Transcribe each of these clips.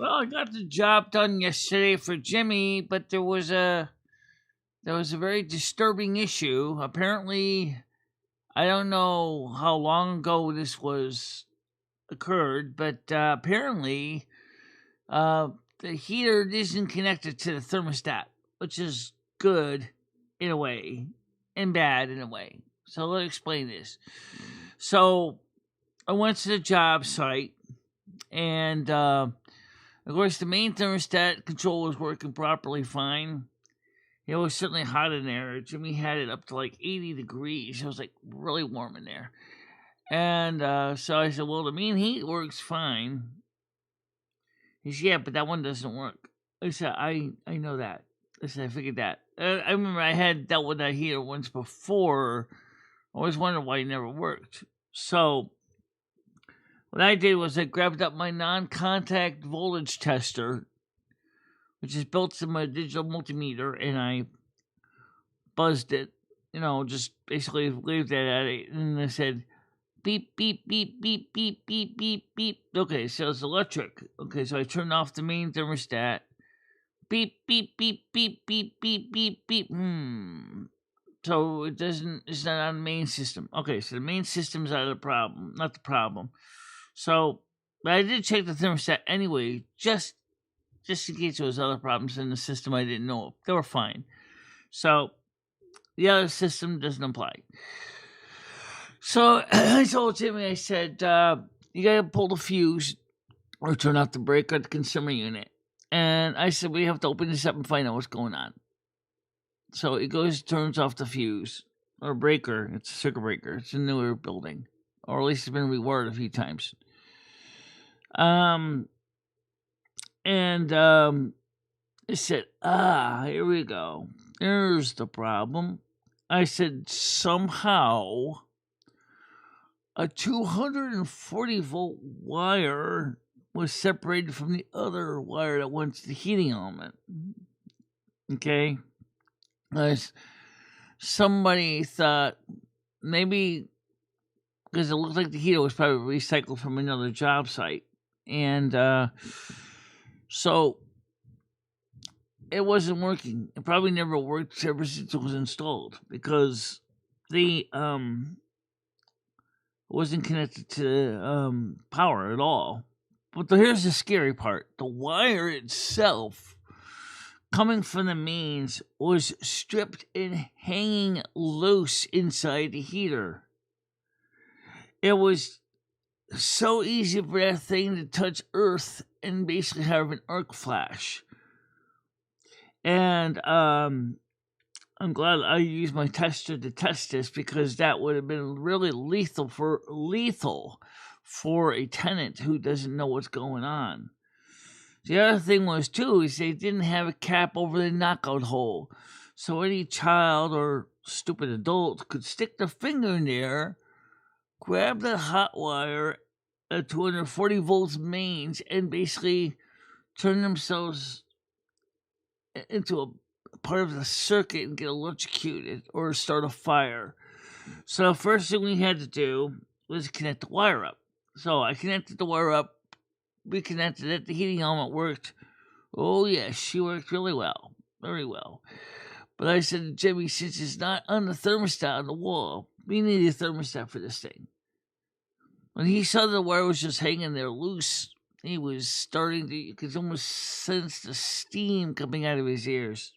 Well, I got the job done yesterday for Jimmy, but there was a very disturbing issue. Apparently, I don't know how long ago this was occurred, but apparently, the heater isn't connected to the thermostat, which is good in a way and bad in a way. So let me explain this. So I went to the job site, and of course, the main thermostat control was working properly fine. It was certainly hot in there. Jimmy had it up to like 80 degrees. It was like really warm in there. And so I said, well, the main heat works fine. He said, yeah, but that one doesn't work. I said, I know that. I said, I figured that. I remember I had dealt with that heater once before. I always wondered why it never worked. So what I did was I grabbed up my non-contact voltage tester, which is built to my digital multimeter, and I buzzed it, just basically waved that at it, and I said, beep, beep, beep, beep, beep, beep, beep, beep. Okay, so it's electric. Okay, so I turned off the main thermostat. Beep, beep, beep, beep, beep, beep, beep, beep. So it's not on the main system. Okay, so the main system's not the problem. So, but I did check the thermostat anyway, just in case there was other problems in the system I didn't know of. They were fine. So, the other system doesn't apply. So, I told Jimmy, I said, you gotta pull the fuse or turn off the breaker at the consumer unit. And I said, we have to open this up and find out what's going on. So, he goes, turns off the fuse or breaker. It's a circuit breaker. It's a newer building. Or at least it's been rewired a few times. I said, here we go. There's the problem. I said, somehow a 240 volt wire was separated from the other wire that went to the heating element. Okay? Somebody thought maybe because it looked like the heater was probably recycled from another job site. And so it wasn't working. It probably never worked ever since it was installed because the wasn't connected to power at all. But here's the scary part. The wire itself coming from the mains was stripped and hanging loose inside the heater. It was so easy for that thing to touch earth and basically have an arc flash. And I'm glad I used my tester to test this because that would have been really lethal for a tenant who doesn't know what's going on. The other thing was too is they didn't have a cap over the knockout hole, so any child or stupid adult could stick their finger in there, grab the hot wire at 240 volts mains, and basically turn themselves into a part of the circuit and get electrocuted or start a fire. So the first thing we had to do was connect the wire up. So I connected the wire up, reconnected it, the heating element worked. Oh yes, she worked really well, very well. But I said to Jimmy, since it's not on the thermostat on the wall, we need a thermostat for this thing. When he saw the wire was just hanging there loose, he was starting to, you could almost sense the steam coming out of his ears.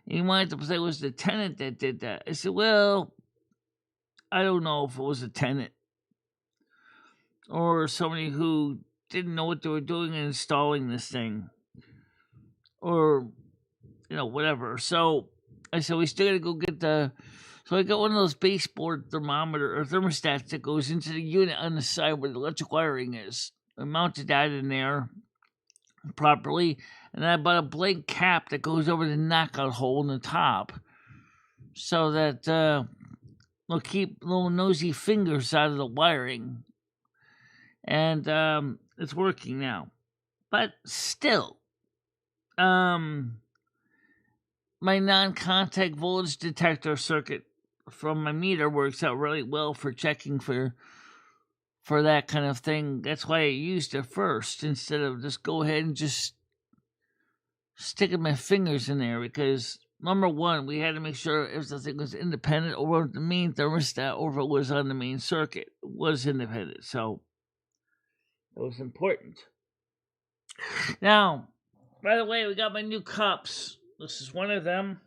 He wanted to say it was the tenant that did that. I said, well, I don't know if it was a tenant or somebody who didn't know what they were doing in installing this thing or, whatever. So I said, we still got to go get so I got one of those baseboard thermostats that goes into the unit on the side where the electric wiring is. I mounted that in there properly, and I bought a blank cap that goes over the knockout hole in the top so that they'll keep little nosy fingers out of the wiring. And it's working now. But still, my non-contact voltage detector circuit from my meter works out really well for checking for for that kind of thing. That's why I used it first instead of just go ahead and just sticking my fingers in there, because number one, we had to make sure if the thing was independent or the main thermostat, or if it was on the main circuit, it was independent. So it was important. Now, by the way, we got my new cups. This is one of them.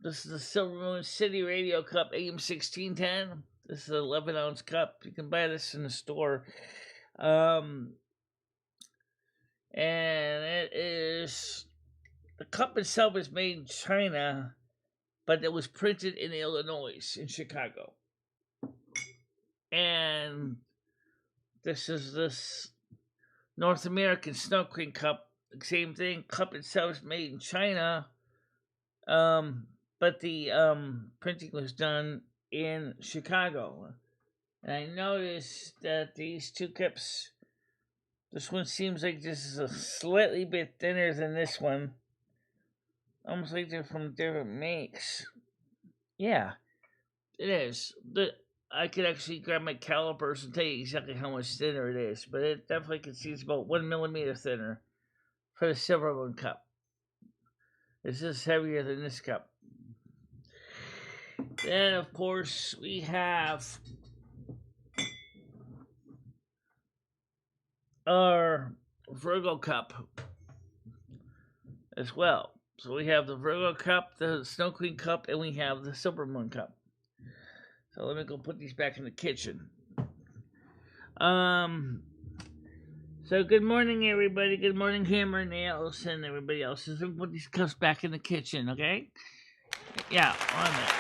This is the Silver Moon City Radio Cup AM 1610. This is an 11-ounce cup. You can buy this in the store. And it is... The cup itself is made in China, but it was printed in Illinois, in Chicago. And this is this North American Snow Queen cup. Same thing. Cup itself is made in China, but the printing was done in Chicago. And I noticed that these two cups, this one seems like this is a slightly bit thinner than this one. Almost like they're from different makes. Yeah, it is. I could actually grab my calipers and tell you exactly how much thinner it is, but it definitely can see it's about 1 millimeter thinner for the Silver Moon cup. This is heavier than this cup. Then, of course, we have our Virgo cup as well. So we have the Virgo cup, the Snow Queen cup, and we have the Silver Moon cup. So let me go put these back in the kitchen. So good morning, everybody. Good morning, Hammer, Nails, and everybody else. Let me put these cups back in the kitchen, okay? Yeah, on that.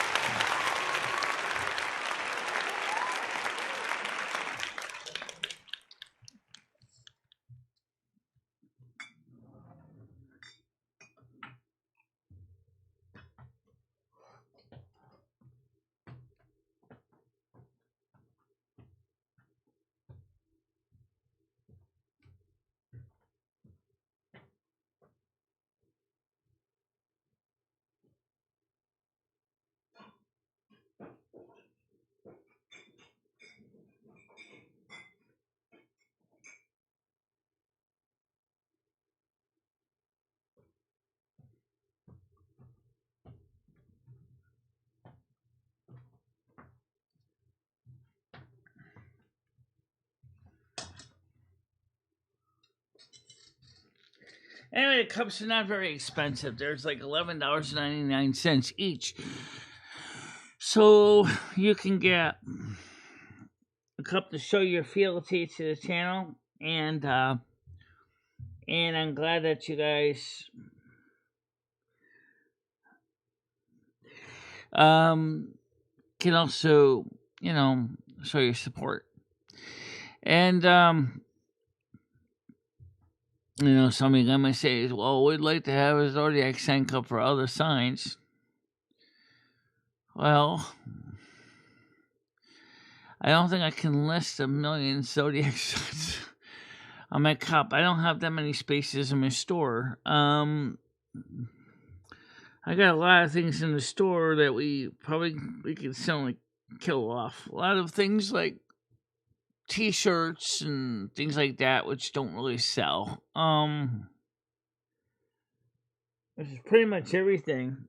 Anyway, the cups are not very expensive. There's like $11.99 each. So you can get a cup to show your fealty to the channel, and I'm glad that you guys can also, show your support. And some of you guys might say, well, we'd like to have a zodiac sign cup for other signs. Well, I don't think I can list 1 million zodiac signs on my cup. I don't have that many spaces in my store. I got a lot of things in the store that we could suddenly kill off. A lot of things like T-shirts and things like that, which don't really sell. Which is pretty much everything.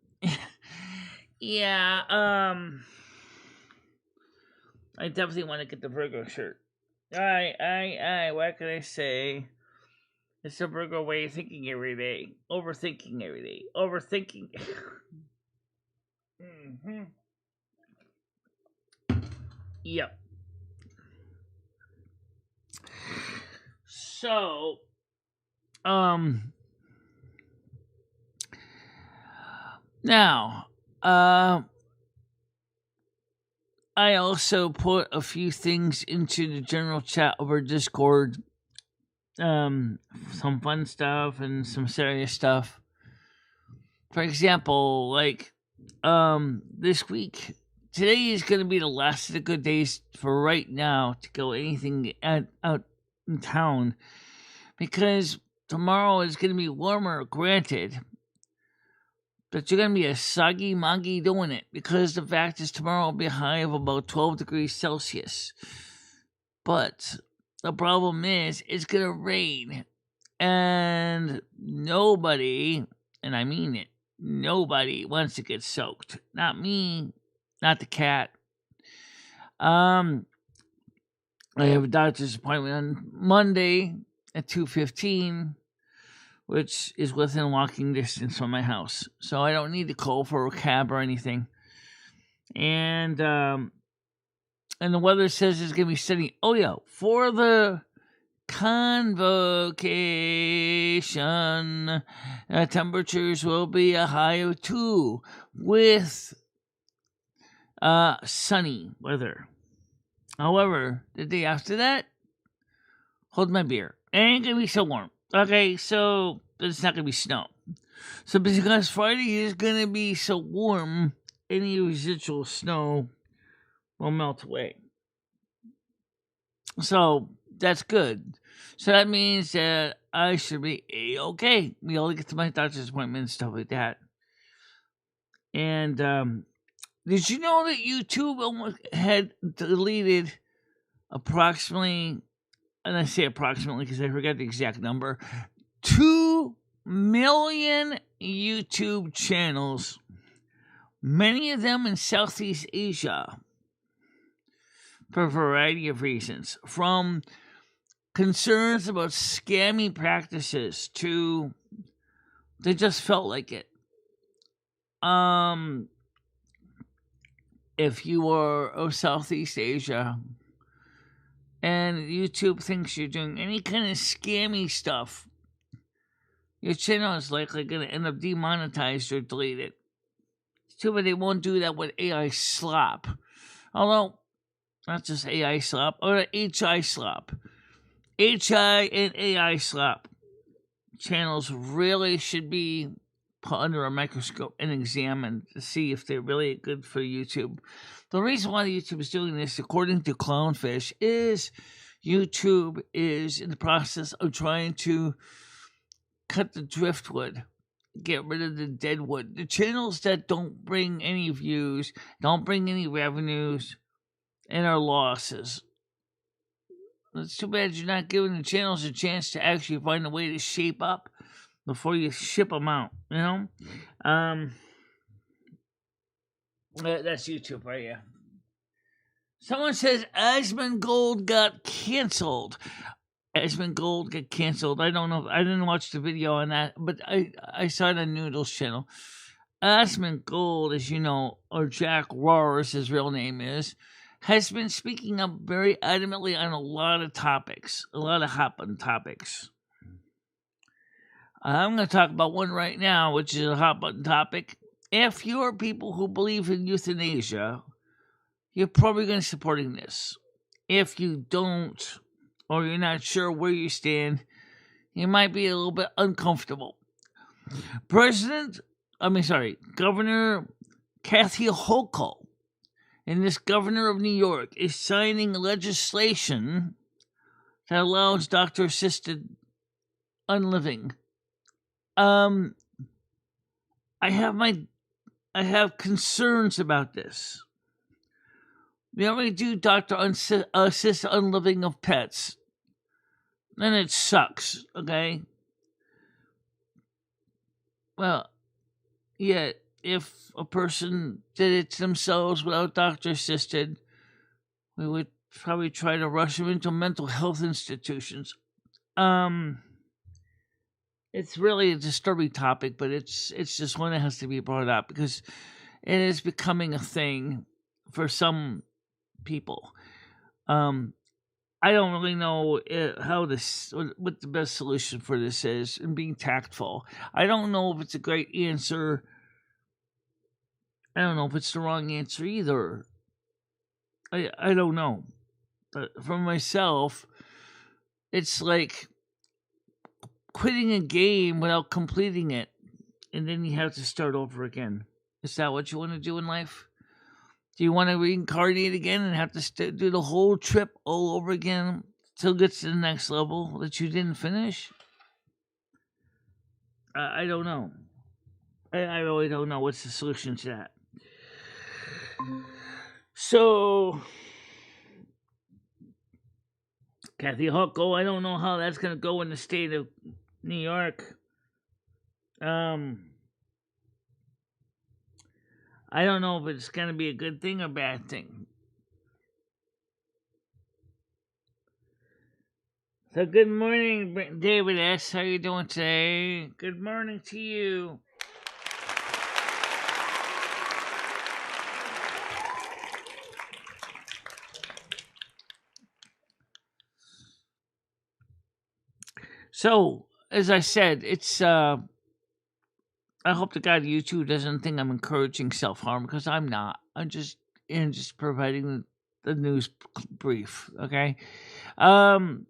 Yeah. I definitely want to get the Virgo shirt. What can I say? It's a Virgo way of thinking every day. Overthinking every day. Overthinking. Mm-hmm. Yep. So, now, I also put a few things into the general chat over Discord. Some fun stuff and some serious stuff. For example, like, this week, today is going to be the last of the good days for right now to go anything out in town, because tomorrow is going to be warmer, granted, but you're going to be a soggy moggy doing it, because the fact is tomorrow will be a high of about 12 degrees Celsius. But the problem is, it's going to rain. And nobody, and I mean it, nobody wants to get soaked. Not me, not the cat. I have a doctor's appointment on Monday at 2:15, which is within walking distance from my house. So I don't need to call for a cab or anything. And the weather says it's going to be sunny. Oh, yeah, for the convocation, temperatures will be a high of 2 with sunny weather. However, the day after that, hold my beer. It ain't going to be so warm. Okay, so it's not going to be snow. So because Friday is going to be so warm, any residual snow will melt away. So that's good. So that means that I should be okay. We only get to my doctor's appointment and stuff like that. And did you know that YouTube almost had deleted approximately, and I say approximately because I forgot the exact number, 2 million YouTube channels, many of them in Southeast Asia, for a variety of reasons, from concerns about scammy practices to they just felt like it. If you are of Southeast Asia and YouTube thinks you're doing any kind of scammy stuff, your channel is likely going to end up demonetized or deleted. It's too bad they won't do that with AI slop. Although, not just AI slop, or HI slop. HI and AI slop channels really should be put under a microscope and examined to see if they're really good for YouTube. The reason why YouTube is doing this, according to Clownfish, is YouTube is in the process of trying to cut the driftwood, get rid of the deadwood. The channels that don't bring any views, don't bring any revenues, and are losses. It's too bad you're not giving the channels a chance to actually find a way to shape up before you ship them out, you know? That's YouTube right here. Someone says Asmongold got canceled. Asmongold got canceled. I don't know. I didn't watch the video on that, but I saw it on Noodle's channel. Asmongold, as you know, or Jack Roar, as his real name is, has been speaking up very adamantly on a lot of topics, a lot of hot-button topics. I'm going to talk about one right now, which is a hot-button topic. If you're people who believe in euthanasia, you're probably going to be supporting this. If you don't, or you're not sure where you stand, you might be a little bit uncomfortable. Governor Kathy Hochul, and this governor of New York, is signing legislation that allows doctor-assisted unliving. I have concerns about this. We already do doctor-assisted unliving of pets, and it sucks, okay? Well, yeah, if a person did it themselves without doctor-assisted, we would probably try to rush them into mental health institutions. It's really a disturbing topic, but it's just one that has to be brought up because it is becoming a thing for some people. I don't really know what the best solution for this is, and being tactful. I don't know if it's a great answer. I don't know if it's the wrong answer either. I don't know. But for myself, it's like quitting a game without completing it, and then you have to start over again. Is that what you want to do in life? Do you want to reincarnate again and have to do the whole trip all over again till it gets to the next level that you didn't finish? I don't know. I really don't know what's the solution to that. So, Kathy Hochul. I don't know how that's going to go in the state of New York. I don't know if it's going to be a good thing or bad thing. So good morning, David S. How you doing today? Good morning to you. So, as I said, it's I hope to God YouTube doesn't think I'm encouraging self-harm, because I'm not. I'm just providing the news brief, okay? But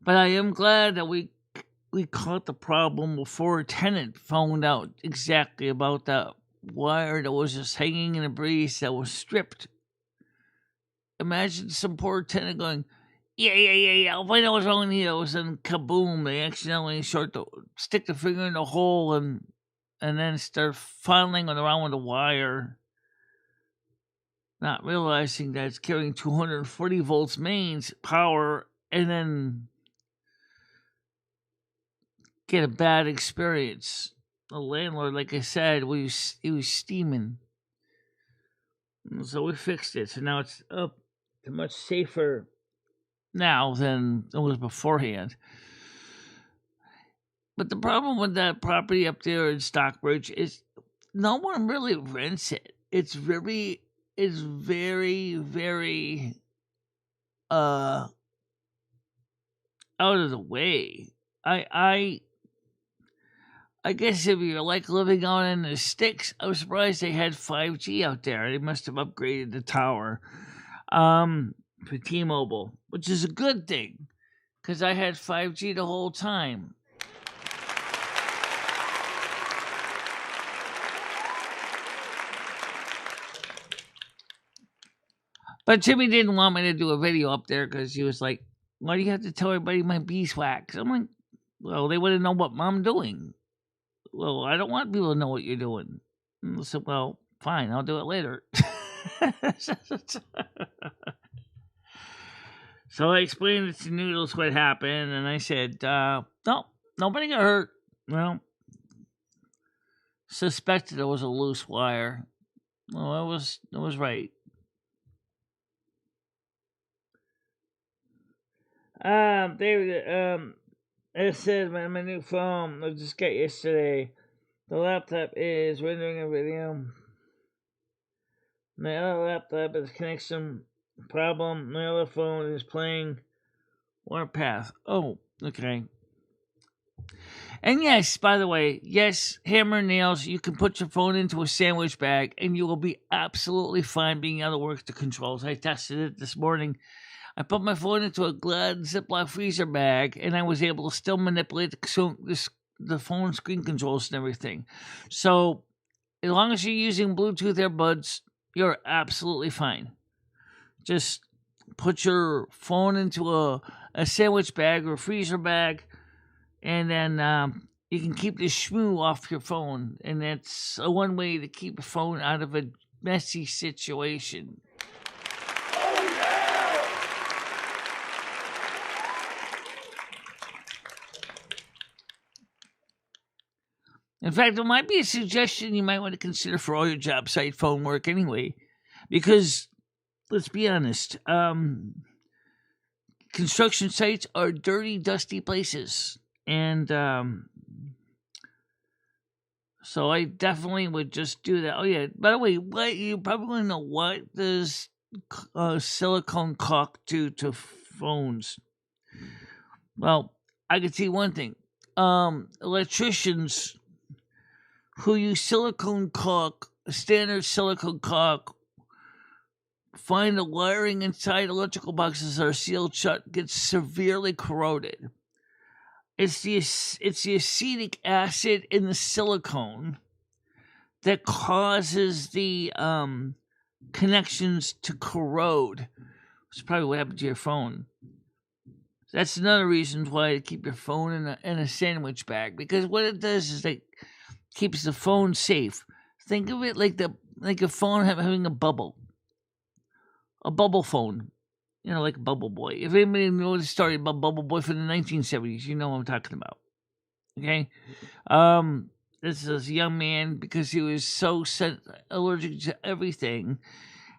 I am glad that we caught the problem before a tenant found out exactly about that wire that was just hanging in a breeze that was stripped. Imagine some poor tenant going, yeah, I'll find out what's wrong with you. And kaboom, they accidentally stick the finger in the hole and then start filing around with the wire, not realizing that it's carrying 240 volts mains power, and then get a bad experience. The landlord, like I said, he was steaming. So we fixed it. So now it's up to much safer now than it was beforehand. But the problem with that property up there in Stockbridge is no one really rents it. It's very out of the way. I guess if you're like living out in the sticks, I was surprised they had 5G out there. They must have upgraded the tower for T-Mobile, which is a good thing, because I had 5G the whole time. But Jimmy didn't want me to do a video up there because he was like, why do you have to tell everybody my beeswax? I'm like, well, they wouldn't know what I'm doing. Well, I don't want people to know what you're doing. And I said, well, fine, I'll do it later. So I explained to Noodles what happened, and I said, no, nobody got hurt. Well, suspected it was a loose wire. Well, it was right. David, I said my new phone I just got yesterday. The laptop is rendering a video. My other laptop has a connection problem. My other phone is playing Warpath. Oh, okay. And yes, by the way, yes, hammer and nails, you can put your phone into a sandwich bag and you will be absolutely fine being able to work the controls. I tested it this morning. I put my phone into a Glad Ziploc freezer bag and I was able to still manipulate the phone screen controls and everything. So, as long as you're using Bluetooth earbuds, you're absolutely fine. Just put your phone into a sandwich bag or a freezer bag, and then you can keep the shmoo off your phone. And that's one way to keep your phone out of a messy situation. In fact, it might be a suggestion you might want to consider for all your job site phone work anyway. Because, let's be honest, construction sites are dirty, dusty places. And so I definitely would just do that. Oh, yeah. By the way, you probably want to know, what does silicone caulk do to phones? Well, I can see one thing. Electricians who use silicone caulk, standard silicone caulk, find the wiring inside electrical boxes that are sealed shut gets severely corroded. It's the acetic acid in the silicone that causes the connections to corrode. It's probably what happened to your phone. That's another reason why to keep your phone in a sandwich bag, because what it does is it keeps the phone safe. Think of it like a phone having a bubble phone. like a Bubble Boy. If anybody knows the story about Bubble Boy from the 1970s, you know what I'm talking about. Okay? This is a young man, because he was so allergic to everything,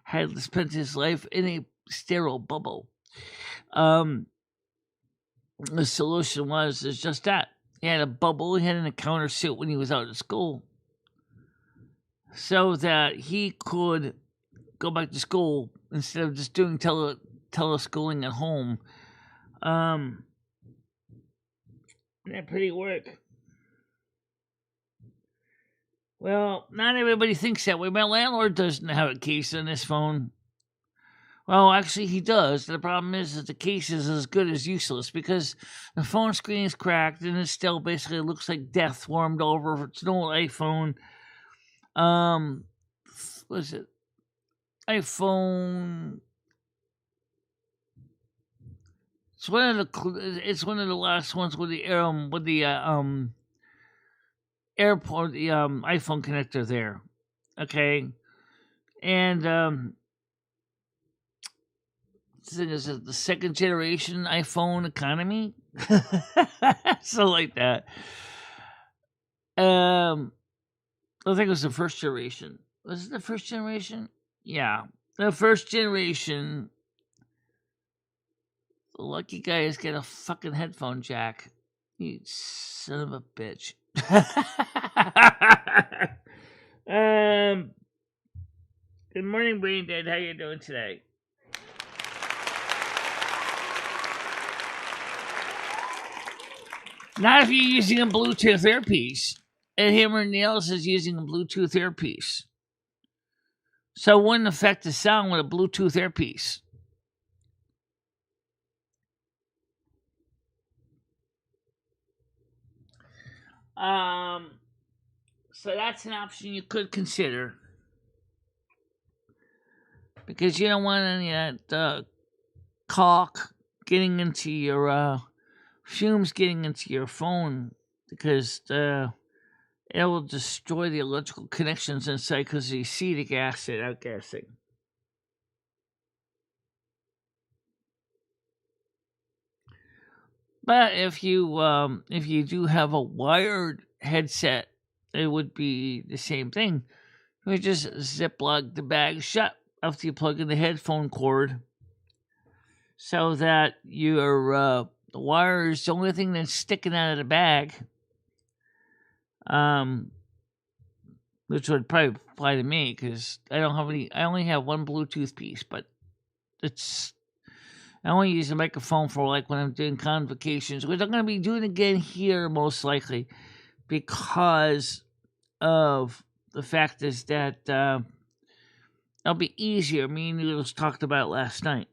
had spent his life in a sterile bubble. The solution is just that. He had a bubble, he had an encounter suit when he was out of school, so that he could go back to school instead of just doing teleschooling at home. That pretty work. Well, not everybody thinks that way. My landlord doesn't have a case on his phone. Well, actually, he does. The problem is that the case is as good as useless, because the phone screen is cracked and it still basically looks like death warmed over. It's an old iPhone. What is it? iPhone. It's one of the last ones with the airport, the iPhone connector there. Okay, and is it the second generation iPhone economy? So like that. I think it was the first generation. Was it the first generation? Yeah, the first generation. The lucky guy has got a fucking headphone jack. You son of a bitch. Good morning, Brain Dead. How you doing today? Not if you're using a Bluetooth earpiece. And Hammer Nails is using a Bluetooth earpiece. So it wouldn't affect the sound with a Bluetooth earpiece. So that's an option you could consider. Because you don't want any of that caulk getting into your fumes getting into your phone, because it will destroy the electrical connections inside because of the acetic acid outgassing. But if you do have a wired headset, it would be the same thing. You would just ziplock the bag shut after you plug in the headphone cord, so that your the wire is the only thing that's sticking out of the bag. Which would probably apply to me, because I only have one Bluetooth piece, but I only use the microphone for like when I'm doing convocations, which I'm going to be doing again here most likely, because of the fact is that it'll be easier. Me and Noodles talked about last night.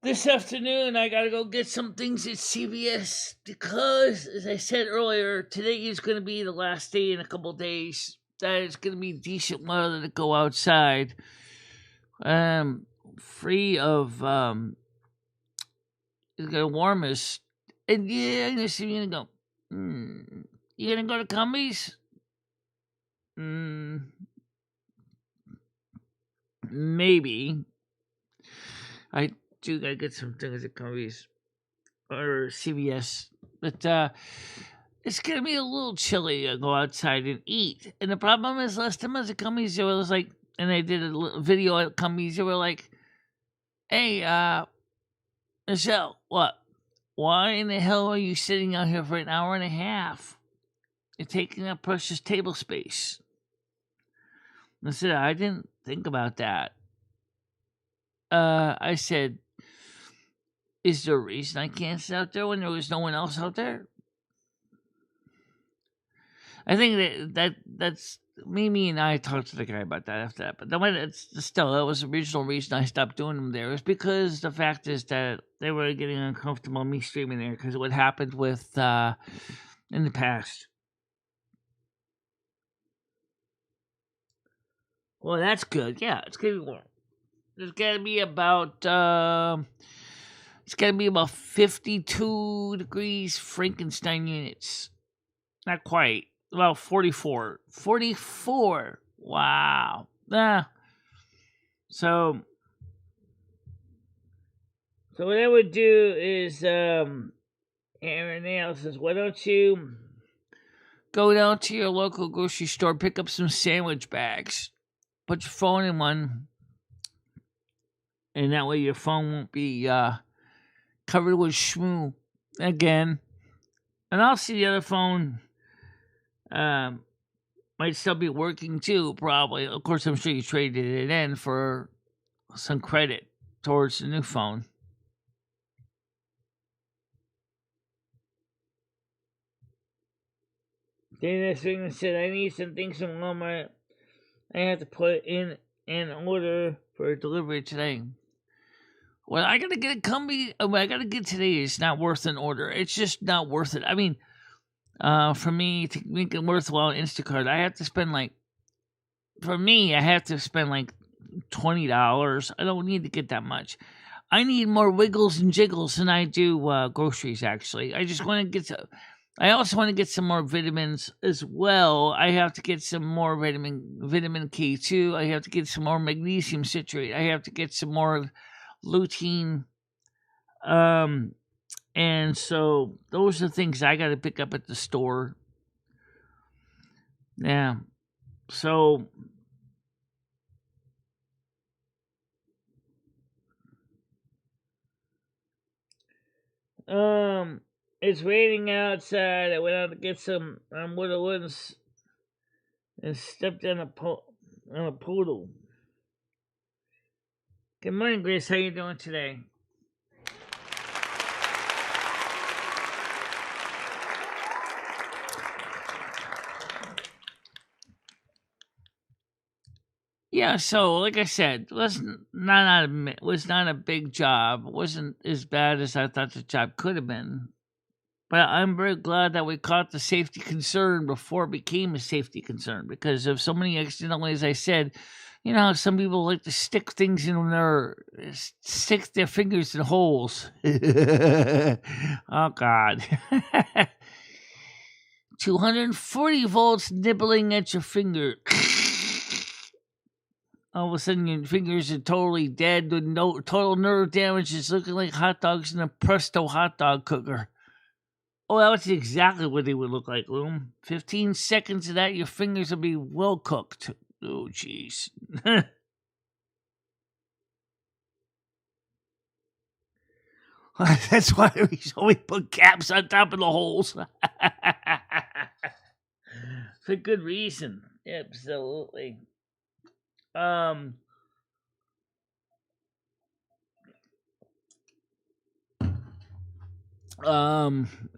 This afternoon, I gotta go get some things at CVS, because, as I said earlier, today is going to be the last day in a couple days that it's going to be decent weather to go outside. Free of, it's going to warm us. And yeah, I'm going to see you and go, you going to go to Cumbies? Maybe. I do gotta get some things at Cumbies or CVS, but it's gonna be a little chilly to go outside and eat. And the problem is, last time I was at Cumbies, it was like, and I did a video at Cumbies, they were like, "Hey, Michelle, what? Why in the hell are you sitting out here for an hour and a half? You're taking up precious table space." I said, I didn't think about that. I said, is there a reason I can't sit out there when there was no one else out there? I think that's Mimi and I talked to the guy about that after that. But that was the original reason I stopped doing them there. Is because the fact is that they were getting uncomfortable me streaming there, because of what happened with in the past. Well, that's good. Yeah, it's gonna be warm. There's gotta be about 52 degrees Frankenstein units. Not quite. About 44. 44. Wow. So what I would do is, everything else is, why don't you go down to your local grocery store, pick up some sandwich bags, put your phone in one, and that way your phone won't be covered with shmoo again. And I'll see the other phone might still be working too, probably. Of course, I'm sure you traded it in for some credit towards the new phone. Dana Swingman said, I need some things from Walmart. I have to put in an order for delivery today. Well, I gotta get a company. I gotta get today. It's not worth an order. It's just not worth it. I mean, for me to make it worthwhile, Instacart, I have to spend like $20. I don't need to get that much. I need more wiggles and jiggles than I do groceries. Actually, I just want to get to. I also want to get some more vitamins as well. I have to get some more vitamin K2. I have to get some more magnesium citrate. I have to get some more lutein. And so those are the things I got to pick up at the store. Yeah. So it's raining outside. I went out to get some wood woods and stepped on a poodle. Good morning, Grace. How you doing today? Yeah, so like I said, was not a big job. It wasn't as bad as I thought the job could have been. But I'm very glad that we caught the safety concern before it became a safety concern, because of so many accidentally, as I said, you know, some people like to stick their fingers in holes. Oh God. 240 volts nibbling at your finger. All of a sudden, your fingers are totally dead with no total nerve damage. It's looking like hot dogs in a Presto hot dog cooker. Oh, that's exactly what they would look like, Loom. 15 seconds of that, your fingers will be well cooked. Oh, jeez. That's why we always put caps on top of the holes. For good reason. Absolutely.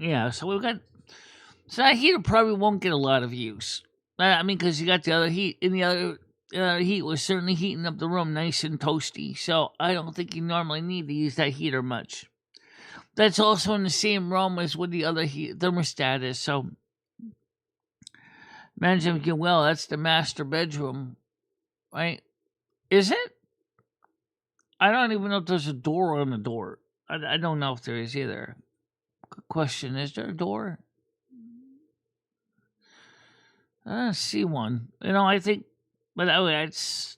Yeah, so we've got. So that heater probably won't get a lot of use. I mean, because you got the other heat, and the other heat was certainly heating up the room nice and toasty. So I don't think you normally need to use that heater much. That's also in the same room as what the other thermostat is. So imagine thinking, well, that's the master bedroom, right? Is it? I don't even know if there's a door on the door. I don't know if there is either. Good question. Is there a door? I don't see one. You know, I think, but it's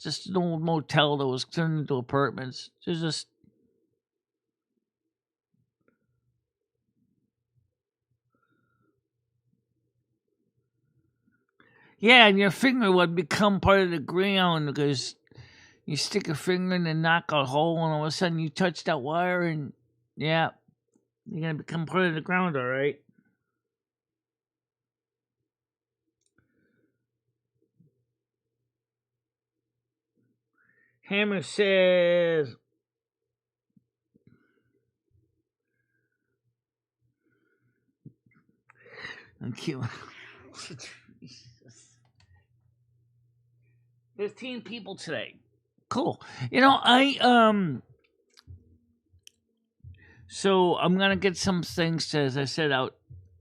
just an old motel that was turned into apartments. There's just. Yeah, and your finger would become part of the ground because you stick your finger in and knock a hole, and all of a sudden you touch that wire, and yeah, you're gonna become part of the ground, all right. Hammer says. I'm cute. 15 people today. Cool. You know, so I'm gonna get some things to, as I said, out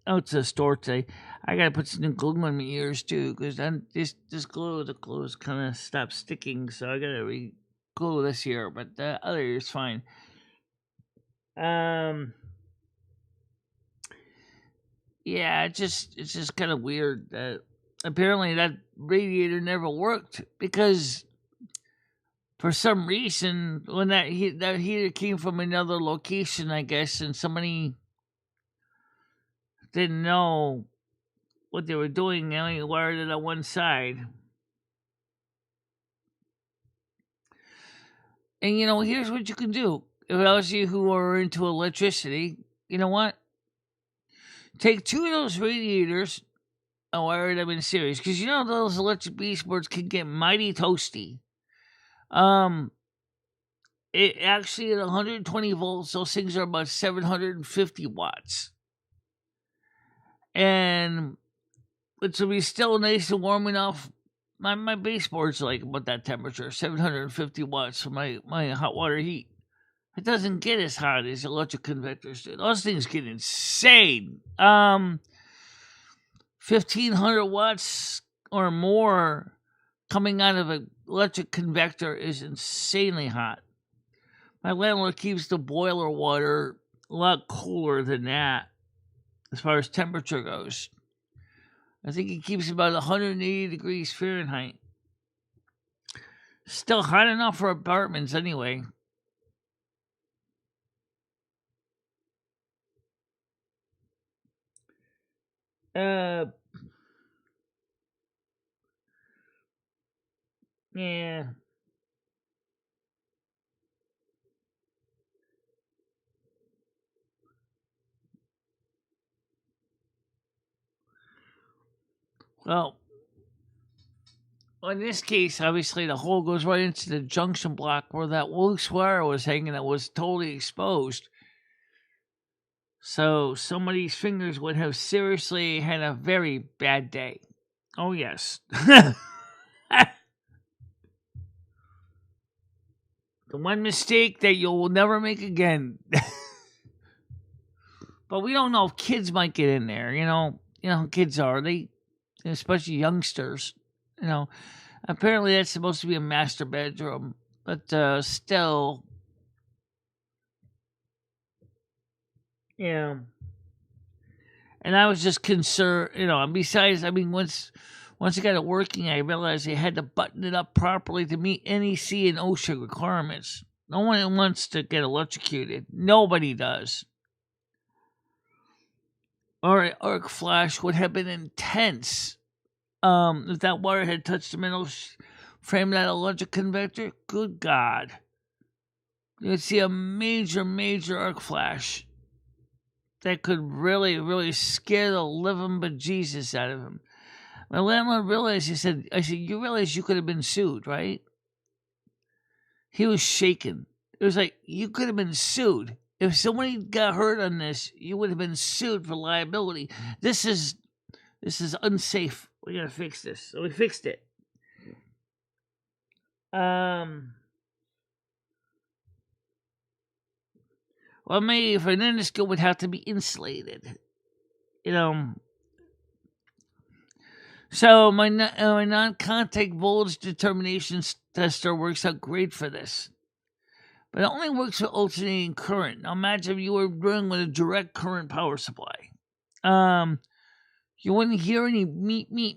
to the store today. I gotta put some new glue on my ears too, because then the glue is kind of stopped sticking, so I gotta re-glue this ear, but the other ear's fine. Yeah, it's just kind of weird that apparently that radiator never worked, because for some reason, when that heater came from another location, I guess, and somebody didn't know what they were doing, they only wired it on one side. And here's what you can do. If those of you who are into electricity, you know what? Take two of those radiators and wire them in series, because those electric baseboards can get mighty toasty. It actually at 120 volts, those things are about 750 watts, and which will be still nice and warm enough. My baseboard's like about that temperature, 750 watts for my hot water heat. It doesn't get as hot as electric convectors do. Those things get insane. 1,500 watts or more coming out of an electric convector is insanely hot. My landlord keeps the boiler water a lot cooler than that as far as temperature goes. I think he keeps about 180 degrees Fahrenheit. Still hot enough for apartments anyway. Yeah. Well, in this case, obviously the hole goes right into the junction block where that loose wire was hanging that was totally exposed. So somebody's fingers would have seriously had a very bad day. Oh, yes. The one mistake that you will never make again. But we don't know if kids might get in there. You know how kids are. They, especially youngsters. Apparently that's supposed to be a master bedroom. But still. Yeah. And I was just concerned, and besides, once I got it working, I realized I had to button it up properly to meet NASQ and OSHA requirements. No one wants to get electrocuted. Nobody does. Or an arc flash would have been intense. If that wire had touched the metal frame of that electric convector, good God. You would see a major, major arc flash that could really, really scare the living bejesus out of him. My landlord realized, I said, you realize you could have been sued, right? He was shaken. It was like, you could have been sued. If somebody got hurt on this, you would have been sued for liability. This is unsafe. We gotta fix this. So we fixed it. Well, maybe if an NASQ would have to be insulated. So my non-contact voltage determination tester works out great for this. But it only works with alternating current. Now imagine if you were running with a direct current power supply. You wouldn't hear any meet, because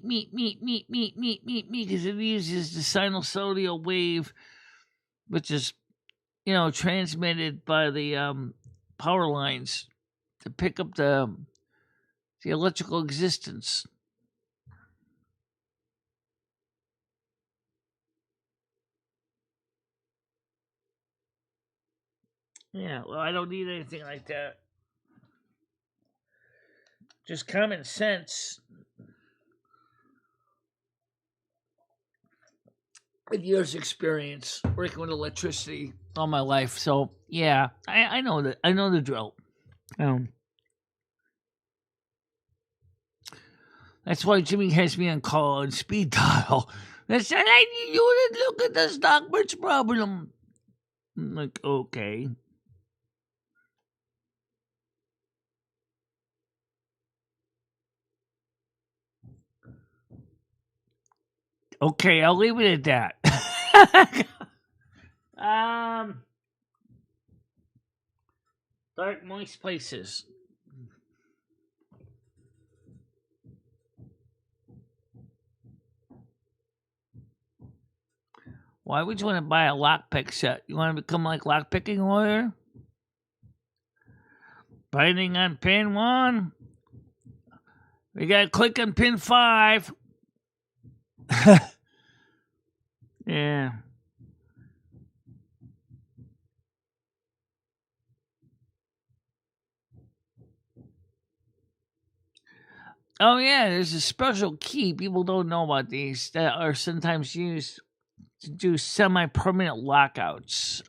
it uses the sinusoidal wave, which is, transmitted by the power lines to pick up the electrical existence. Yeah, well, I don't need anything like that. Just common sense. With years' experience working with electricity all my life, so yeah, I know that. I know the drill. That's why Jimmy has me on call on speed dial. They said, I need you to look at the Stockbridge problem. I'm like, okay. Okay, I'll leave it at that. Dark, moist places. Why would you want to buy a lockpick set? You want to become like lockpicking lawyer? Binding on pin 1. We gotta click on pin 5. Yeah. Oh yeah, there's a special key people don't know about these that are sometimes used to do semi-permanent lockouts.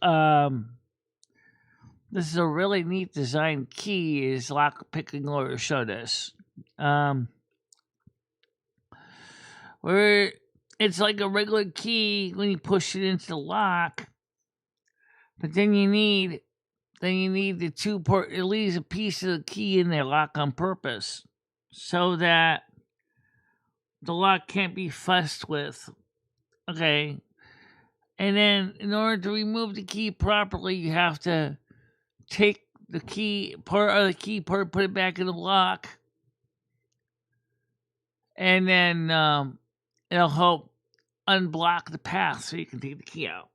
This is a really neat design key, is lock-picking lawyer showed us. Where it's like a regular key when you push it into the lock, but then you need the 2 part. It leaves a piece of the key in there lock on purpose, so that the lock can't be fussed with. Okay. And then in order to remove the key properly, you have to take the key part, put it back in the lock, and then it'll help unblock the path so you can take the key out.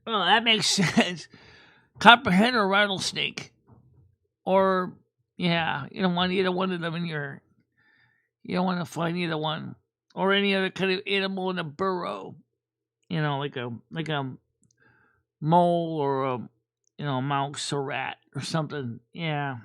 Well, that makes sense. Copperhead or rattlesnake, or yeah, you don't want either one of them in your. You don't want to find either one, or any other kind of animal in a burrow. You know, like a mole or a mouse or rat or something. Yeah.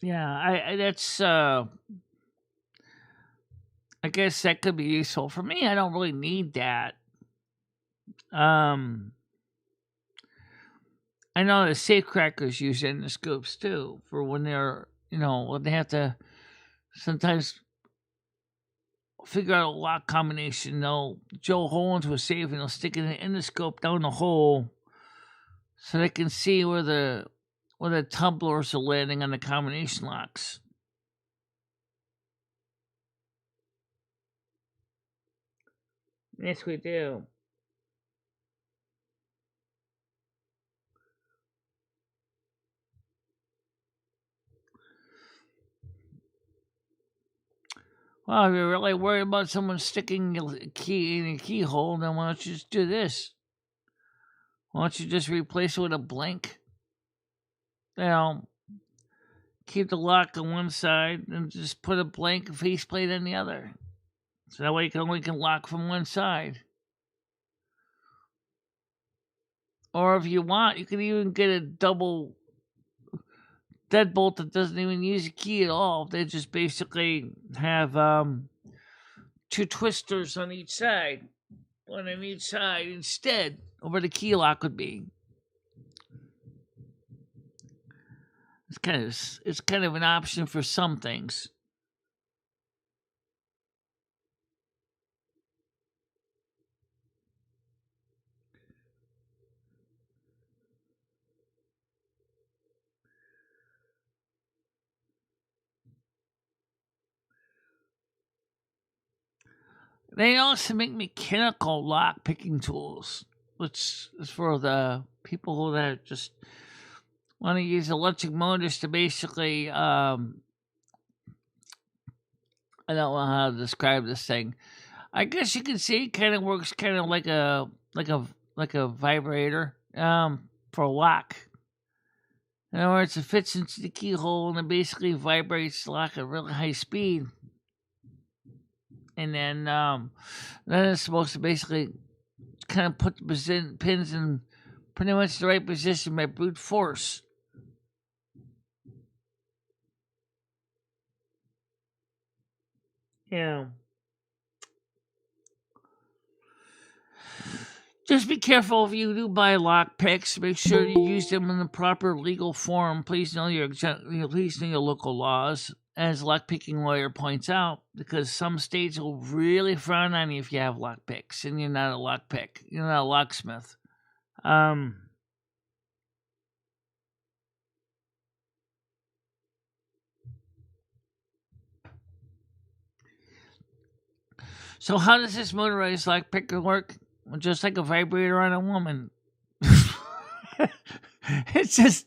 Yeah, I that's I guess that could be useful. For me, I don't really need that. Um I know the safecrackers use endoscopes too for when they're when they have to sometimes figure out a lock combination. They'll drill a hole into a safe and they'll stick an endoscope down the hole so they can see where the tumblers are landing on the combination locks. Yes, we do. Well, if you're really worried about someone sticking a key in a keyhole, then why don't you just do this? Why don't you just replace it with a blank? Keep the lock on one side and just put a blank faceplate on the other. So that way you can only lock from one side. Or if you want, you can even get a double deadbolt that doesn't even use a key at all. They just basically have 2 twisters on each side. One on each side instead of where the key lock would be. It's kind of an option for some things. They also make mechanical lock picking tools, which is for the people that just want to use electric motors to basically I don't know how to describe this thing. I guess you can see it kind of works kind of like a vibrator for a lock. In other words, it fits into the keyhole and it basically vibrates the lock at really high speed. And then it's supposed to basically kind of put the pins in pretty much the right position by brute force. Yeah. Just be careful if you do buy lock picks. Make sure you use them in the proper legal form. Please know your local laws, as lockpicking lawyer points out, because some states will really frown on you if you have lock picks and you're not a lockpick. You're not a locksmith. So how does this motorized lock picker work? Well, just like a vibrator on a woman. it just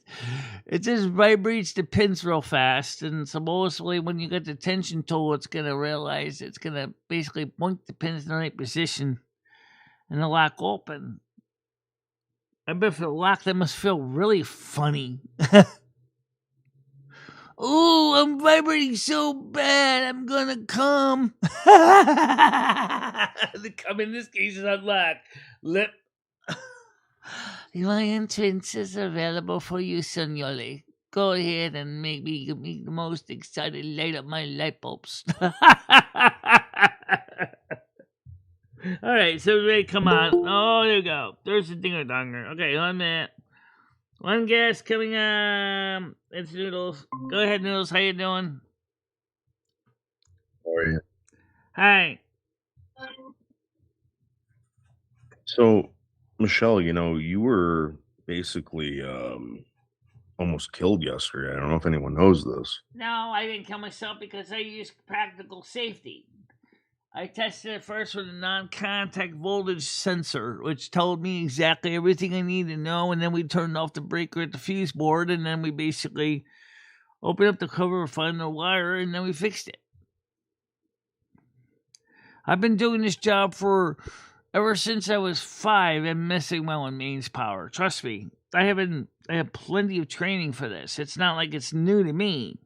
vibrates the pins real fast, and supposedly when you get the tension tool, it's gonna realize it's gonna basically point the pins in the right position and the lock open. I bet for the lock that must feel really funny. Ooh, I'm vibrating so bad, I'm gonna come. The come in this case is unlocked. Lip. My entrance is available for you, Sonjoli. Go ahead and make me the most excited light up my light bulbs. Alright, so ready, come on. Oh, there you go. There's the dinger donger. Okay, 1 minute. One guest coming on. It's Noodles. Go ahead, Noodles. How you doing? How are you? Hi. So, Michelle, you were basically almost killed yesterday. I don't know if anyone knows this. No, I didn't kill myself because I used practical safety. I tested it first with a non-contact voltage sensor, which told me exactly everything I needed to know, and then we turned off the breaker at the fuse board, and then we basically opened up the cover, found the wire, and then we fixed it. I've been doing this job for ever since I was 5 and messing well in mains power. Trust me, I have plenty of training for this. It's not like it's new to me.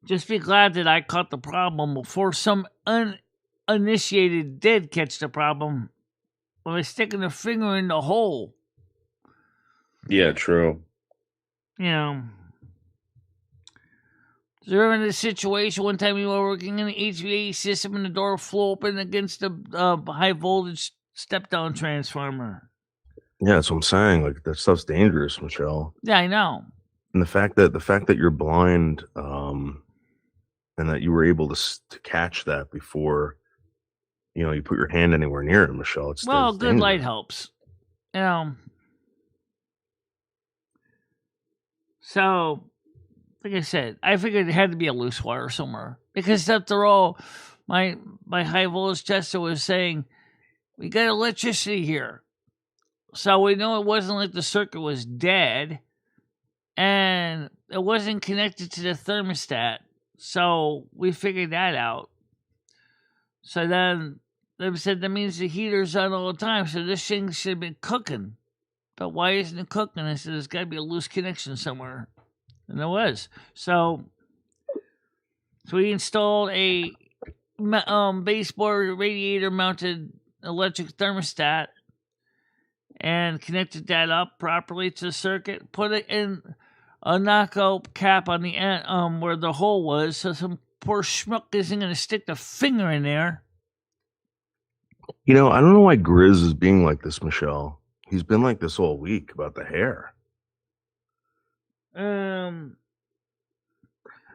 Just be glad that I caught the problem before some uninitiated did catch the problem by sticking a finger in the hole. Yeah, true. There was a situation one time we were working in the HVAC system and the door flew open against the high voltage step-down transformer. Yeah, that's what I'm saying. Like, that stuff's dangerous, Michelle. Yeah, I know. And the fact that you're blind, and that you were able to catch that before, you put your hand anywhere near it, Michelle. It's good dangerous. light helps. So, like I said, I figured it had to be a loose wire somewhere. Because after all, my high voltage tester was saying, we got electricity here. So we know it wasn't like the circuit was dead. And it wasn't connected to the thermostat. So we figured that out. So then they said that means the heater's on all the time. So this thing should have been cooking. But why isn't it cooking? I said there's got to be a loose connection somewhere. And there was. So we installed a baseboard radiator mounted electric thermostat and connected that up properly to the circuit. Put it in a knockout cap on the end where the hole was, so some poor schmuck isn't going to stick the finger in there. I don't know why Grizz is being like this, Michelle. He's been like this all week about the hair.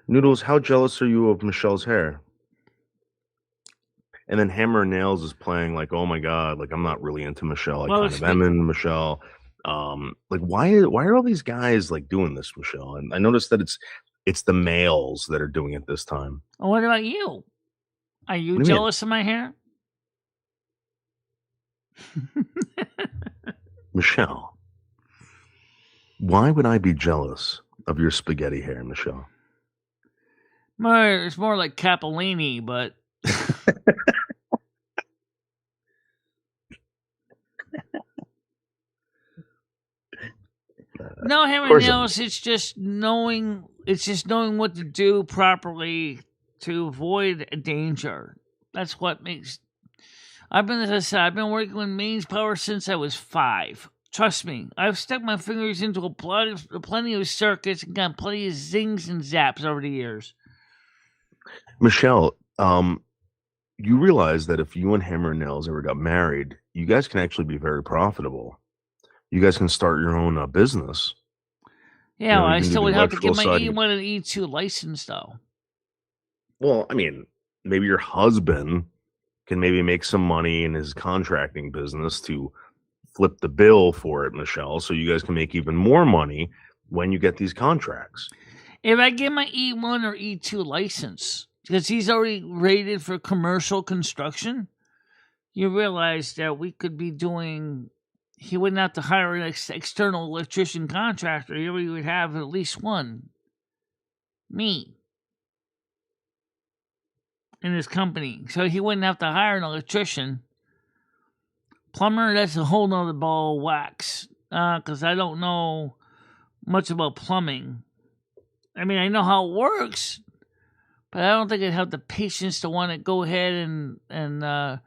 Noodles, how jealous are you of Michelle's hair? And then Hammer and Nails is playing like, oh my god, like I'm not really into Michelle. I kind of am in Michelle. Like why are all these guys like doing this, Michelle? And I noticed that it's the males that are doing it this time. Well, what about you? Are you jealous of my hair? Michelle, why would I be jealous of your spaghetti hair, Michelle? It's more like Capellini, but no, Hammer Nails, it's just knowing what to do properly to avoid danger. That's what makes. As I said, I've been working with mains power since I was 5. Trust me, I've stuck my fingers into plenty of circuits and got plenty of zings and zaps over the years. Michelle, you realize that if you and Hammer and Nails ever got married, you guys can actually be very profitable. You guys can start your own business. Yeah, I still would have to get my E1 and E2 license, though. Well, I mean, maybe your husband can maybe make some money in his contracting business to flip the bill for it, Michelle, so you guys can make even more money when you get these contracts. If I get my E1 or E2 license, because he's already rated for commercial construction, you realize that we could be doing. He wouldn't have to hire an external electrician contractor. He would have at least one. Me. In his company. So he wouldn't have to hire an electrician. Plumber, that's a whole nother ball of wax. Because I don't know much about plumbing. I mean, I know how it works, but I don't think I'd have the patience to want to go ahead and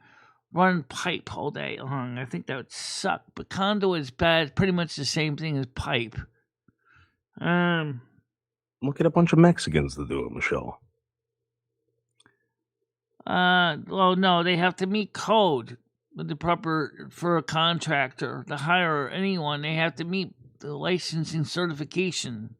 run pipe all day long. I think that would suck. But conduit is bad. Pretty much the same thing as pipe. Look at a bunch of Mexicans to do it, Michelle. Well, no, they have to meet code with the proper for a contractor to hire anyone. They have to meet the licensing certification.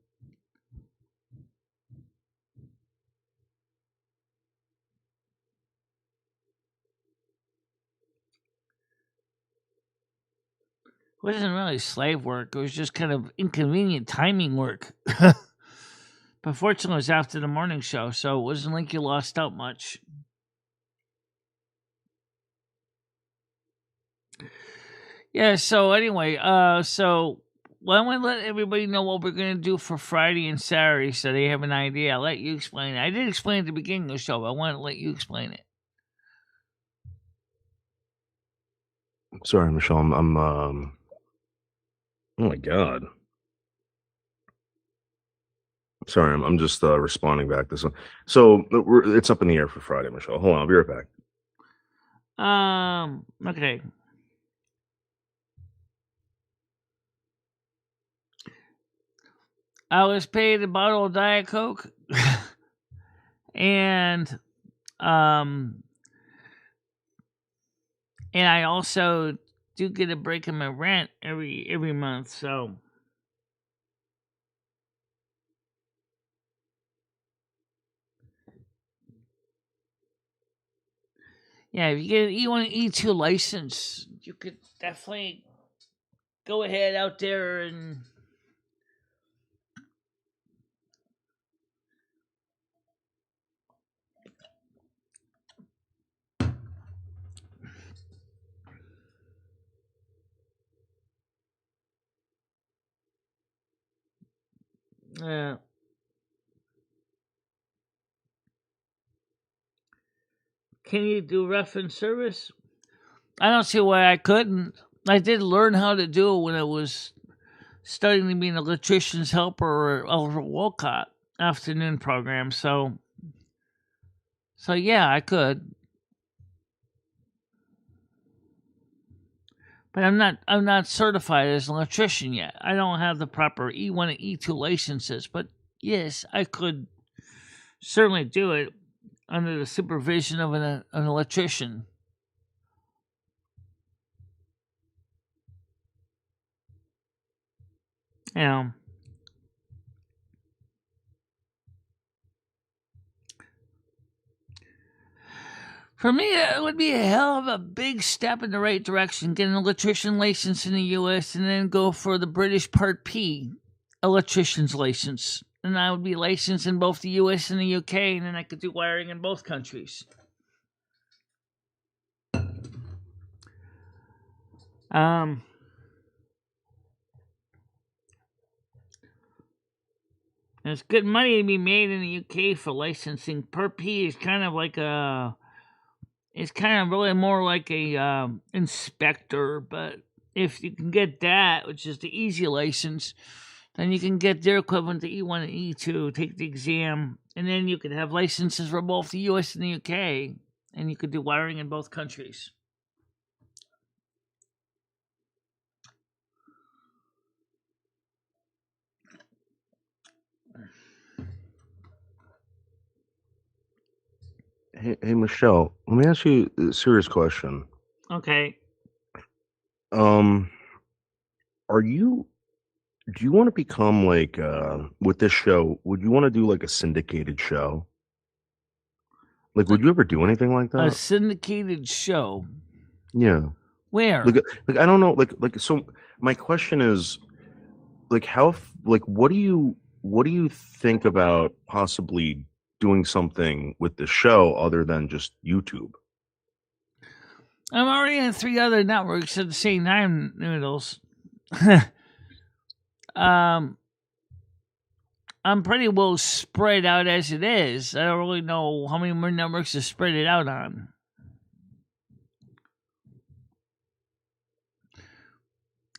It wasn't really slave work. It was just kind of inconvenient timing work. But fortunately, it was after the morning show, so it wasn't like you lost out much. Yeah, so anyway, so why don't we let everybody know what we're going to do for Friday and Saturday so they have an idea? I'll let you explain it. I did explain at the beginning of the show, but I want to let you explain it. Sorry, Michelle. Oh my God. Sorry, I'm just responding back to some. So it's up in the air for Friday, Michelle. Hold on, I'll be right back. Okay. I was paid a bottle of Diet Coke, and I also do get a break in my rent every month, so. Yeah, if you want an E2 license, you could definitely go ahead out there and can you do reference service? I don't see why I couldn't. I did learn how to do it when I was studying to be an electrician's helper or Oliver Wolcott afternoon program. So yeah, I could. But I'm not certified as an electrician yet. I don't have the proper E1 and E2 licenses. But yes, I could certainly do it under the supervision of an electrician. Yeah. For me, it would be a hell of a big step in the right direction. Get an electrician license in the U.S. and then go for the British Part P electrician's license. And I would be licensed in both the U.S. and the U.K. And then I could do wiring in both countries. There's good money to be made in the UK for licensing. Part P is kind of like it's kind of really more like a inspector, but if you can get that, which is the easy license, then you can get their equivalent to E1 and E2, take the exam, and then you could have licenses for both the US and the UK, and you could do wiring in both countries. Hey, Michelle, let me ask you a serious question. Okay. Do you want to become like with this show? Would you want to do like a syndicated show? Like, would you ever do anything like that? A syndicated show? Yeah. Where? Like I don't know. Like so. My question is, like, what do you think about possibly doing something with the show other than just YouTube? I'm already on 3 other networks at the same time, Noodles. I'm pretty well spread out as it is. I don't really know how many more networks to spread it out on.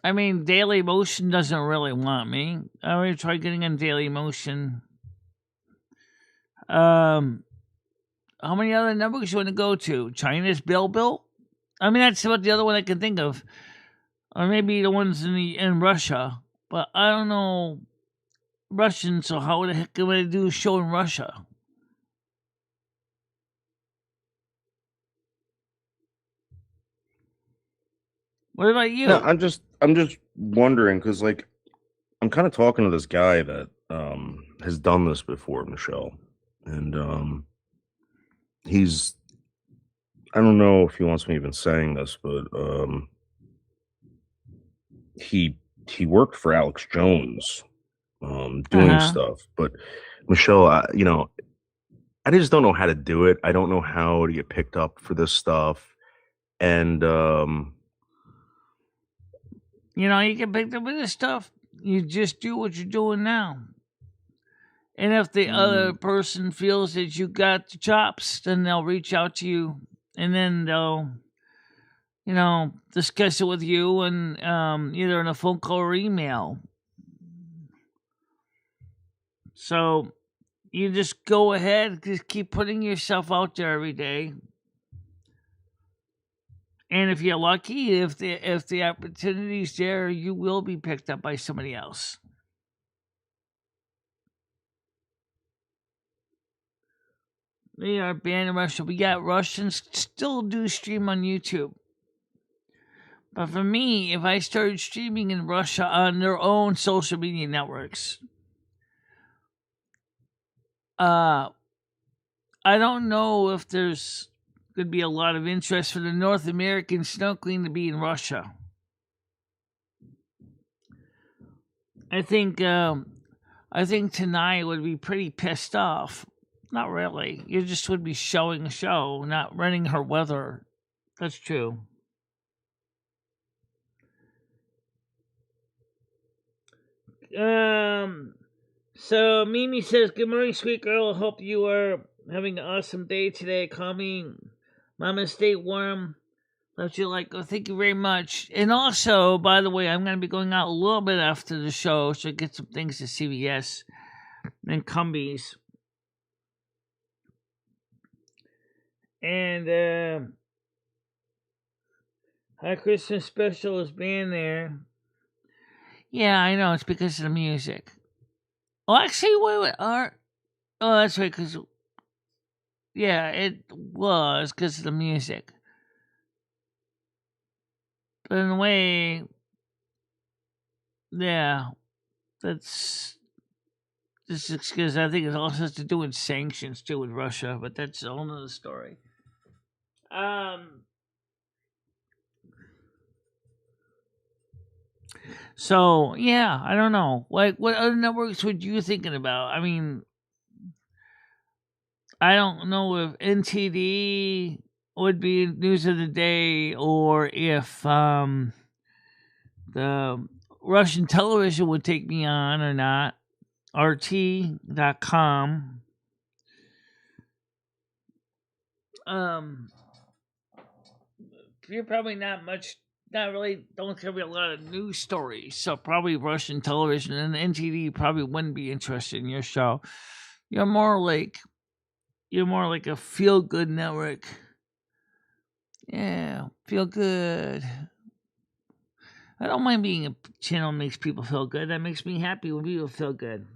I mean, Daily Motion doesn't really want me. I already tried getting on Daily Motion. How many other networks you want to go to? China's Bill? I mean, that's about the other one I can think of. Or maybe the ones in Russia. But I don't know Russian, so how the heck am I do a show in Russia? What about you? No, I'm just wondering because like I'm kind of talking to this guy that has done this before, Michelle, and he's I don't know if he wants me even saying this, but he worked for Alex Jones doing stuff. But Michelle, I just don't know how to do it. I don't know how to get picked up for this stuff. And you get picked up with this stuff. You just do what you're doing now. And if the other person feels that you got the chops, then they'll reach out to you, and then they'll, discuss it with you, and either in a phone call or email. So you just go ahead, just keep putting yourself out there every day. And if you're lucky, if the opportunity's there, you will be picked up by somebody else. We are banned in Russia. We got Russians still do stream on YouTube. But for me, if I started streaming in Russia on their own social media networks, I don't know if there's going to be a lot of interest for the North American Snow Queen to be in Russia. I think tonight would be pretty pissed off. Not really. You just would be showing a show, not running her weather. That's true. So Mimi says, "Good morning, sweet girl. Hope you are having an awesome day today. Call me Mama. Stay warm. Love you like. Oh, thank you very much. And also, by the way, I'm going to be going out a little bit after the show, so I get some things to CVS and Cumbies. And our Christmas special is being there. Yeah, I know. It's because of the music. Oh, actually, wait. Oh, that's right. Because it was because of the music. But in a way, yeah, that's just because I think it also has to do with sanctions too with Russia. But that's a whole nother story. So yeah, I don't know. Like, what other networks would you thinking about? I mean, I don't know if NTD would be news of the day, or if the Russian television would take me on or not. RT.com. You're probably not really don't cover a lot of news stories, so probably Russian television and NTD probably wouldn't be interested in your show. You're more like a feel good network. Yeah, feel good. I don't mind being a channel that makes people feel good. That makes me happy when people feel good.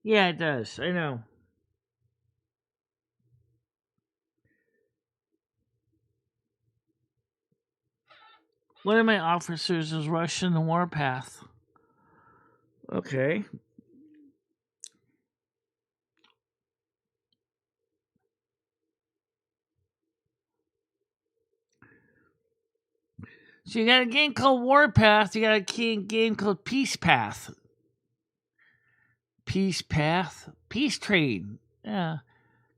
Yeah, it does. I know. One of my officers is Russian the warpath. Okay. So you got a game called Warpath. You got a game called Peace Path. Peace Path? Peace Train. Yeah.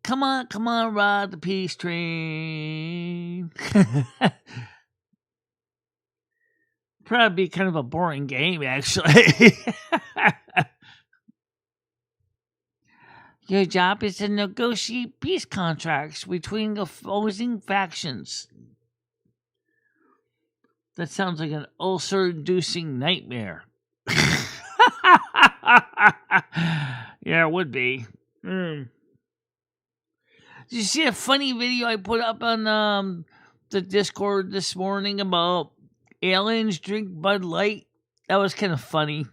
Come on, ride the peace train. Probably be kind of a boring game, actually. Your job is to negotiate peace contracts between opposing factions. That sounds like an ulcer-inducing nightmare. Yeah, it would be. Did you see a funny video I put up on the Discord this morning about aliens drink Bud Light? That was kind of funny.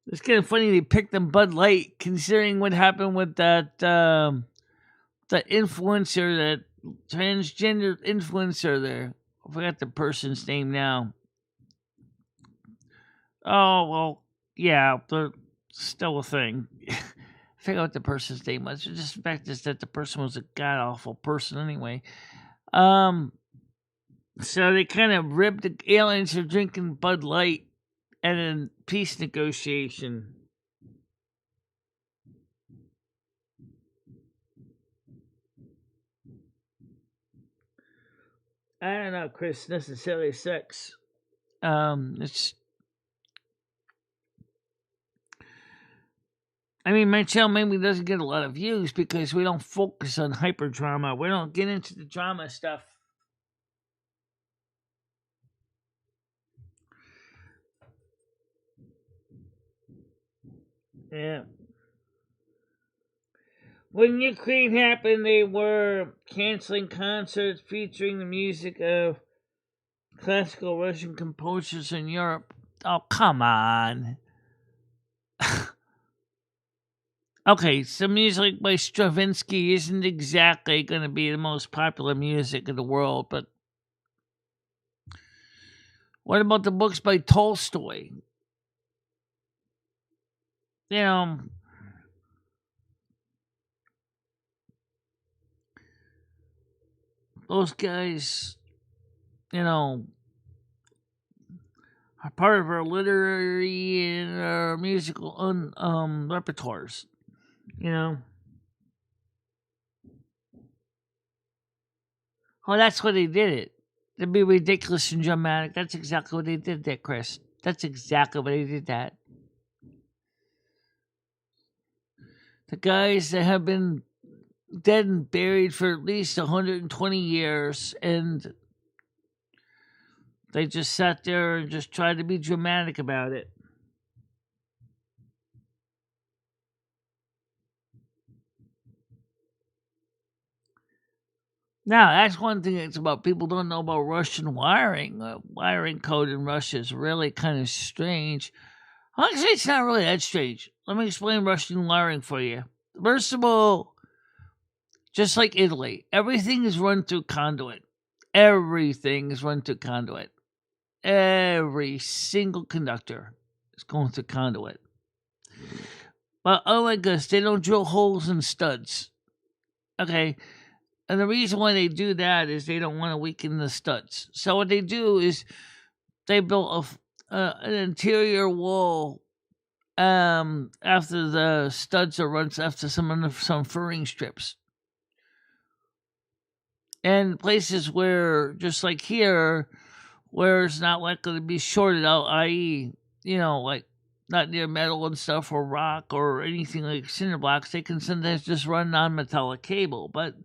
It's kind of funny they picked them Bud Light, considering what happened with that the influencer, that transgender influencer there. I forgot the person's name now. Oh, well, yeah, but still a thing. I forgot what the person's name was. Just the fact is that the person was a god-awful person anyway. So they kind of ribbed the aliens for drinking Bud Light and then peace negotiation. I don't know, Chris, necessarily sex. It's... I mean, my channel maybe doesn't get a lot of views because we don't focus on hyper drama. We don't get into the drama stuff. Yeah. When Ukraine happened, they were canceling concerts featuring the music of classical Russian composers in Europe. Oh, come on. Okay, so music by Stravinsky isn't exactly going to be the most popular music in the world, but what about the books by Tolstoy? You know, those guys, you know, are part of our literary and our musical repertoires, you know. Oh, that's what they did it. To be ridiculous and dramatic. That's exactly what they did there, Chris. That's exactly what they did that. The guys that have been dead and buried for at least 120 years, and they just sat there and just tried to be dramatic about it. Now, that's one thing that's about people don't know about Russian wiring. Wiring code in Russia is really kind of strange. Actually, it's not really that strange. Let me explain Russian wiring for you. First of all, just like Italy, everything is run through conduit. Everything is run through conduit. Every single conductor is going through conduit. But oh my goodness, they don't drill holes in studs. Okay. And the reason why they do that is they don't want to weaken the studs. So what they do is they built an interior wall after the studs are run, after some furring strips. And places where, just like here, where it's not likely to be shorted out, i.e., you know, like not near metal and stuff or rock or anything like cinder blocks, they can sometimes just run non-metallic cable. But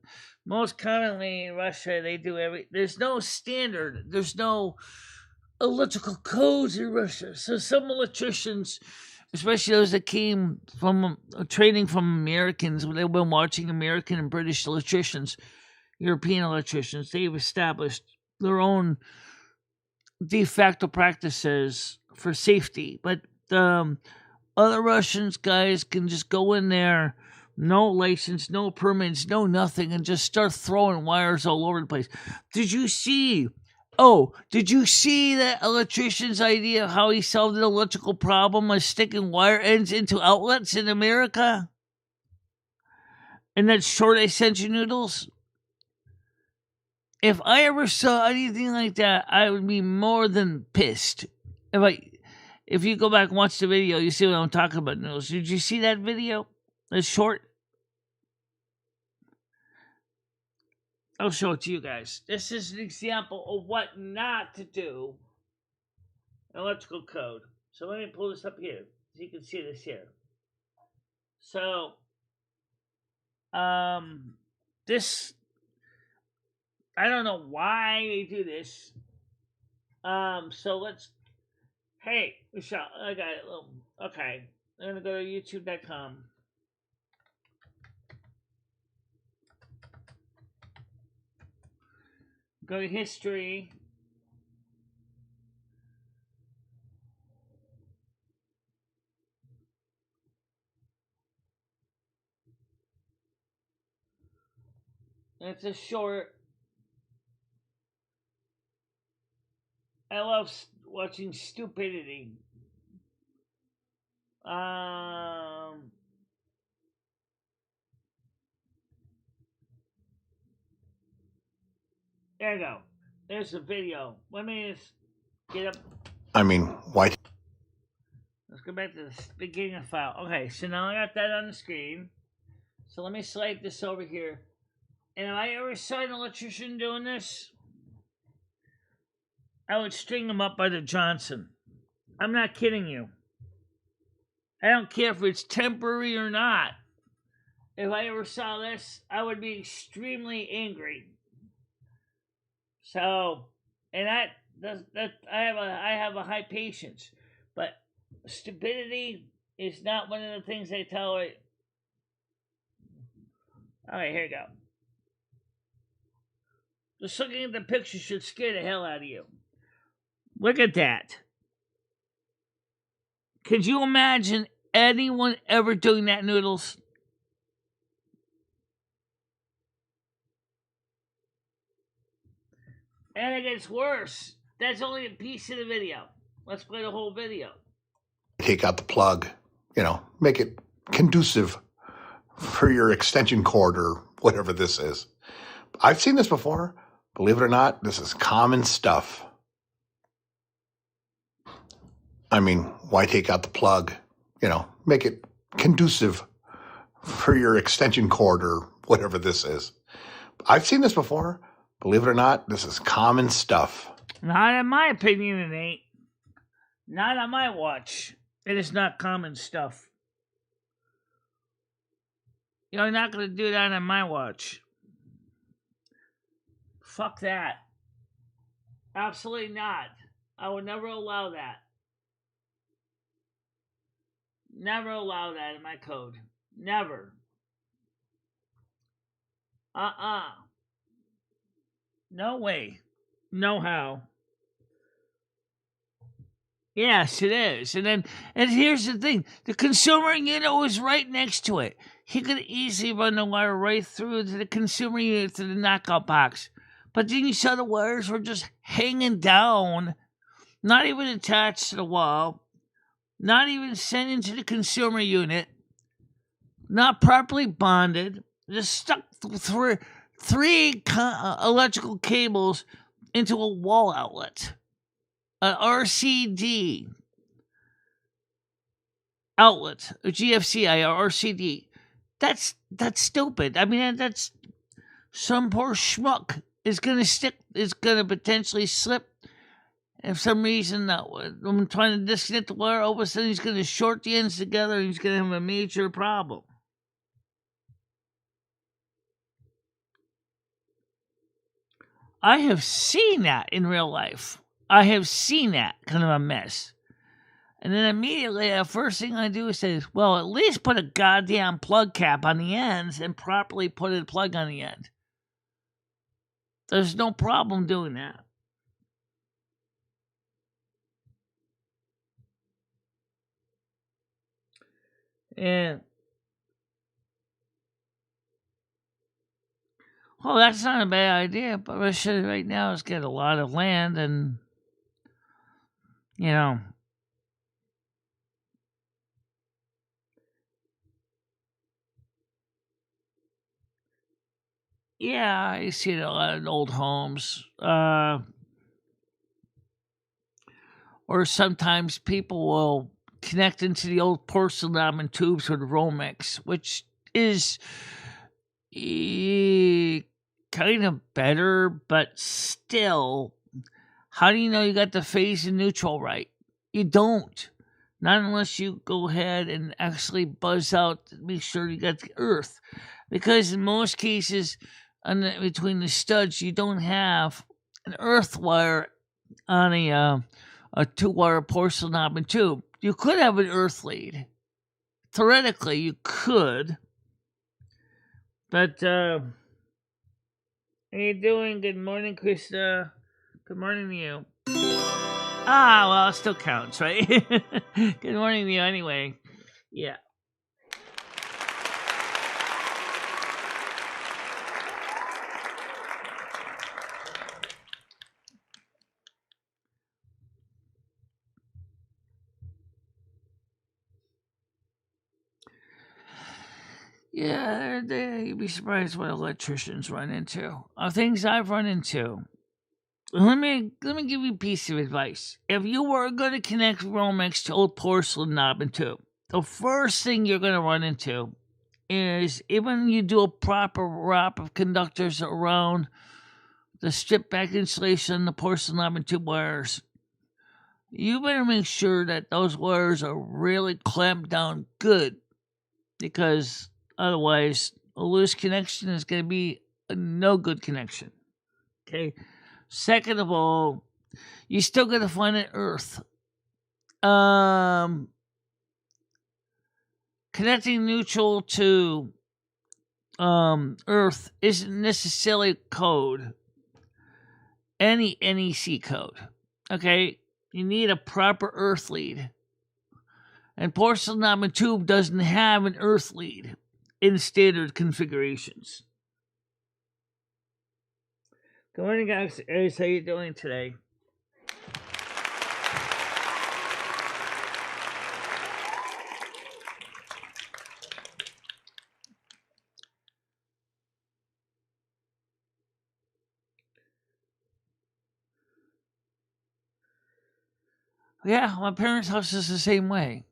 most commonly in Russia, they do there's no standard, there's no electrical codes in Russia. So some electricians, especially those that came from training from Americans, they've been watching American and British electricians, European electricians, they've established their own de facto practices for safety. But other Russians guys can just go in there, no license, no permits, no nothing, and just start throwing wires all over the place. Did you see that electrician's idea of how he solved an electrical problem by sticking wire ends into outlets in America? And that short extension noodles? if I ever saw anything like that, I would be more than pissed. If you go back and watch the video, you see what I'm talking about, Noodles. Did you see that video? It's short. I'll show it to you guys. This is an example of what not to do in electrical code. So let me pull this up here so you can see this here. So, this, I don't know why they do this. So let's, hey, Michelle, I got it. Okay, I'm gonna go to youtube.com. Go to history. It's a short. I love watching stupidity. There you go. There's a video. Let me just get up. I mean, why? Let's go back to the beginning of the file. Okay, so now I got that on the screen. So let me slide this over here. And if I ever saw an electrician doing this, I would string him up by the Johnson. I'm not kidding you. I don't care if it's temporary or not. If I ever saw this, I would be extremely angry. So, and that I have a high patience, but stupidity is not one of the things I tolerate. All right, here we go. Just looking at the picture should scare the hell out of you. Look at that. Could you imagine anyone ever doing that, Noodles? And it gets worse. That's only a piece of the video. Let's play the whole video. Take out the plug, make it conducive for your extension cord or whatever this is. I've seen this before. Believe it or not, this is common stuff. I mean, why take out the plug? Make it conducive for your extension cord or whatever this is. I've seen this before. Believe it or not, this is common stuff. Not in my opinion, it ain't. Not on my watch. It is not common stuff. You're not going to do that on my watch. Fuck that. Absolutely not. I would never allow that. Never allow that in my code. Never. No way. No how. Yes, it is. And here's the thing. The consumer unit was right next to it. He could easily run the wire right through to the consumer unit to the knockout box. But then you saw the wires were just hanging down, not even attached to the wall, not even sent into the consumer unit, not properly bonded, just stuck through three electrical cables into a wall outlet. An RCD outlet, a GFCI or RCD. That's stupid. I mean, that's some poor schmuck is gonna potentially slip. And for some reason, I'm trying to disconnect the wire, all of a sudden he's gonna short the ends together and he's gonna have a major problem. I have seen that in real life. I have seen that kind of a mess. And then immediately, the first thing I do is say, well, at least put a goddamn plug cap on the ends and properly put a plug on the end. There's no problem doing that. And, well, that's not a bad idea, but what I should right now is get a lot of land and, Yeah, I see it a lot in old homes. Or sometimes people will connect into the old porcelain tubes with Romex, which is kind of better, but still, how do you know you got the phase and neutral right? You don't. Not unless you go ahead and actually buzz out to make sure you got the earth. Because in most cases, between the studs, you don't have an earth wire on a 2-wire porcelain tube. You could have an earth lead. Theoretically, you could. But, how you doing? Good morning, Krista. Good morning to you. Ah, well, it still counts, right? Good morning to you anyway. Yeah. Yeah, you'd be surprised what electricians run into. Things I've run into. Let me give you a piece of advice. If you were going to connect Romex to old porcelain knob and tube, the first thing you're going to run into is even you do a proper wrap of conductors around the strip back insulation, the porcelain knob and tube wires. You better make sure that those wires are really clamped down good, because otherwise a loose connection is going to be a no good connection. Okay. Second of all, you still got to find an earth. Connecting neutral to earth isn't necessarily code. Any NASQ code. Okay, you need a proper earth lead. And porcelain knob and tube doesn't have an earth lead in standard configurations. Good morning, guys. How you doing today? Yeah, my parents' house is the same way.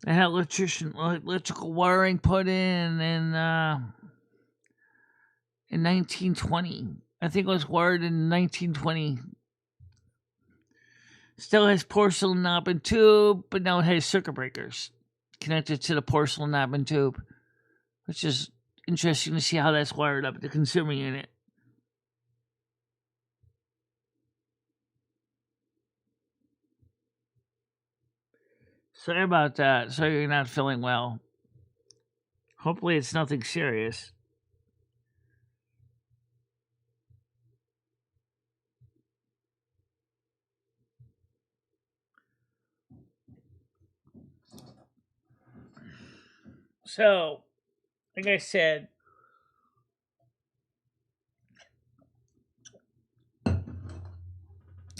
They had electrical wiring put in 1920. I think it was wired in 1920. Still has porcelain knob and tube, but now it has circuit breakers connected to the porcelain knob and tube, which is interesting to see how that's wired up at the consumer unit. Sorry about that. Sorry you're not feeling well. Hopefully it's nothing serious. So, like I said,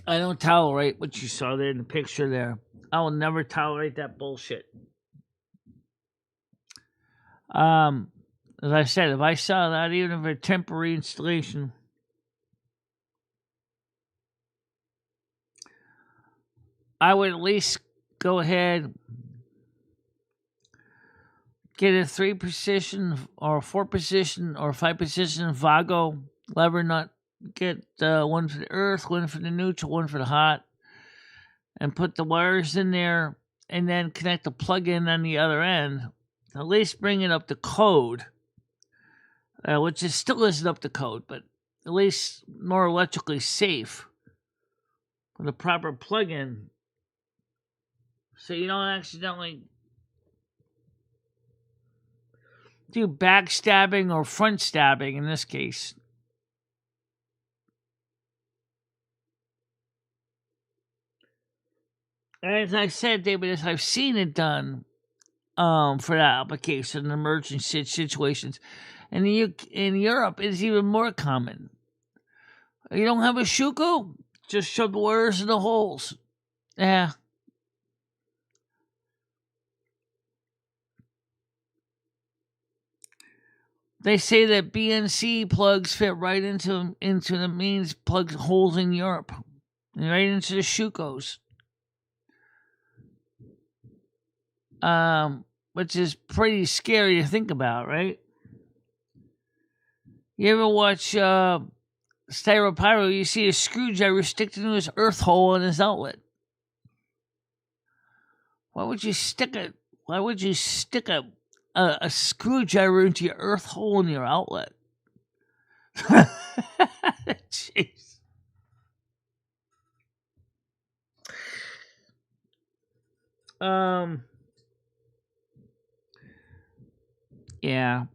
I don't tolerate what you saw there in the picture there. I will never tolerate that bullshit. As I said, if I saw that, even if a temporary installation, I would at least go ahead, get a 3-position or 4-position or 5-position Virgo lever nut. Get one for the earth, one for the neutral, one for the hot, and put the wires in there, and then connect the plug-in on the other end. At least bring it up to code, which is still isn't up to code, but at least more electrically safe with a proper plug-in, so you don't accidentally do backstabbing or front stabbing in this case. As I said, David, I've seen it done for that application in emergency situations. And in Europe, it's even more common. You don't have a shuko? Just shove the wires in the holes. Yeah. They say that BNC plugs fit right into the mains plug holes in Europe, and right into the Shukos. Which is pretty scary to think about, right? You ever watch Styropyro? You see a screwdriver stick into his earth hole in his outlet. Why would you stick a screwdriver into your earth hole in your outlet? Jeez. Yeah.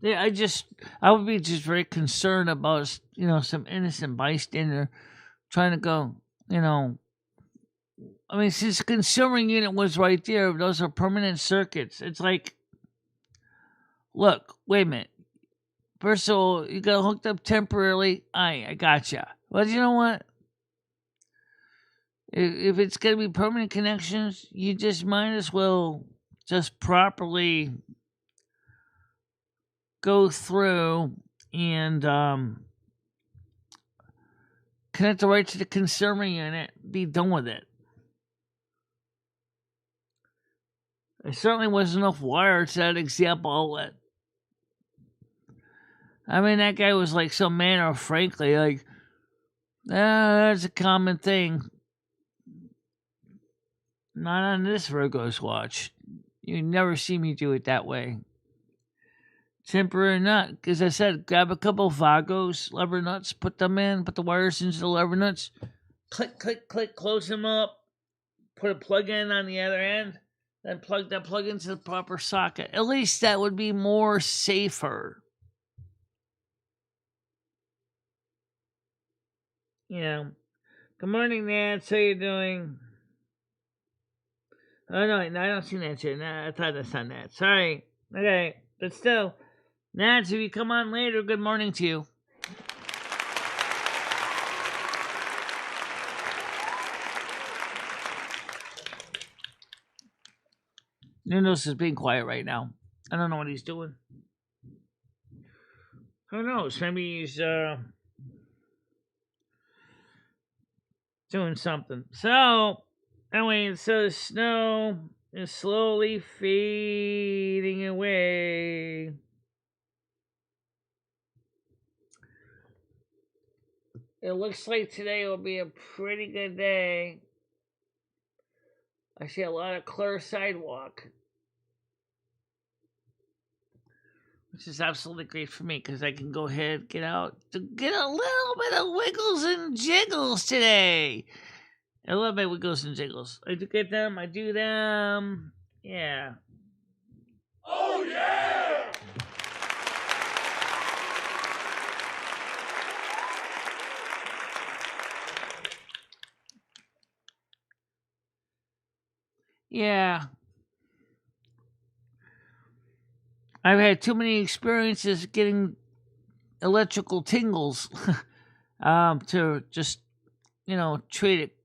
Yeah, I would be just very concerned about, some innocent bystander trying to go, I mean, since the consumer unit was right there, those are permanent circuits. It's like, look, wait a minute. First of all, you got hooked up temporarily. I gotcha. But you know what? If it's going to be permanent connections, you just might as well just properly go through and connect it right to the consumer unit. Be done with it. There certainly wasn't enough wire to that example outlet. I mean, that guy was like some manner of frankly, like, that's a common thing. Not on this Virgo's watch. You never see me do it that way. Temporary nut. As I said, grab a couple of Vagos, lever nuts, put them in, put the wires into the lever nuts, click, click, click, close them up, put a plug in on the other end, then plug that plug into the proper socket. At least that would be more safer. Good morning, Nance. How you doing? Oh, no, I don't see Nance here. No, I thought that's not Nance. Sorry. Okay, but still, Nance, if you come on later, good morning to you. Nunos is being quiet right now. I don't know what he's doing. Who knows? Maybe he's doing something. So, anyway, so the snow is slowly fading away. It looks like today will be a pretty good day. I see a lot of clear sidewalk, which is absolutely great for me because I can go ahead and get out to get a little bit of wiggles and jiggles today. A little bit of wiggles and jiggles. I do get them. I do them. Yeah. Oh, yeah! Yeah. I've had too many experiences getting electrical tingles to just, treat it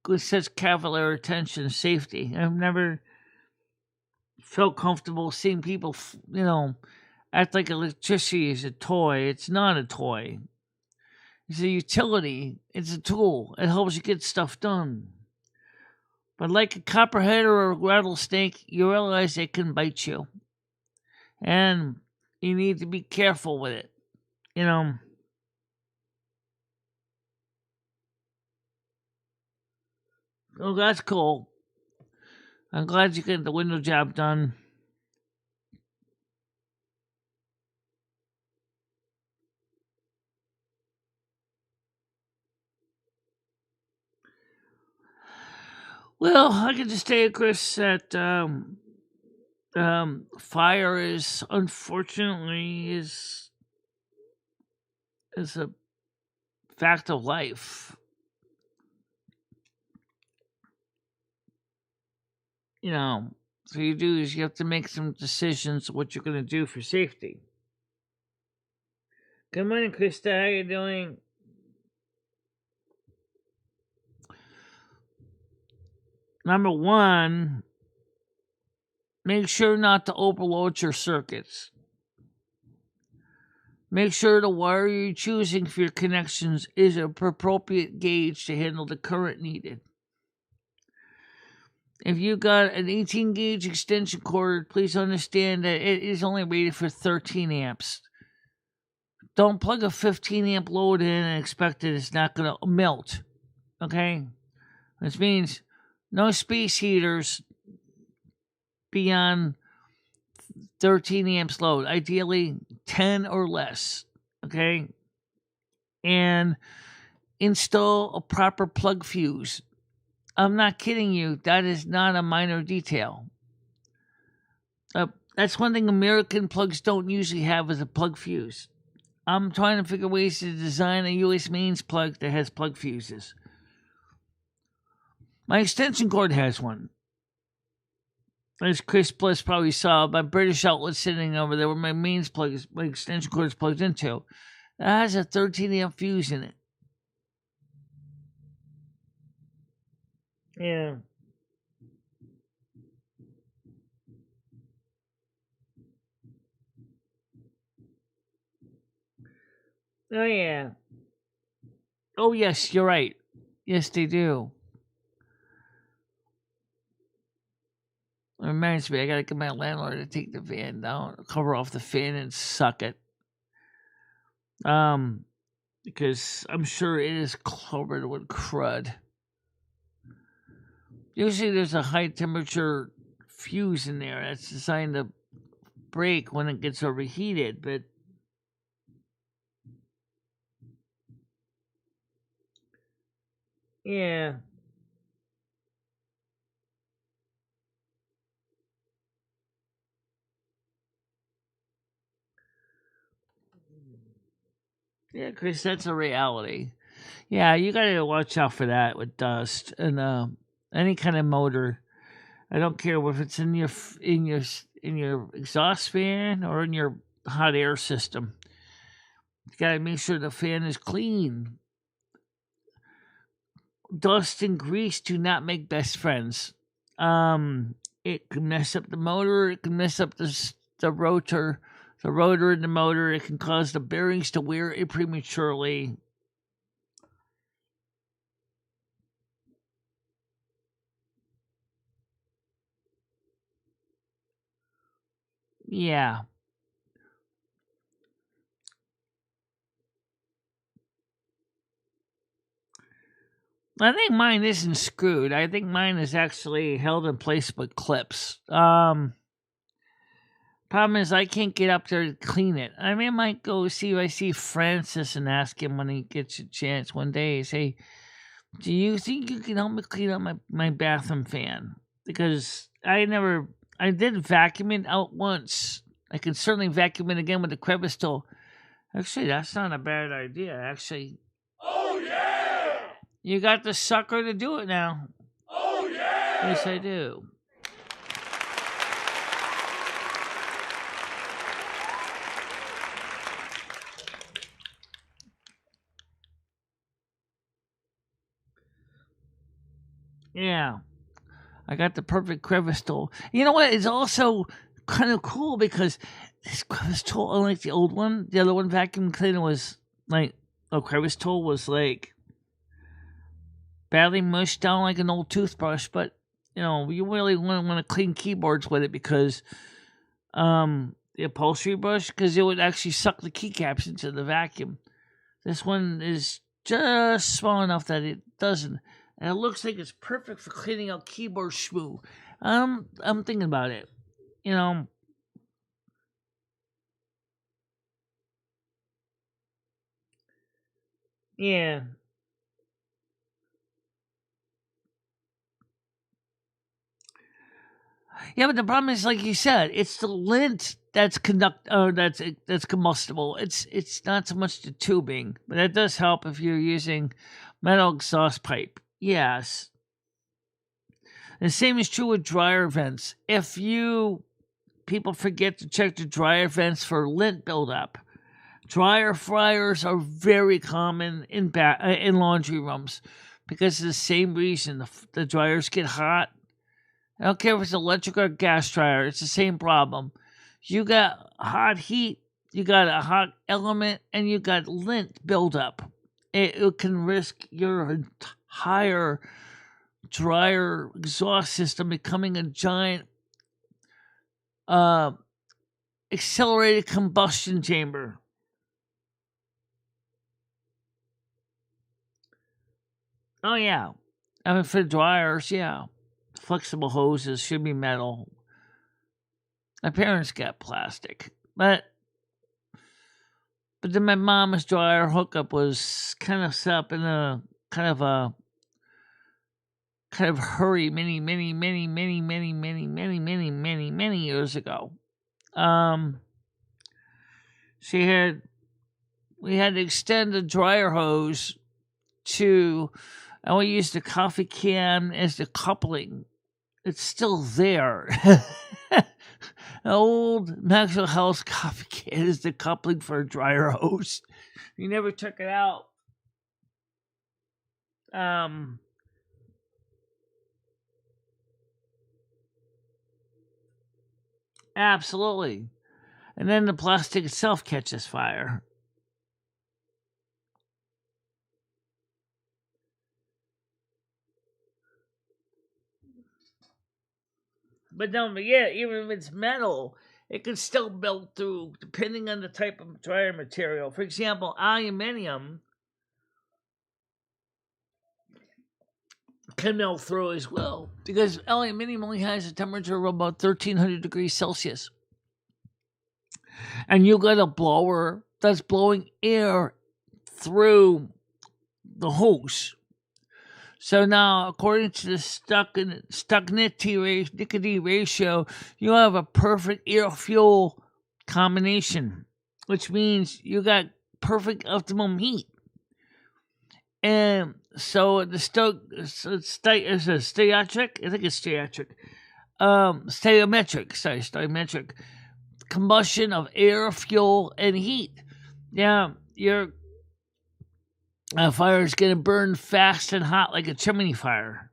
with such cavalier attention and safety. I've never felt comfortable seeing people, act like electricity is a toy. It's not a toy. It's a utility. It's a tool. It helps you get stuff done. But like a copperhead or a rattlesnake, you realize it can bite you. And you need to be careful with it. Oh, that's cool. I'm glad you get the window job done. Well, I can just tell you, Chris, that fire is unfortunately is a fact of life. So you have to make some decisions what you're going to do for safety. Good morning, Krista. How you doing? Number one, make sure not to overload your circuits. Make sure the wire you're choosing for your connections is an appropriate gauge to handle the current needed. If you got an 18 gauge extension cord, please understand that it is only rated for 13 amps. Don't plug a 15 amp load in and expect that it's not going to melt. Okay? Which means no space heaters beyond 13 amps load. Ideally 10 or less. Okay? And install a proper plug fuse. I'm not kidding you. That is not a minor detail. That's one thing American plugs don't usually have is a plug fuse. I'm trying to figure ways to design a US mains plug that has plug fuses. My extension cord has one. As Chris Plus probably saw, my British outlet sitting over there where my mains plug is, my extension cord is plugged into. It has a 13 amp fuse in it. Yeah. Oh, yeah. Oh, yes, you're right. Yes, they do. It reminds me, I gotta get my landlord to take the fan down, cover off the fan and suck it. Because I'm sure it is covered with crud. Usually there's a high temperature fuse in there that's designed to break when it gets overheated, but yeah. Yeah, Chris, that's a reality. Yeah, you gotta watch out for that with dust and any kind of motor. I don't care if it's in your exhaust fan or in your hot air system. You gotta make sure the fan is clean. Dust and grease do not make best friends. It can mess up the motor. It can mess up the rotor in the motor. It can cause the bearings to wear prematurely. Yeah. I think mine isn't screwed. I think mine is actually held in place with clips. Problem is I can't get up there to clean it. I mean, I might go see if I see Francis and ask him when he gets a chance one day. Say, do you think you can help me clean up my bathroom fan? Because I did vacuum it out once. I can certainly vacuum it again with the crevice tool. Actually, that's not a bad idea, actually. Oh, yeah! You got the sucker to do it now. Oh, yeah! Yes, I do. Yeah. I got the perfect crevice tool. You know what? It's also kind of cool because this crevice tool, unlike the old one, the other one, vacuum cleaner, was like, a crevice tool was like badly mushed down like an old toothbrush, but you know, you really want to clean keyboards with it because the upholstery brush, because it would actually suck the keycaps into the vacuum. This one is just small enough that it doesn't. And it looks like it's perfect for cleaning out keyboard schmoo. I'm thinking about it. You know. Yeah. Yeah, but the problem is, like you said, it's the lint that's combustible. It's not so much the tubing, but that does help if you're using metal exhaust pipe. Yes. The same is true with dryer vents. If people forget to check the dryer vents for lint buildup. Dryer fryers are very common in laundry rooms because of the same reason. The dryers get hot. I don't care if it's electric or gas dryer. It's the same problem. You got hot heat, you got a hot element, and you got lint buildup. It can risk your entire dryer exhaust system becoming a giant accelerated combustion chamber. Oh, yeah. I mean, for dryers, yeah. Flexible hoses should be metal. My parents got plastic. But then my mom's dryer hookup was kind of set up in a kind of hurry many years ago. We had to extend the dryer hose and we used the coffee can as the coupling. It's still there. An old Maxwell House coffee can is the coupling for a dryer hose. You never took it out. Absolutely. And then the plastic itself catches fire. But don't forget, even if it's metal, it can still melt through, depending on the type of dryer material. For example, aluminum can melt through as well, because aluminum only has a temperature of about 1,300 degrees Celsius. And you got a blower that's blowing air through the hose. So now, according to the stuck-nicotine ratio, you have a perfect air-fuel combination, which means you got perfect optimum heat. And so the stoichiometric combustion of air, fuel, and heat. Now, your fire is going to burn fast and hot like a chimney fire.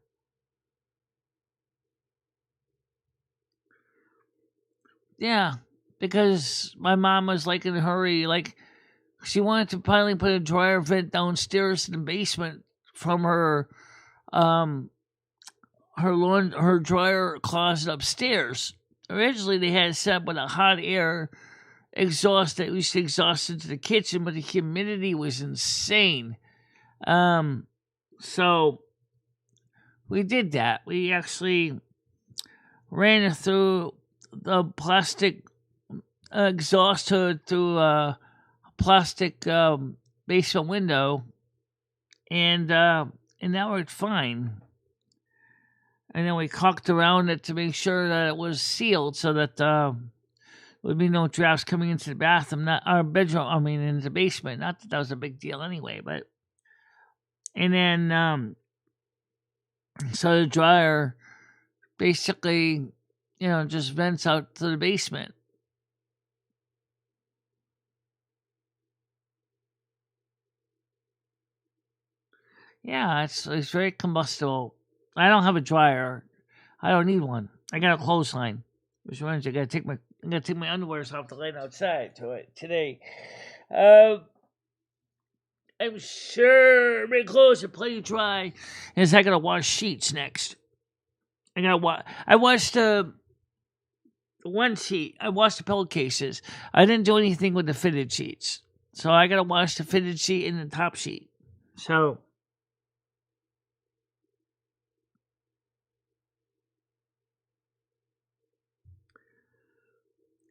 Yeah, because my mom was like in a hurry, like she wanted to finally put a dryer vent downstairs in the basement from her dryer closet upstairs. Originally, they had it set up with a hot air exhaust that used to exhaust into the kitchen, but the humidity was insane. So we did that. We actually ran it through the plastic exhaust to a plastic basement window, and that worked fine. And then we caulked around it to make sure that it was sealed so that there would be no drafts coming into the bathroom, into the basement. Not that was a big deal anyway, but. And then, so the dryer basically, just vents out to the basement. Yeah, it's very combustible. I don't have a dryer. I don't need one. I got a clothesline, which means I'm gonna take my underwears off the line outside to it today. I'm sure my clothes are plenty dry. And I gotta wash sheets next. I washed the one sheet. I washed the pillowcases. I didn't do anything with the fitted sheets. So I gotta wash the fitted sheet and the top sheet. So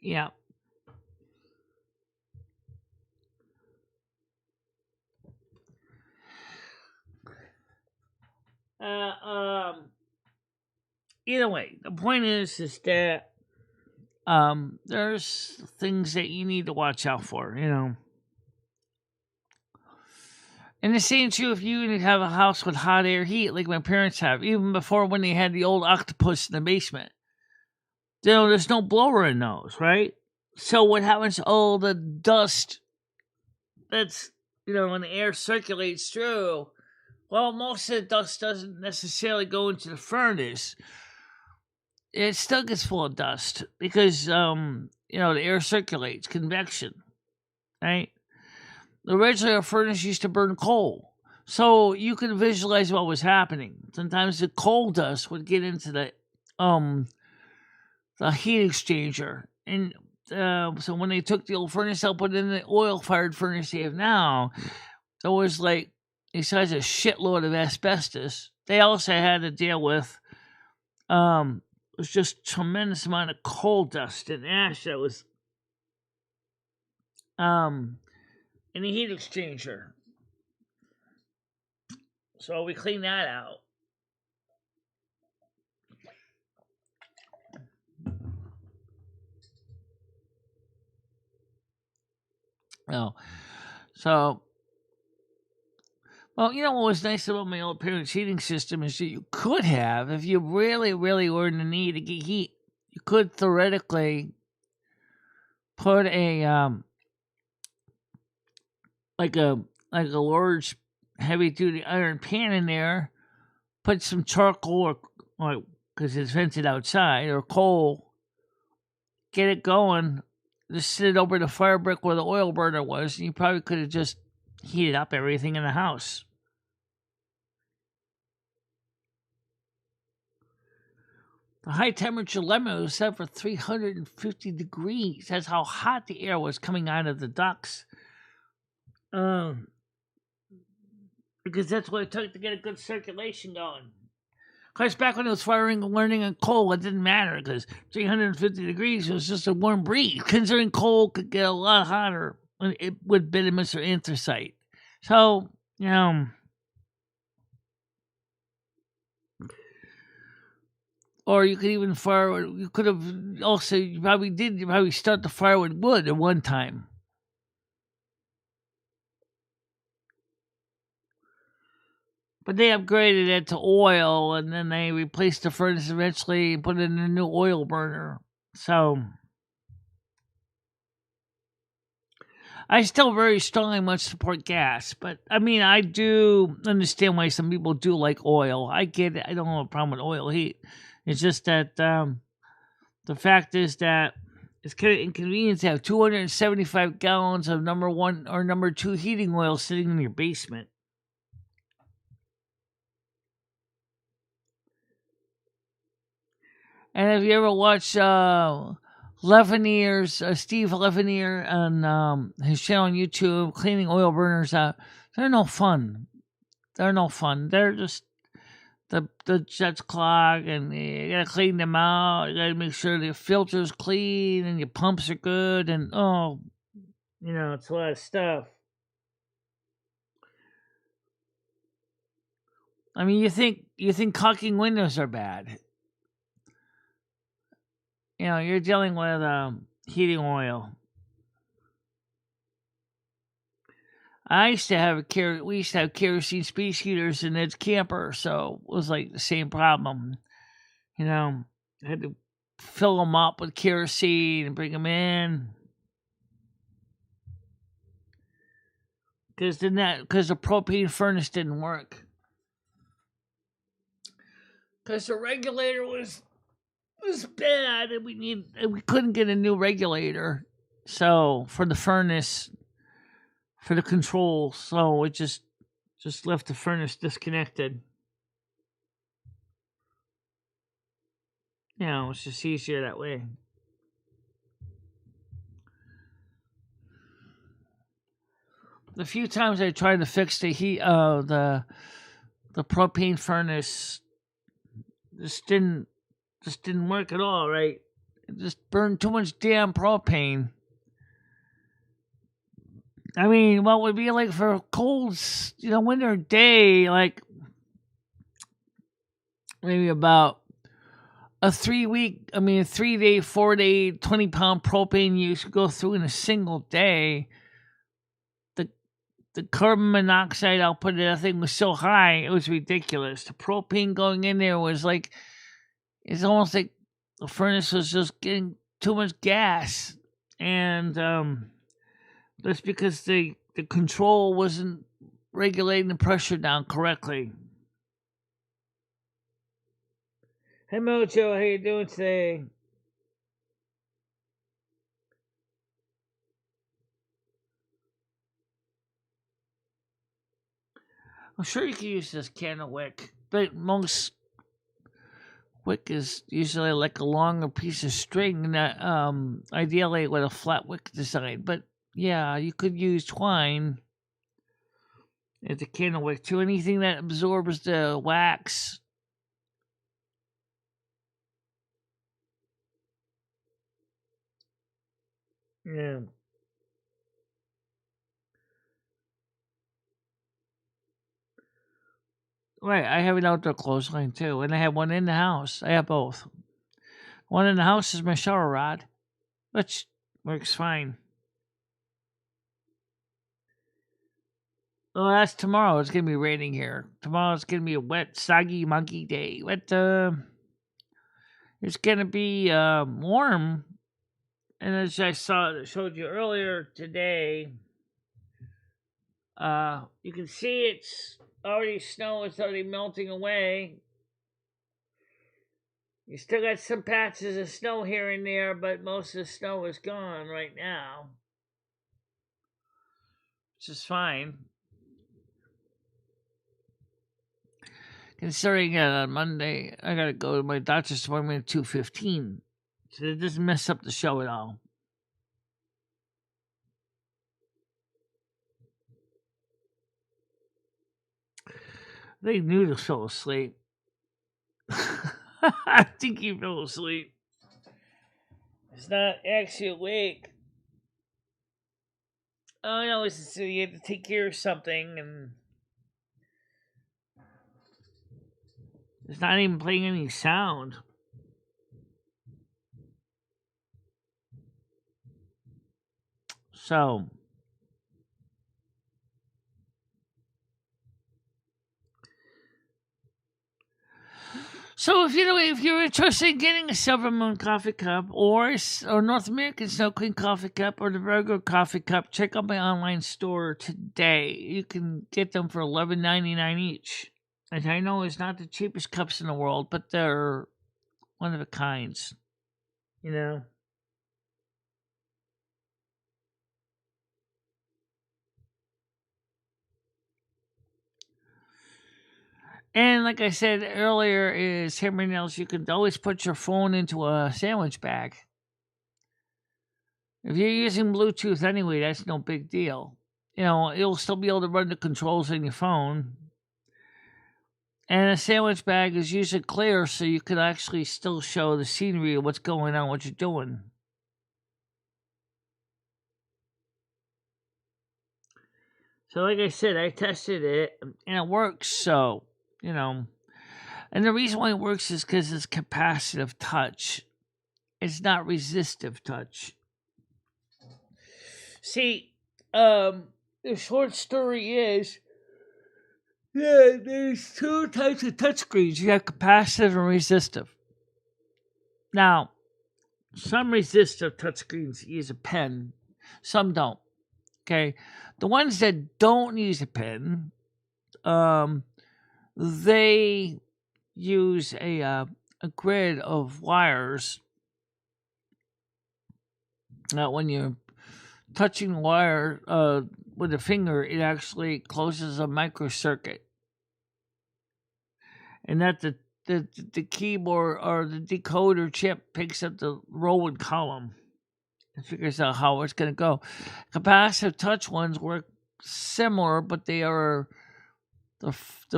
yeah. Either way, the point is that there's things that you need to watch out for, And the same true if you have a house with hot air heat, like my parents have, even before when they had the old octopus in the basement. There's no blower in those, right? So what happens? Oh, the dust that's, when the air circulates through, well, most of the dust doesn't necessarily go into the furnace. It still gets full of dust because, the air circulates, convection, right? Originally, our furnace used to burn coal. So you could visualize what was happening. Sometimes the coal dust would get into the heat exchanger. And so when they took the old furnace out, put it in the oil-fired furnace they have now, there was besides a shitload of asbestos, they also had to deal with it was just tremendous amount of coal dust and ash that was in the heat exchanger. So we cleaned that out. Well, what was nice about my old parents' heating system is that you could have, if you really, really were in the need to get heat, you could theoretically put a like a large heavy duty iron pan in there, put some charcoal or because it's vented outside, or coal, get it going, just sit it over the fire brick where the oil burner was, and you probably could have just heated up everything in the house. The high temperature lemon was set for 350 degrees. That's how hot the air was coming out of the ducts. Because that's what it took to get a good circulation going. Of course, back when it was learning on coal, it didn't matter because 350 degrees was just a warm breeze. Considering coal could get a lot hotter with bituminous or anthracite. So, or you could even you probably start the fire with wood at one time. But they upgraded it to oil, and then they replaced the furnace eventually and put in a new oil burner. So, I still very strongly much support gas. But, I do understand why some people do like oil. I get it. I don't have a problem with oil heat. It's just that the fact is that it's kind of inconvenient to have 275 gallons of number 1 or number 2 heating oil sitting in your basement. And if you ever watch Steve Levenier on his channel on YouTube, cleaning oil burners out, they're no fun. They're just the jets clog, and you gotta clean them out. You gotta make sure the filter's clean and your pumps are good, and it's a lot of stuff. You think caulking windows are bad. You're dealing with heating oil. We used to have kerosene space heaters in Ed's camper, so it was like the same problem. I had to fill them up with kerosene and bring them in. Because the propane furnace didn't work. Because the regulator was bad, and we couldn't get a new regulator. So for the furnace, for the control, so it just left the furnace disconnected. It's just easier that way. The few times I tried to fix the heat, the propane furnace, just didn't work at all, right? It just burned too much damn propane. What would be like for a cold, winter day, like maybe about a 3-day, 4-day, 20-pound propane use go through in a single day. carbon monoxide output of that thing was so high, it was ridiculous. The propane going in there was like, it's almost like the furnace was just getting too much gas. And that's because the control wasn't regulating the pressure down correctly. Hey Mojo, how you doing today? I'm sure you can use this can of wick, but most wick is usually like a longer piece of string, that ideally with a flat wick design. But yeah, you could use twine as a can of wick too. Anything that absorbs the wax. Yeah. Right, I have an outdoor clothesline too, and I have one in the house. I have both. One in the house is my shower rod, which works fine. Well, that's tomorrow. It's gonna be raining here. Tomorrow it's gonna be a wet, soggy, muggy day. It's gonna be warm, and as I showed you earlier today, you can see it's already snow. It's already melting away. You still got some patches of snow here and there, but most of the snow is gone right now, which is fine. Considering on Monday I gotta go to my doctor's appointment at 2:15, so it doesn't mess up the show at all. I think Noodles fell asleep. I think he fell asleep. He's not actually awake. Oh no, so he had to take care of something, and it's not even playing any sound. So if you're interested in getting a Silver Moon coffee cup or North American Snow Queen coffee cup or the Virgo coffee cup, check out my online store today. You can get them for $11.99 each. And I know it's not the cheapest cups in the world, but they're one of a kinds. You know? And like I said earlier, is hammer nails. You can always put your phone into a sandwich bag. If you're using Bluetooth anyway, that's no big deal. You know, you'll still be able to run the controls on your phone. And a sandwich bag is usually clear, so you can actually still show the scenery of what's going on, what you're doing. So like I said, I tested it, and it works, so, you know. And the reason why it works is because it's capacitive touch. It's not resistive touch. See, the short story is, yeah, there's two types of touchscreens. You have capacitive and resistive. Now, some resistive touchscreens use a pen, some don't. Okay, the ones that don't use a pen, they use a grid of wires. Now, when you're touching the wire with a finger, it actually closes a microcircuit, and that the keyboard or the decoder chip picks up the row and column and figures out how it's going to go. Capacitive touch ones work similar, but they're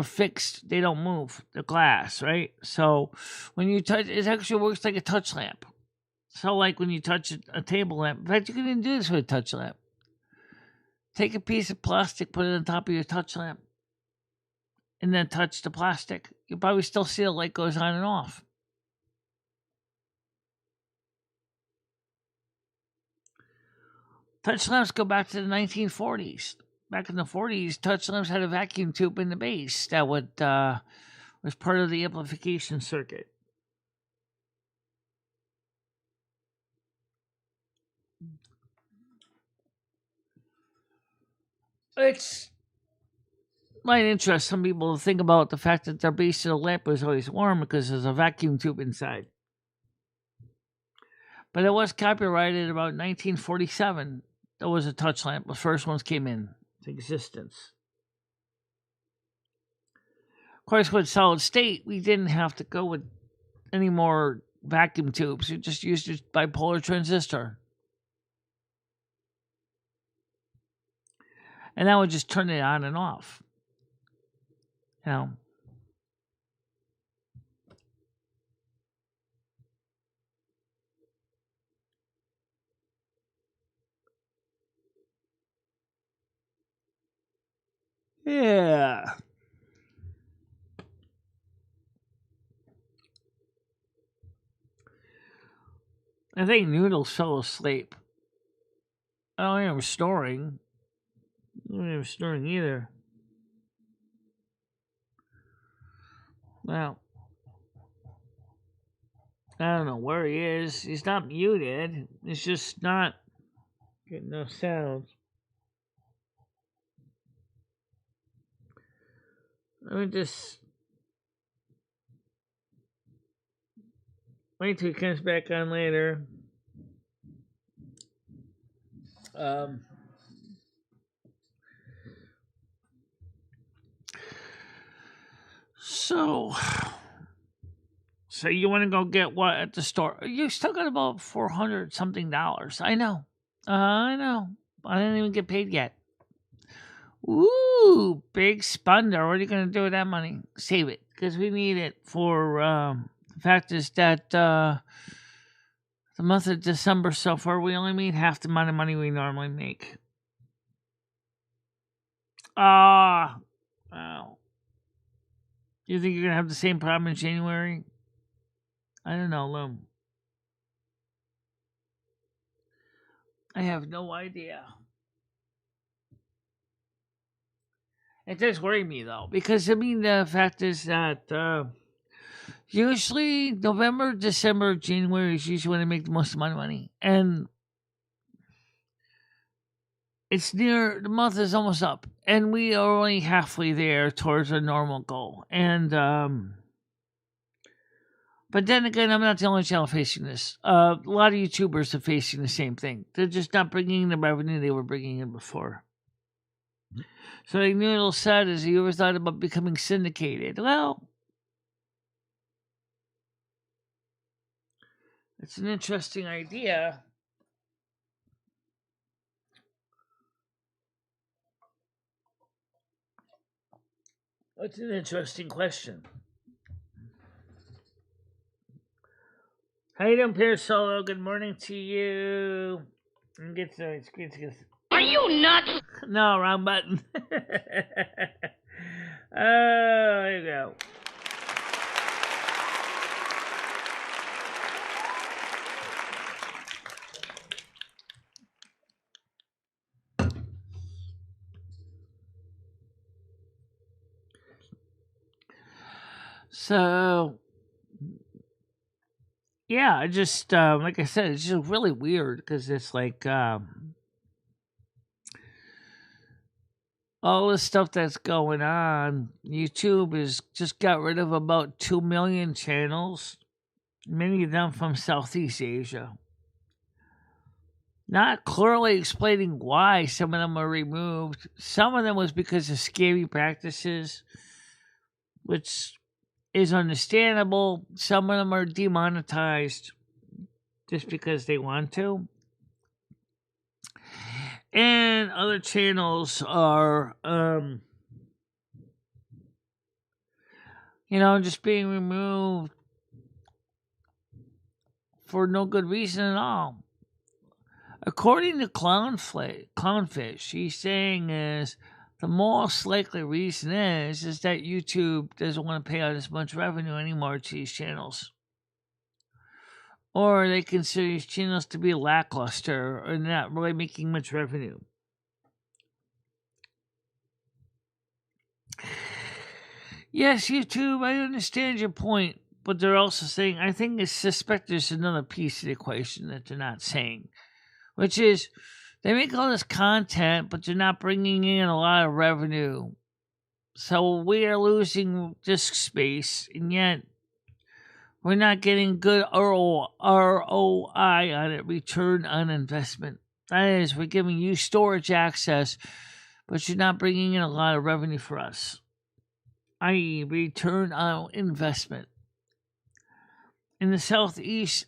fixed. They don't move. They're glass, right? So when you touch, it actually works like a touch lamp. So like when you touch a table lamp. In fact, you can even do this with a touch lamp. Take a piece of plastic, put it on top of your touch lamp, and then touch the plastic. You'll probably still see the light goes on and off. Touch lamps go back to the 1940s. back in the 40s, touch lamps had a vacuum tube in the base that was part of the amplification circuit. It's might interest some people to think about the fact that their base of the lamp was always warm because there's a vacuum tube inside. But it was copyrighted about 1947. There was a touch lamp. The first ones came into existence. Of course, with solid state, we didn't have to go with any more vacuum tubes. We just used a bipolar transistor. And that would just turn it on and off. You know. Yeah. I think Noodles fell asleep. I don't think I'm snoring. I don't think I'm snoring either. Well, I don't know where he is. He's not muted. It's just not getting no sounds. Let me just wait till he comes back on later. So you want to go get what at the store? You still got about $400 something. I know. I know. I didn't even get paid yet. Ooh, big spender. What are you going to do with that money? Save it, because we need it for, the fact is that the month of December so far, we only made half the amount of money we normally make. Wow. You think you're going to have the same problem in January? I don't know, Loom. I have no idea. It does worry me, though, because, I mean, the fact is that usually November, December, January is usually when I make the most amount of money. And it's near, the month is almost up. And we are only halfway there towards our normal goal. And, but then again, I'm not the only channel facing this. A lot of YouTubers are facing the same thing. They're just not bringing in the revenue they were bringing in before. So like Noodle said, is you ever thought about becoming syndicated? Well, it's an interesting idea. It's an interesting question. How you doing, Pierce Solo? Good morning to you. Are you nuts? No, wrong button. Oh, there you go. So, yeah, I just, like I said, it's just really weird because it's like, all the stuff that's going on. YouTube has just got rid of about 2 million channels, many of them from Southeast Asia. Not clearly explaining why some of them were removed. Some of them was because of scammy practices, which is understandable. Some of them are demonetized just because they want to. And other channels are, just being removed for no good reason at all. According to Clownfish, he's saying is the most likely reason is that YouTube doesn't want to pay out as much revenue anymore to these channels. Or they consider these channels to be lackluster or not really making much revenue. Yes, YouTube, I understand your point, but they're also saying, I think it's suspect there's another piece of the equation that they're not saying, which is they make all this content, but they're not bringing in a lot of revenue. So we are losing disk space, and yet we're not getting good ROI on it, return on investment. That is, we're giving you storage access, but you're not bringing in a lot of revenue for us, i.e., return on investment. In the Southeast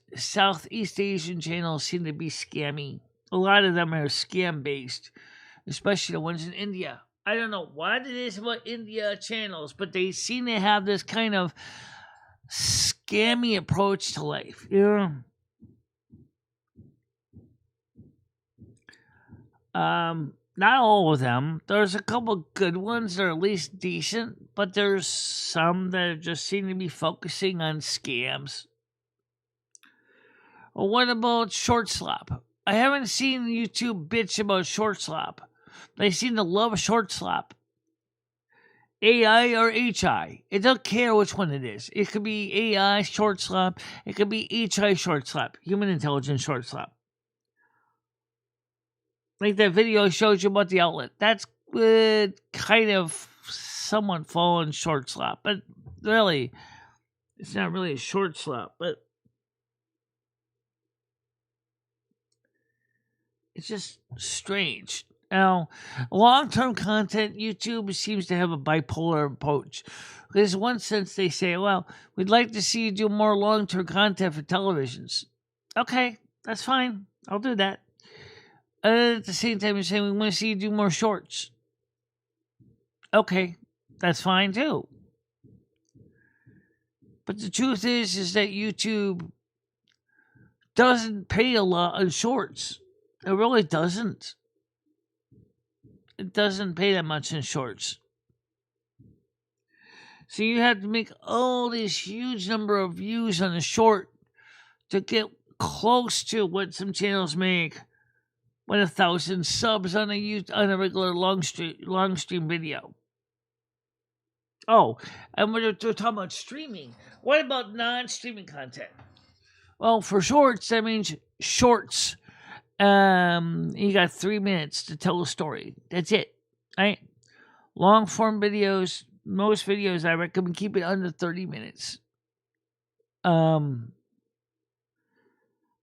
Asian channels seem to be scammy. A lot of them are scam-based, especially the ones in India. I don't know what it is about India channels, but they seem to have this kind of scammy approach to life. Yeah. Not all of them. There's a couple good ones that are at least decent, but there's some that just seem to be focusing on scams. Well, what about short slop? I haven't seen YouTube bitch about short slop. They seem to love short slop. AI or HI. It don't care which one it is. It could be AI short slop. It could be HI short slop. Human intelligence short slop. Like that video I showed you about the outlet. That's kind of somewhat fallen short slop. But really, it's not really a short slop. But it's just strange. Now, long-term content, YouTube seems to have a bipolar approach. There's one sense they say, well, we'd like to see you do more long-term content for televisions. Okay, that's fine. I'll do that. At the same time, you're saying we want to see you do more shorts. Okay, that's fine too. But the truth is that YouTube doesn't pay a lot on shorts. It really doesn't. It doesn't pay that much in shorts. So you have to make all this huge number of views on a short to get close to what some channels make with 1,000 subs on a regular long stream video. Oh, and we're talking about streaming. What about non-streaming content? Well, for shorts, that means shorts. You got 3 minutes to tell a story. That's it, right? Long form videos, most videos I recommend keep it under 30 minutes.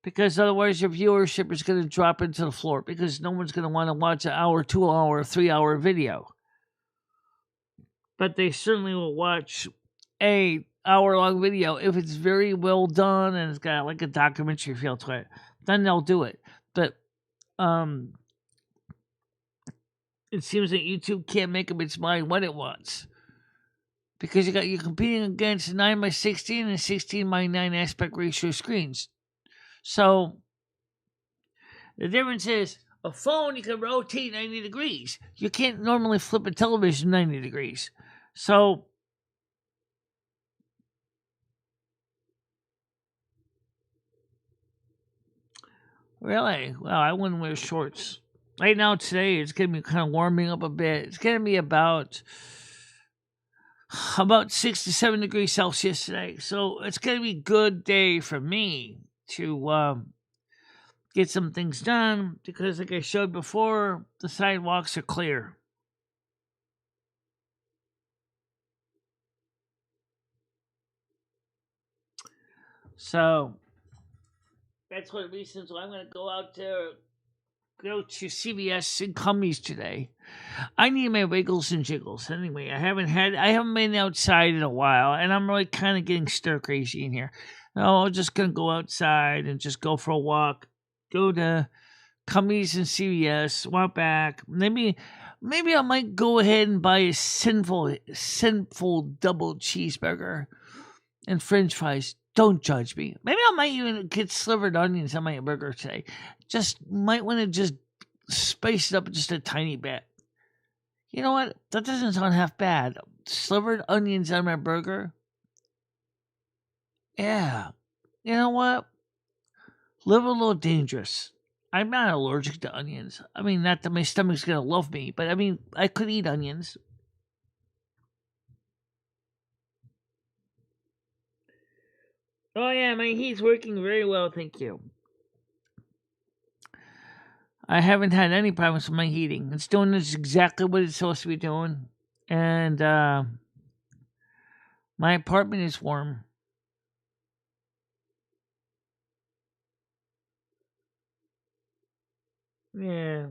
Because otherwise your viewership is going to drop into the floor because no one's going to want to watch an hour, 2 hour, 3 hour video. But they certainly will watch a hour-long video if it's very well done and it's got like a documentary feel to it. Then they'll do it. But it seems that YouTube can't make up its mind what it wants. Because you're competing against 9x16 and 16x9 aspect ratio screens. So the difference is a phone you can rotate 90 degrees. You can't normally flip a television 90 degrees. So really, well, I wouldn't wear shorts. Right now today it's gonna be kind of warming up a bit. It's gonna be about 6 to 7 degrees Celsius today. So it's gonna be a good day for me to get some things done because, like I showed before, the sidewalks are clear. So that's one of the reasons why I'm going to go to CVS and Cummies today. I need my wiggles and jiggles. Anyway, I haven't been outside in a while, and I'm really kind of getting stir crazy in here. No, I'm just going to go outside and just go for a walk. Go to Cummies and CVS, walk back. Maybe I might go ahead and buy a sinful double cheeseburger and French fries. Don't judge me. Maybe I might even get slivered onions on my burger today. Just might want to just spice it up just a tiny bit. You know what? That doesn't sound half bad. Slivered onions on my burger. Yeah. You know what? Live a little dangerous. I'm not allergic to onions. I mean, not that my stomach's going to love me, but I mean, I could eat onions. Oh yeah, my heat's working very well, thank you. I haven't had any problems with my heating. It's doing exactly what it's supposed to be doing. And my apartment is warm. Yeah.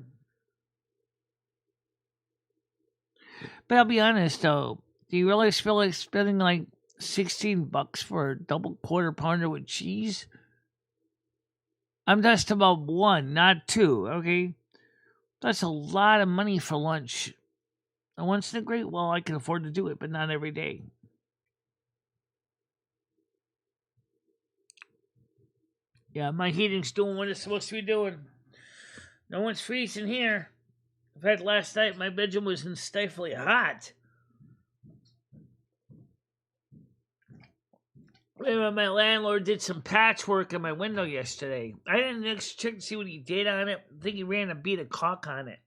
But I'll be honest though, do you really feel like spending like $16 for a double quarter pounder with cheese? I'm just about one, not two, okay? That's a lot of money for lunch. And once in a great while, I can afford to do it, but not every day. Yeah, my heating's doing what it's supposed to be doing. No one's freezing here. In fact, last night my bedroom was stifling hot. My landlord did some patchwork in my window yesterday. I didn't check to see what he did on it. I think he ran a bead of caulk on it.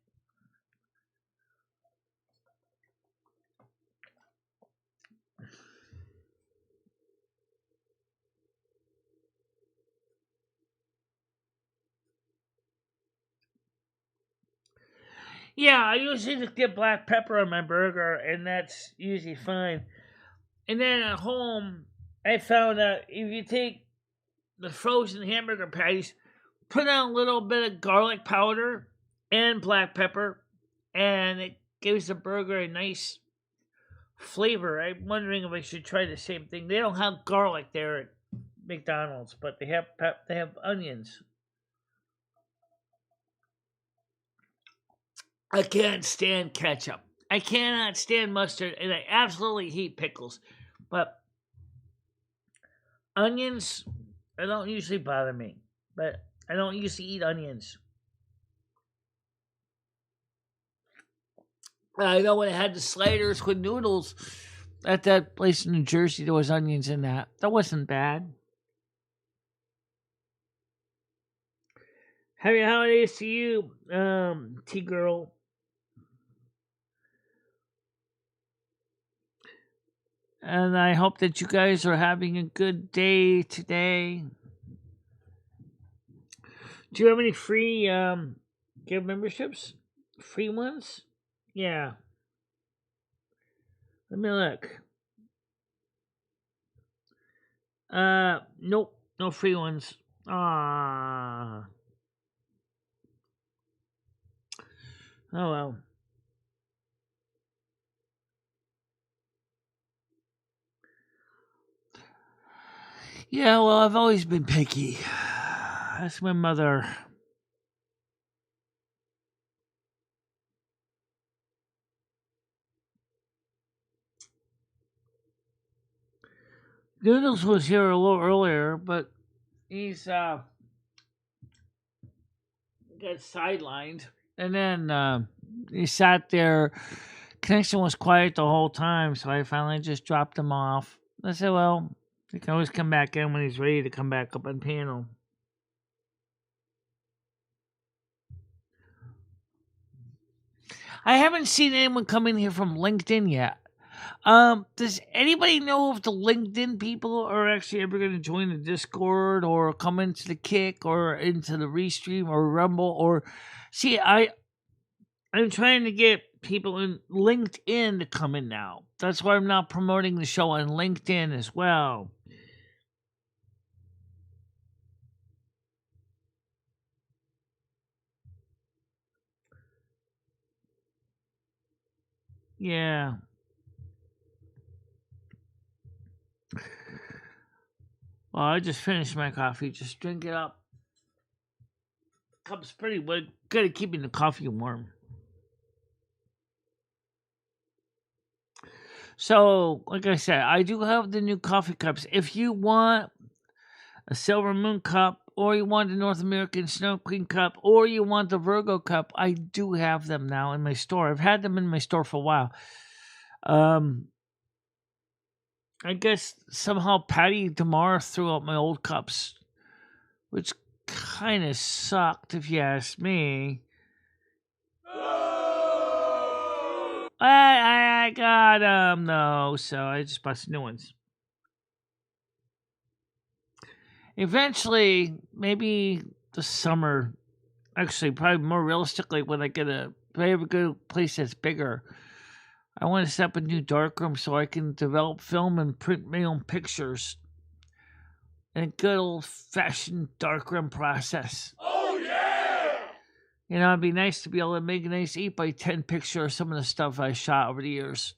Yeah, I usually just get black pepper on my burger, and that's usually fine. And then at home, I found out if you take the frozen hamburger patties, put on a little bit of garlic powder and black pepper, and it gives the burger a nice flavor. I'm wondering if I should try the same thing. They don't have garlic there at McDonald's, but they have onions. I can't stand ketchup. I cannot stand mustard, and I absolutely hate pickles. But onions, they don't usually bother me. But I don't usually eat onions. I know when I had the sliders with noodles at that place in New Jersey, there was onions in that. That wasn't bad. Happy holidays to you, T-Girl. And I hope that you guys are having a good day today. Do you have any free give memberships? Free ones? Yeah. Let me look. Nope. No free ones. Ah. Oh well. Yeah, well, I've always been picky. That's my mother. Noodles was here a little earlier, but he's got sidelined. And then he sat there. Connection was quiet the whole time, so I finally just dropped him off. I said, well, he can always come back in when he's ready to come back up on panel. I haven't seen anyone come in here from LinkedIn yet. Does anybody know if the LinkedIn people are actually ever going to join the Discord or come into the Kick or into the Restream or Rumble or see? I'm trying to get people in LinkedIn to come in now. That's why I'm not promoting the show on LinkedIn as well. Yeah. Well, I just finished my coffee. Just drink it up. Cup's pretty good at keeping the coffee warm. So, like I said, I do have the new coffee cups. If you want a Silver Moon cup, or you want the North American Snow Queen cup, or you want the Virgo cup, I do have them now in my store. I've had them in my store for a while. I guess somehow Patty DeMar threw out my old cups, which kind of sucked if you ask me. I got them though, so I just bought some new ones. Eventually, maybe the summer. Actually, probably more realistically, when I get a very good place that's bigger, I want to set up a new darkroom so I can develop film and print my own pictures in a good old-fashioned darkroom process. Oh, yeah! You know, it'd be nice to be able to make a nice 8x10 picture of some of the stuff I shot over the years.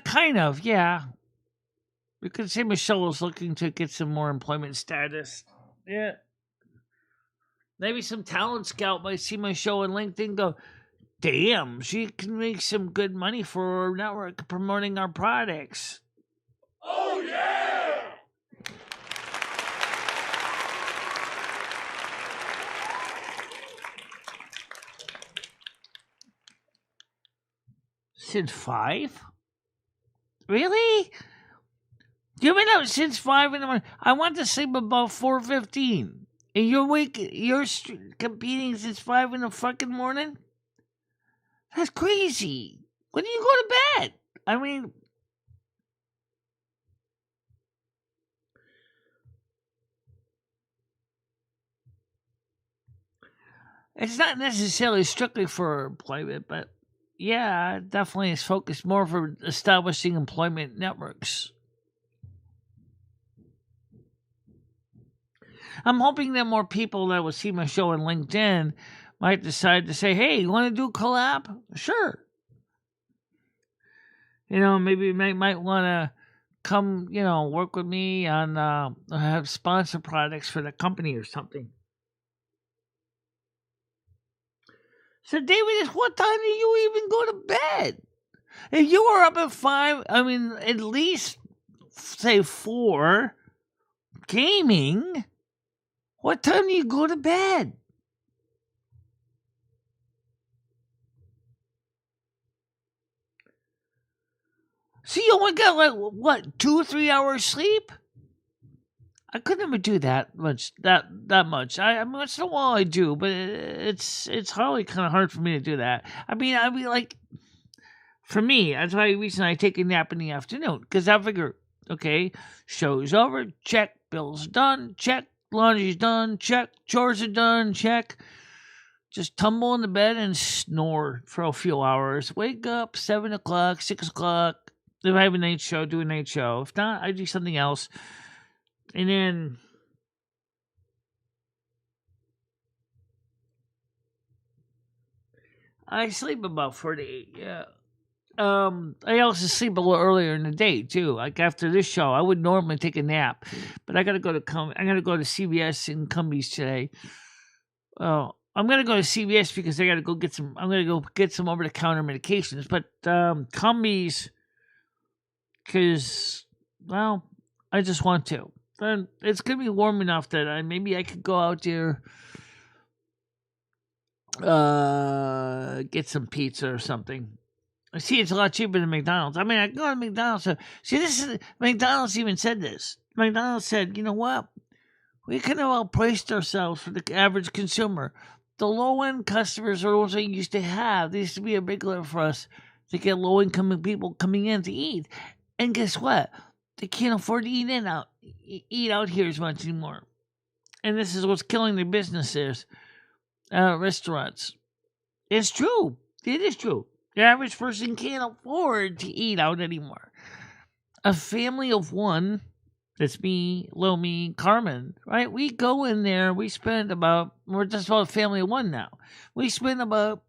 Kind of, yeah. You could say Michelle was looking to get some more employment status. Yeah. Maybe some talent scout might see my show on LinkedIn and go, damn, she can make some good money for our network promoting our products. Oh, yeah! Since 5? Really? You've been up since 5 in the morning. I want to sleep about 4:15. And you're competing since 5 in the fucking morning? That's crazy. When do you go to bed? I mean, it's not necessarily strictly for employment, but yeah, it definitely is focused more for establishing employment networks. I'm hoping that more people that will see my show on LinkedIn might decide to say, hey, you want to do a collab? Sure. You know, maybe you might want to come, you know, work with me on have sponsor products for the company or something. So, David, at what time do you even go to bed? If you were up at 5, I mean, at least, say, 4, gaming, what time do you go to bed? So you only got, like, what, 2 or 3 hours sleep? I could never do that much. That much. I mean, once in a while I do, but it's hardly kind of hard for me to do that. I mean, like, for me, that's why the reason I take a nap in the afternoon, because I figure, okay, show's over, check, bills done, check, laundry's done, check, chores are done, check. Just tumble in the bed and snore for a few hours. Wake up 7 o'clock, 6 o'clock. If I have a night show, do a night show. If not, I do something else. And then I sleep about 4 to 8, yeah. I also sleep a little earlier in the day too. Like after this show, I would normally take a nap, but I gotta go to CVS in Cumbies today. I'm gonna go to CVS because I gotta go get some. I'm gonna go get some over the counter medications. But Cumbies, because I just want to. And it's gonna be warm enough that maybe I could go out there, get some pizza or something. See, it's a lot cheaper than McDonald's. I mean, I go to McDonald's. McDonald's even said this. McDonald's said, you know what? We kind of outpriced ourselves for the average consumer. The low-end customers are what we used to have. There used to be a big lift for us to get low-income people coming in to eat. And guess what? They can't afford to eat out here as much anymore. And this is what's killing their businesses, restaurants. It's true. It is true. The average person can't afford to eat out anymore. A family of one, that's me, little me, Carmen, right? We go in there, we're just about a family of one now. We spend about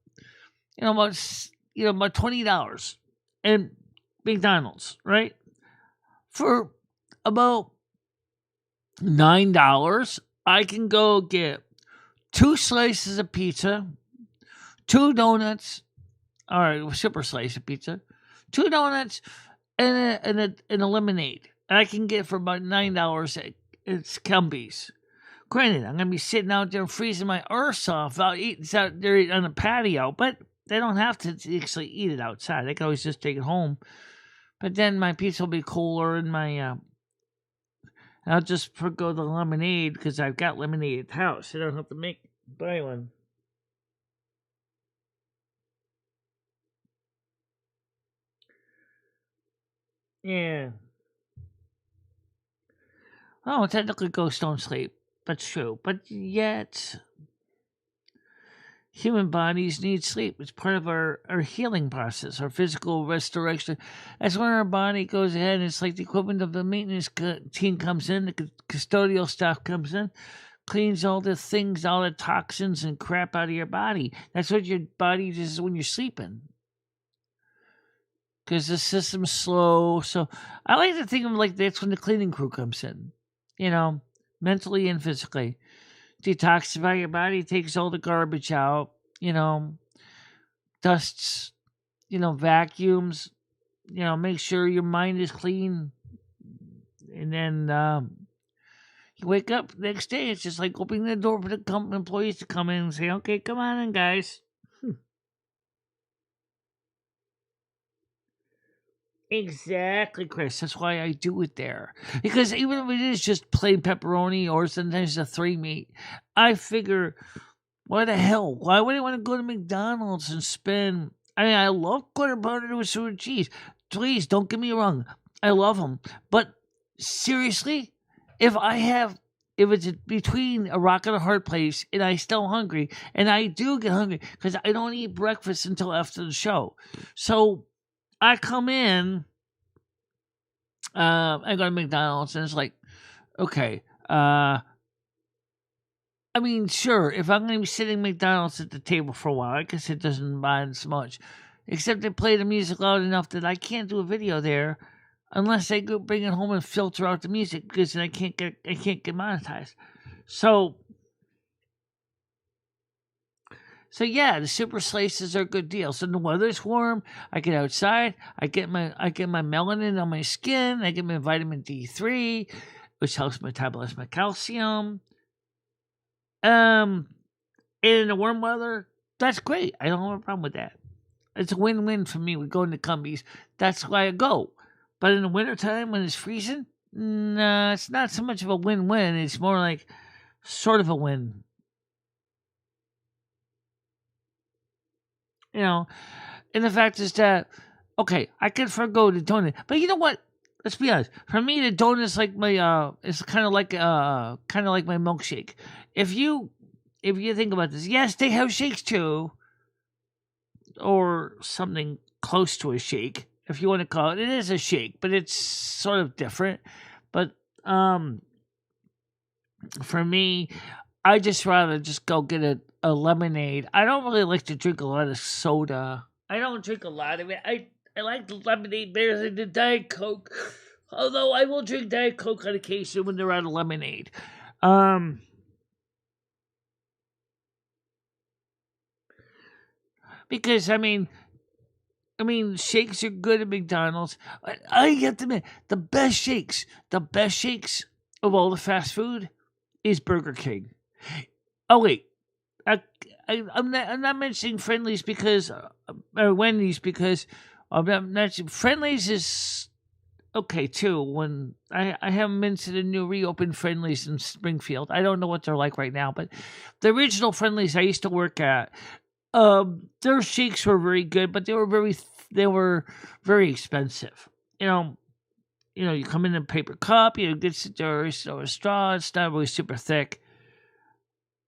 $20 in McDonald's, right? For about $9, I can go get 2 slices of pizza, 2 donuts, all right, super slice of pizza, 2 donuts, and a lemonade. And I can get for about $9 at Cumbies. Granted, I'm gonna be sitting out there freezing my arse off out there on the patio, but they don't have to actually eat it outside. They can always just take it home. But then my pizza will be cooler, and I'll just forgo the lemonade because I've got lemonade at the house. I don't have to buy one. Yeah. Oh, technically ghosts don't sleep. That's true. But yet, human bodies need sleep. It's part of our healing process, our physical restoration. That's when our body goes ahead and it's like the equivalent of the maintenance team comes in, the custodial staff comes in, cleans all the things, all the toxins and crap out of your body. That's what your body does when you're sleeping. Because the system's slow. So I like to think of like that's when the cleaning crew comes in. Mentally and physically. Detoxify your body, takes all the garbage out, dusts, vacuums, make sure your mind is clean. And then you wake up the next day, it's just like opening the door for the employees to come in and say, okay, come on in, guys. Exactly, Chris. That's why I do it there. Because even if it is just plain pepperoni or sometimes a 3 meat, I figure, why the hell? Why would I want to go to McDonald's and spend... I mean, I love quarter pounder with sweet cheese. Please, don't get me wrong. I love them. But seriously, if it's between a rock and a hard place and I'm still hungry, and I do get hungry because I don't eat breakfast until after the show. So I come in, I go to McDonald's, and it's like, okay, I mean, sure, if I'm going to be sitting at McDonald's at the table for a while, I guess it doesn't mind so much. Except they play the music loud enough that I can't do a video there unless I go bring it home and filter out the music because then I can't get monetized. So yeah, the super slices are a good deal. So the weather's warm, I get outside, I get my melanin on my skin, I get my vitamin D3, which helps metabolize my calcium. And in the warm weather, that's great. I don't have a problem with that. It's a win-win for me with going to Cumbies. That's why I go. But in the wintertime when it's freezing, nah, it's not so much of a win-win. It's more like sort of a win. And the fact is that, okay, I can forgo the donut, but you know what? Let's be honest. For me, the donut's like my it's kind of like my milkshake. If you think about this, yes, they have shakes too, or something close to a shake, if you want to call it. It is a shake, but it's sort of different. But for me, I just rather just go get a lemonade. I don't really like to drink a lot of soda. I don't drink a lot of it. I like the lemonade better than the Diet Coke. Although I will drink Diet Coke on occasion when they're out of lemonade. Because I mean, shakes are good at McDonald's. I have to admit, the best shakes of all the fast food is Burger King. Oh wait, I'm not mentioning Friendly's because or Wendy's because I'm not mentioning Friendly's is okay too. When I haven't been to the new reopened Friendly's in Springfield, I don't know what they're like right now. But the original Friendly's I used to work at, their shakes were very good, but they were very expensive. You come in a paper cup, get a straw. It's not really super thick.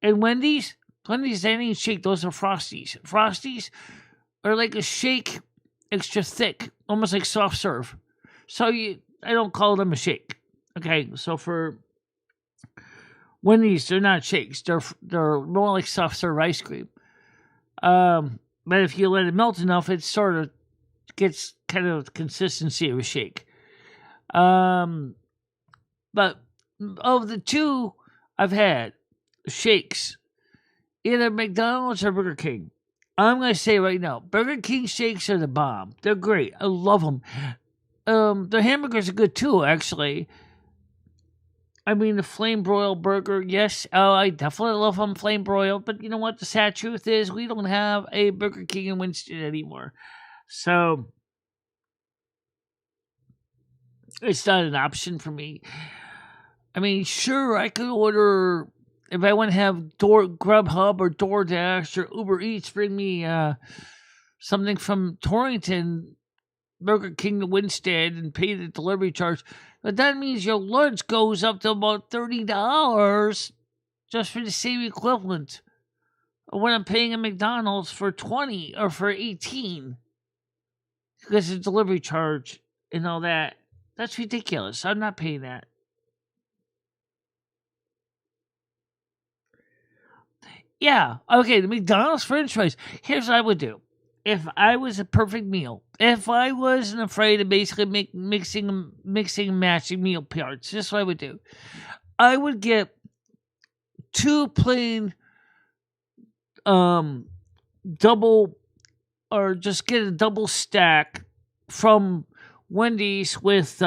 And Wendy's, they ain't shake. Those are Frosties. Frosties are like a shake, extra thick, almost like soft serve. So I don't call them a shake. Okay, so for Wendy's, they're not shakes. They're more like soft serve ice cream. But if you let it melt enough, it sort of gets kind of the consistency of a shake. But of the two I've had, shakes, either McDonald's or Burger King, I'm going to say right now, Burger King shakes are the bomb. They're great. I love them. Their hamburgers are good too, actually. I mean, the flame broiled burger, yes, I definitely love them flame broiled. But you know what? The sad truth is we don't have a Burger King in Winston anymore. So it's not an option for me. I mean, sure, I could order, if I want to have Grubhub or DoorDash or Uber Eats bring me something from Torrington, Burger King to Winstead and pay the delivery charge. But that means your lunch goes up to about $30 just for the same equivalent of when I'm paying at McDonald's for 20 or for 18 because of delivery charge and all that. That's ridiculous. I'm not paying that. Yeah, okay, the McDonald's french fries. Here's what I would do. If I was a perfect meal, if I wasn't afraid of basically mixing and matching meal parts, this is what I would do. I would get 2 plain double, or just get a double stack from Wendy's with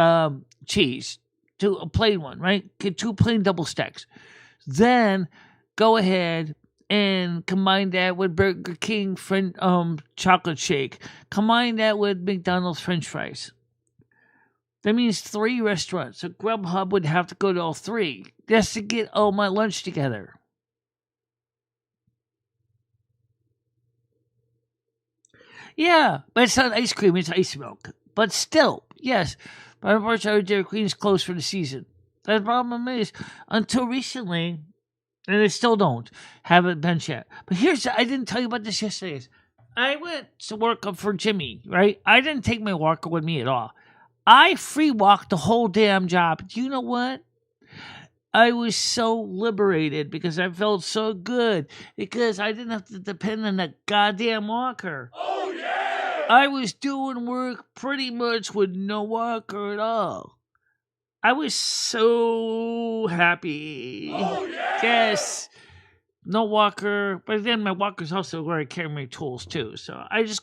cheese. To a plain one, right? Get 2 plain double stacks. Then go ahead and combine that with Burger King chocolate shake. Combine that with McDonald's french fries. That means 3 restaurants. So Grubhub would have to go to all 3 just to get all my lunch together. Yeah, but it's not ice cream, it's ice milk. But still, yes. But unfortunately, Dairy Queen's closed for the season. The problem is, until recently, and they still don't have it bench yet. But I didn't tell you about this yesterday. I went to work up for Jimmy, right? I didn't take my walker with me at all. I free walked the whole damn job. Do you know what? I was so liberated because I felt so good because I didn't have to depend on that goddamn walker. Oh yeah! I was doing work pretty much with no walker at all. I was so happy. Oh yeah! Yes. No walker, but then my walker's also where I carry my tools too. So I was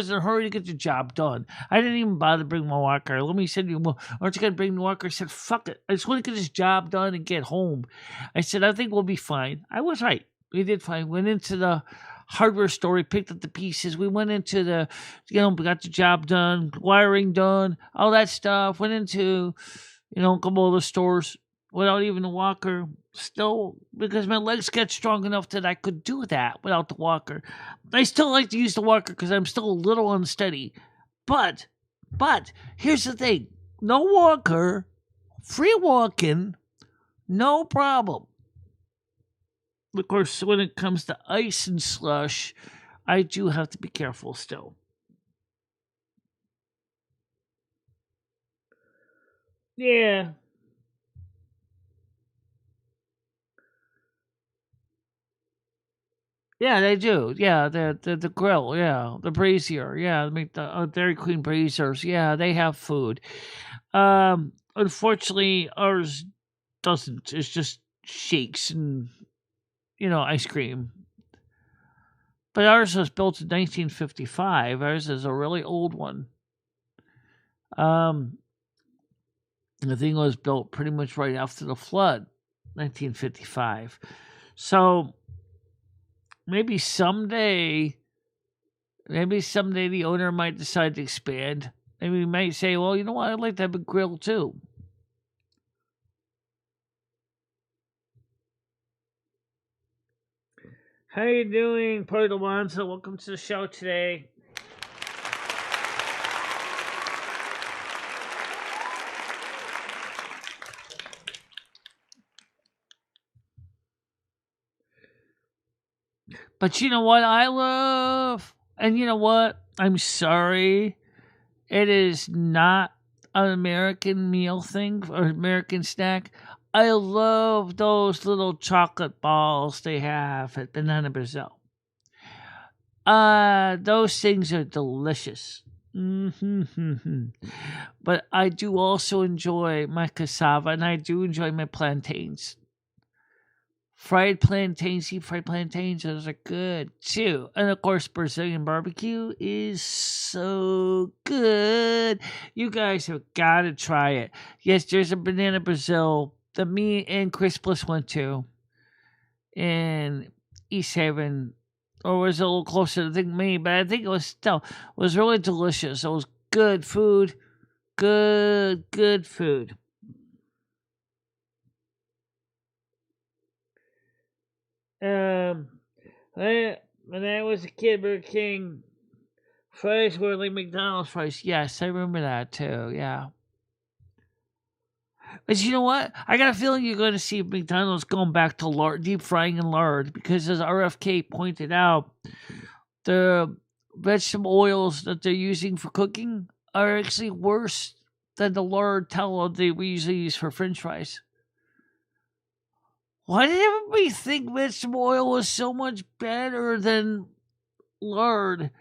in a hurry to get the job done. I didn't even bother to bring my walker. Let me said, well, aren't you gonna bring the walker? I said, fuck it. I just want to get this job done and get home. I said, I think we'll be fine. I was right. We did fine. Went into the hardware store, we picked up the pieces. We went into we got the job done, wiring done, all that stuff. Went into, a couple of the stores without even a walker. Still, because my legs get strong enough that I could do that without the walker. I still like to use the walker because I'm still a little unsteady. But, here's the thing. No walker, free walking, no problem. Of course, when it comes to ice and slush, I do have to be careful still. Yeah. Yeah, they do. Yeah, the grill. Yeah, the brazier. Yeah, the Dairy Queen braziers. Yeah, they have food. Unfortunately, ours doesn't. It's just shakes and ice cream. But ours was built in 1955. Ours is a really old one. The thing was built pretty much right after the flood, 1955. So maybe someday the owner might decide to expand. Maybe he might say, well, you know what, I'd like to have a grill too. How you doing, Portawanta? Welcome to the show today. But you know what I love? And you know what? I'm sorry. It is not an American meal thing or American snack. I love those little chocolate balls they have at Banana Brazil. Those things are delicious. But I do also enjoy my cassava and I do enjoy my plantains. Fried plantains, those are good too. And of course, Brazilian barbecue is so good. You guys have got to try it. Yes, there's a Banana Brazil that me and Chris Bliss went to in East Haven, or was a little closer to me, but I think it was really delicious. It was good food. Good food. When I was a kid, Burger King Fries were like McDonald's fries. Yes, I remember that too. Yeah. But you know what? I got a feeling you're going to see McDonald's going back to lard, deep frying in lard, because as RFK pointed out, the vegetable oils that they're using for cooking are actually worse than the lard tallow they we usually use for French fries. Why did everybody think vegetable oil was so much better than lard?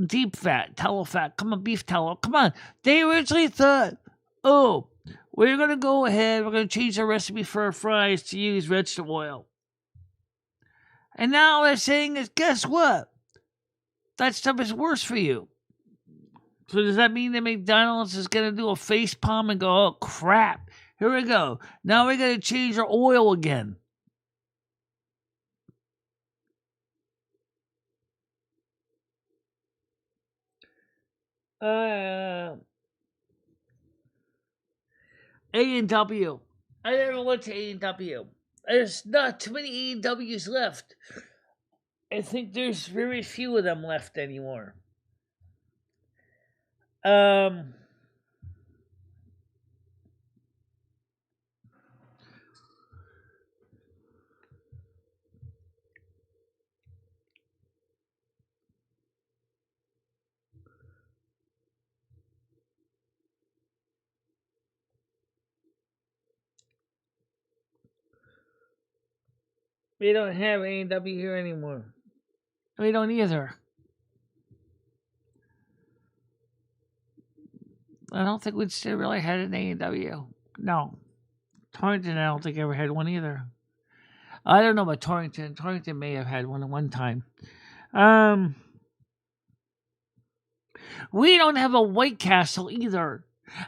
Deep fat, tallow fat, come on, beef tallow, come on. They originally thought, oh, we're going to go ahead, we're going to change the recipe for our fries to use vegetable oil. And now they're saying is, guess what? That stuff is worse for you. So does that mean that McDonald's is going to do a face palm and go, oh, crap, here we go. Now we're going to change our oil again. A&W. I never went to A&W. There's not too many A&Ws left. I think there's very few of them left anymore. We don't have A&W here anymore. We don't either. I don't think we'd still really had an A&W. No. Torrington, I don't think ever had one either. I don't know about Torrington. Torrington may have had one at one time. We don't have a White Castle either.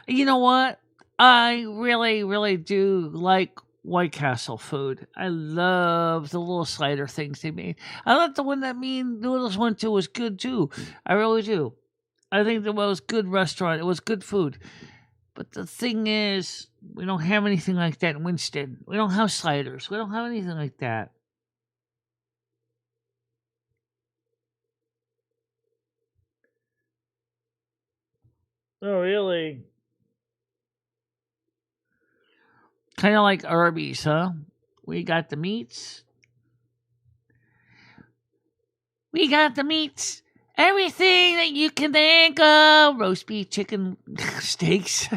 You know what? I really, really do like White Castle food. I love the little slider things they made. I thought the one that Mean Noodles went to was good too. I really do. I think that was a good restaurant. It was good food. But the thing is, we don't have anything like that in Winston. We don't have sliders. We don't have anything like that. Oh, really? Kind of like Arby's, huh? We got the meats. We got the meats. Everything that you can think of. Roast beef, chicken, steaks.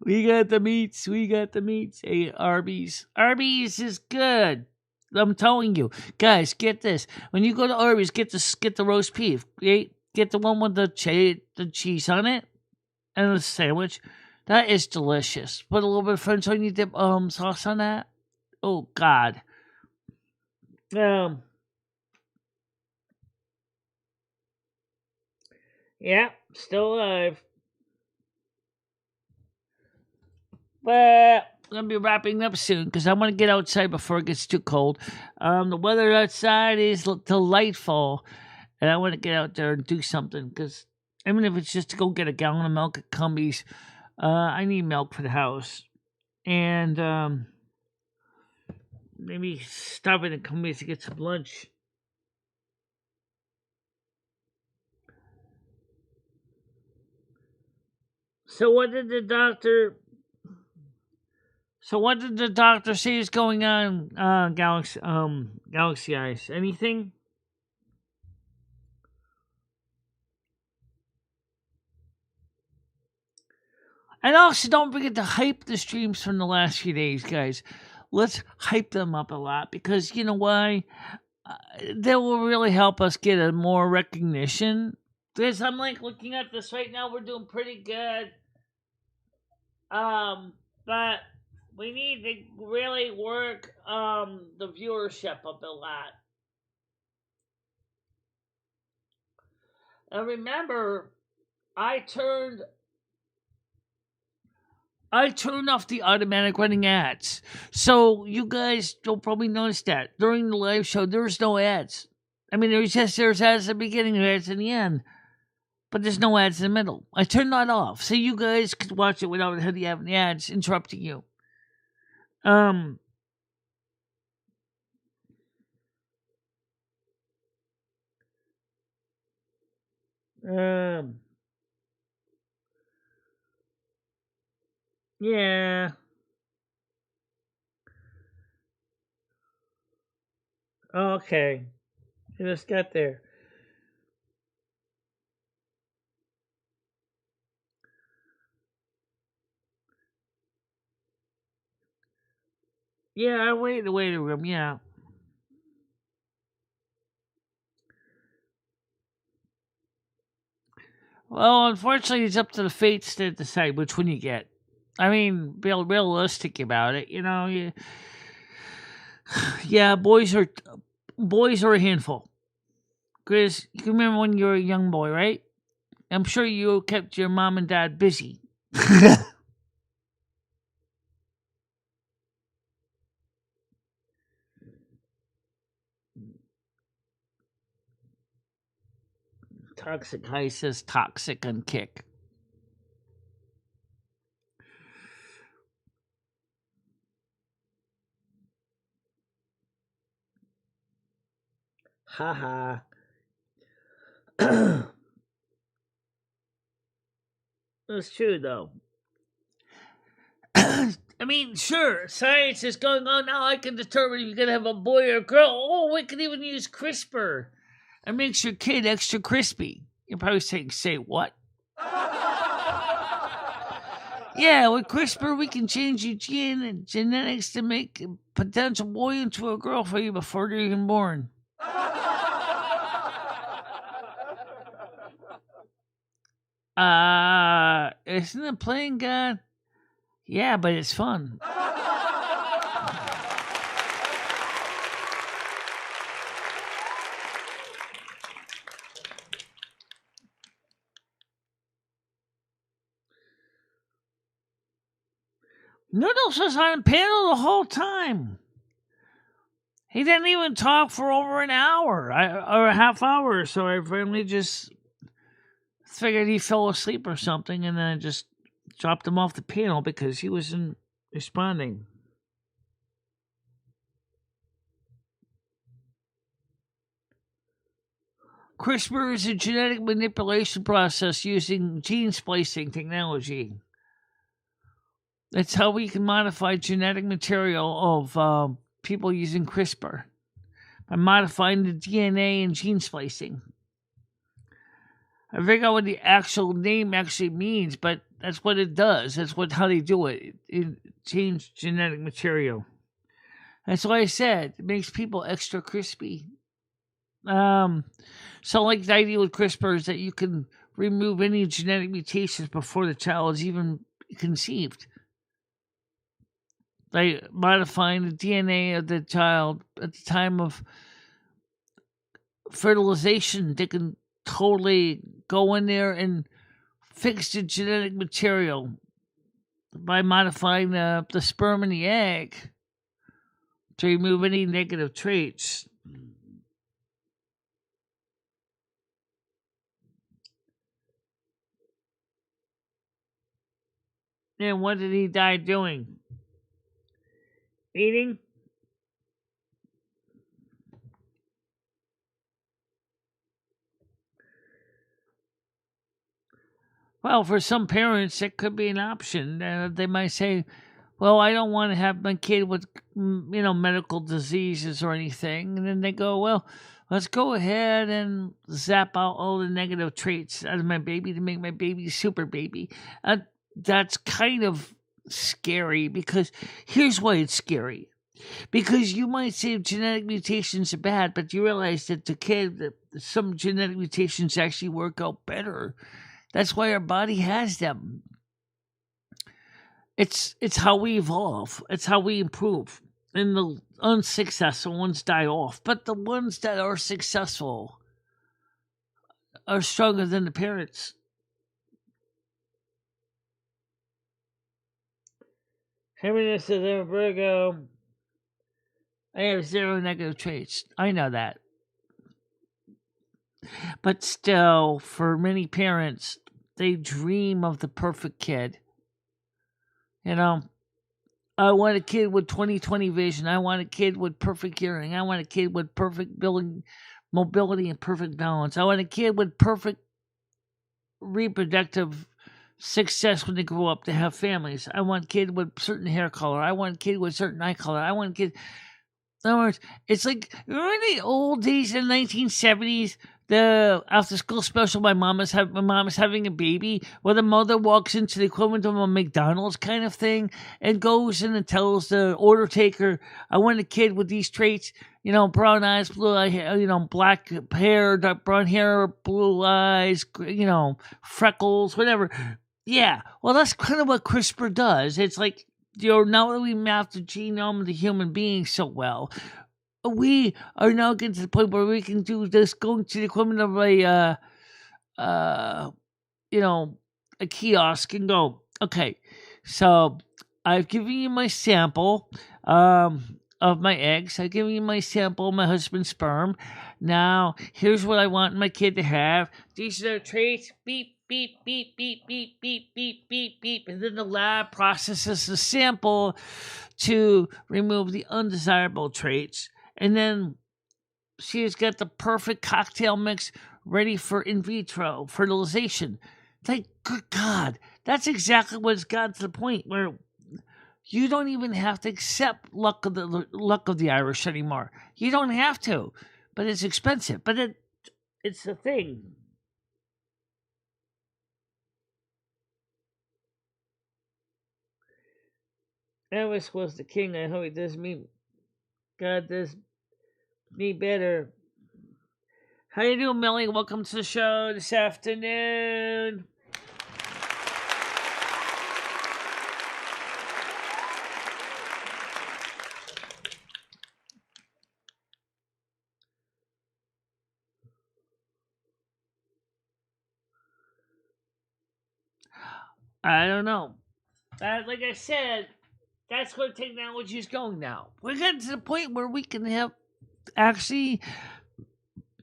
We got the meats. We got the meats. Hey, Arby's. Arby's is good. I'm telling you. Guys, get this. When you go to Arby's, get the roast beef. Get the one with the cheese on it. And the sandwich. That is delicious. Put a little bit of French onion dip sauce on that. Oh, God. Yeah, still alive. But I'm going to be wrapping up soon because I want to get outside before it gets too cold. The weather outside is delightful, and I want to get out there and do something because even if it's just to go get a gallon of milk at Cumbies, I need milk for the house. And maybe stop in at Cumbies to get some lunch. So what did the doctor say is going on, Galaxy Eyes? Anything? And also, don't forget to hype the streams from the last few days, guys. Let's hype them up a lot because you know why? That will really help us get a more recognition. Because I'm like looking at this right now, we're doing pretty good. But we need to really work the viewership up a lot. And remember, I turned off the automatic running ads. So you guys will probably notice that during the live show there's no ads. I mean there's ads at the beginning and ads in the end. But there's no ads in the middle. I turned that off. So you guys could watch it without having the ads interrupting you. Yeah. Okay. I just got there. Yeah, I wait in the waiting room, yeah. Well, unfortunately, it's up to the fates to decide which one you get. I mean, be realistic about it, yeah, boys are a handful. Chris, you remember when you were a young boy, right? I'm sure you kept your mom and dad busy. Toxic High says toxic on kick. Haha. That's true, though. I mean, sure, science is going on now. I can determine if you're going to have a boy or a girl. Oh, we can even use CRISPR. It makes your kid extra crispy. You're probably saying, say what? Yeah, with CRISPR, we can change your gene and genetics to make a potential boy into a girl for you before they're even born. Isn't it playing God? Yeah, but it's fun. Noodles was on panel the whole time. He didn't even talk for over an hour or a half hour, so I finally just figured he fell asleep or something, and then I just dropped him off the panel because he wasn't responding. CRISPR is a genetic manipulation process using gene splicing technology. That's how we can modify genetic material of people using CRISPR by modifying the DNA and gene splicing. I figure out what the actual name actually means, but that's what it does. That's how they do it. It changes genetic material. That's why I said it makes people extra crispy. So like the idea with CRISPR is that you can remove any genetic mutations before the child is even conceived. By modifying the DNA of the child at the time of fertilization, they can totally go in there and fix the genetic material by modifying the sperm and the egg to remove any negative traits. And what did he die doing? Eating? Well, for some parents, it could be an option. They might say, well, I don't want to have my kid with, medical diseases or anything. And then they go, well, let's go ahead and zap out all the negative traits out of my baby to make my baby super baby. That's kind of scary because here's why it's scary. Because you might say genetic mutations are bad, but you realize that the kid, that some genetic mutations actually work out better. That's why our body has them. It's how we evolve. It's how we improve. And the unsuccessful ones die off. But the ones that are successful are stronger than the parents. Happiness is a Virgo. I have 0 negative traits. I know that. But still, for many parents, they dream of the perfect kid. I want a kid with 20/20 vision. I want a kid with perfect hearing. I want a kid with perfect mobility and perfect balance. I want a kid with perfect reproductive success when they grow up to have families. I want a kid with certain hair color. I want a kid with certain eye color. I want a kid. In other words, it's like, remember the old days in the 1970s, the after school special, my mom is having a baby, where the mother walks into the equivalent of a McDonald's kind of thing and goes in and tells the order taker, I want a kid with these traits, brown eyes, blue eye, black hair, dark brown hair, blue eyes, freckles, whatever. Yeah, well, that's kind of what CRISPR does. It's like, now that we map the genome of the human being so well, we are now getting to the point where we can do this, going to the equivalent of a kiosk and go, okay, so I've given you my sample of my eggs. I've given you my sample of my husband's sperm. Now, here's what I want my kid to have. These are the traits. Beep, beep, beep, beep, beep, beep, beep, beep, beep. And then the lab processes the sample to remove the undesirable traits. And then she has got the perfect cocktail mix ready for in vitro fertilization. Thank good God. That's exactly what's gotten to the point where you don't even have to accept luck of the Irish anymore. You don't have to. But it's expensive. But it's the thing. Elvis was the king. I hope he does me. God does me better. How you doing, Millie? Welcome to the show this afternoon. I don't know. Like I said, that's where technology is going now. We're getting to the point where we can have actually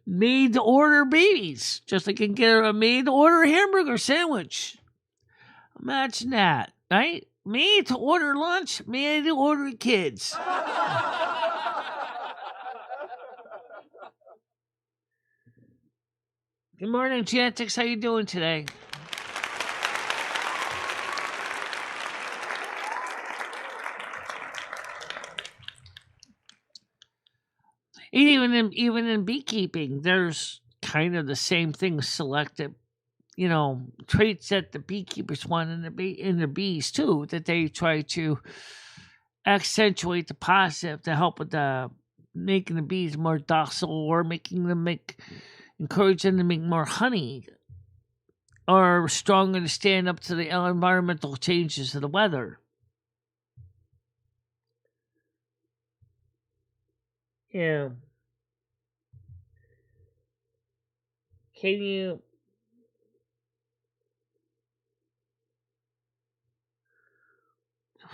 made-to-order babies. Just like you can get a made-to-order hamburger sandwich. Imagine that, right? Made-to-order lunch, made-to-order kids. Good morning, Chantix. How you doing today? Even in beekeeping, there's kind of the same thing selected, traits that the beekeepers want in their bees too, that they try to accentuate the positive to help with making the bees more docile, or encourage them to make more honey, or stronger to stand up to the environmental changes of the weather. Yeah. Can you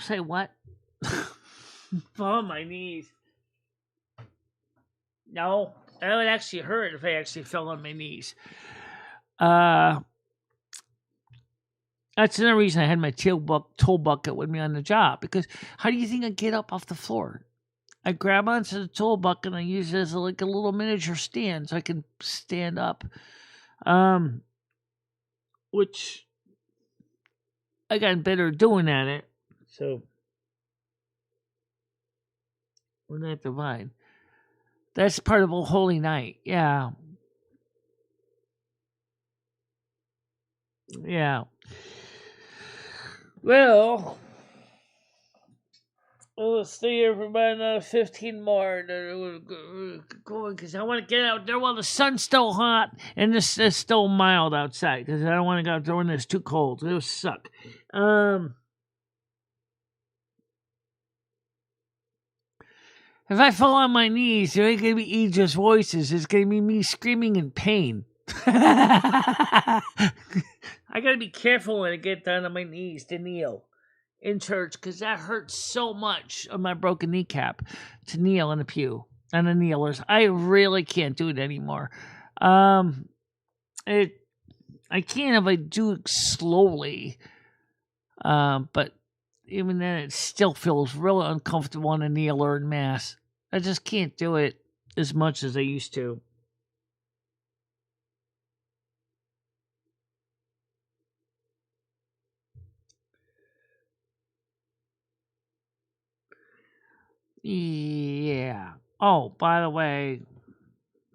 say what? Fall on my knees. No, that would actually hurt if I actually fell on my knees. That's another reason I had my tool bucket with me on the job, because how do you think I get up off the floor? I grab onto the tool bucket and I use it as a little miniature stand so I can stand up. Which I got better doing at it. So we're not divine. That's part of a holy night. Yeah. Yeah. Well, let's stay here for about another 15 more. Going because I want to get out there while the sun's still hot and this is still mild outside, because I don't want to go out there when it's too cold. It'll suck. If I fall on my knees, there ain't going to be Idris voices. It's going to be me screaming in pain. I got to be careful when I get down on my knees to kneel in church, because that hurts so much on my broken kneecap to kneel in the pew and the kneelers. I really can't do it anymore. I can if I do it slowly, but even then it still feels really uncomfortable on a kneeler in mass. I just can't do it as much as I used to. Yeah. Oh, by the way,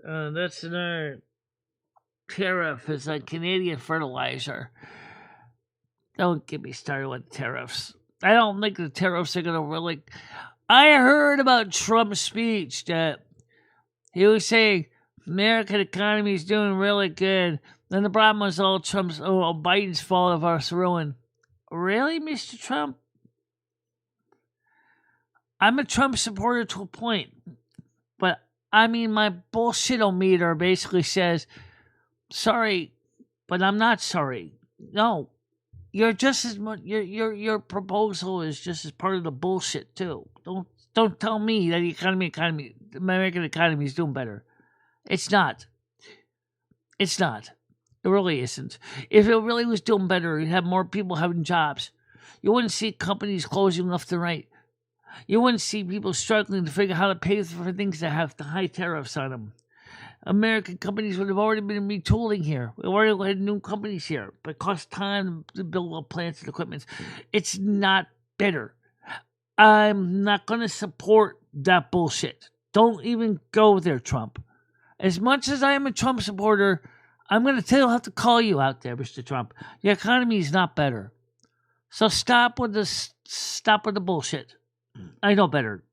that's another tariff is on Canadian fertilizer. Don't get me started with tariffs. I don't think the tariffs are going to really... I heard about Trump's speech that he was saying American economy is doing really good. Then the problem was all Biden's fault of our ruin. Really, Mr. Trump? I'm a Trump supporter to a point. But, I mean, my bullshit-o-meter basically says, sorry, but I'm not sorry. No. You're just as much. Your proposal is just as part of the bullshit too. Don't tell me that the American economy is doing better. It's not. It's not. It really isn't. If it really was doing better, you'd have more people having jobs. You wouldn't see companies closing left and right. You wouldn't see people struggling to figure out how to pay for things that have the high tariffs on them. American companies would have already been retooling here. We already had new companies here, but it costs time to build up plants and equipment. It's not better. I'm not going to support that bullshit. Don't even go there, Trump. As much as I am a Trump supporter, I'm going to have to call you out there, Mr. Trump. The economy is not better. So stop with the bullshit. I know better.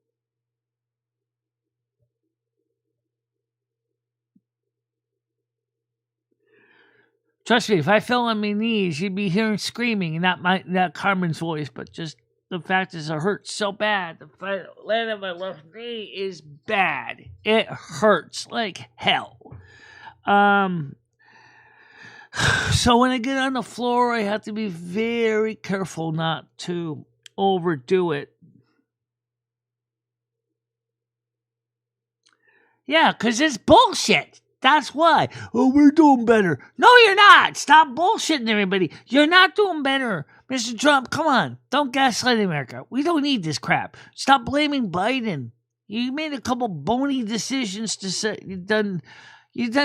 Trust me, if I fell on my knees, you'd be hearing screaming, and not Carmen's voice, but just the fact is it hurts so bad. The land of my left knee is bad. It hurts like hell. So when I get on the floor, I have to be very careful not to overdo it. Yeah, because it's bullshit. That's why. Oh, we're doing better. No, you're not. Stop bullshitting everybody. You're not doing better. Mr. Trump, come on. Don't gaslight America. We don't need this crap. Stop blaming Biden. You made a couple bony decisions to say you've done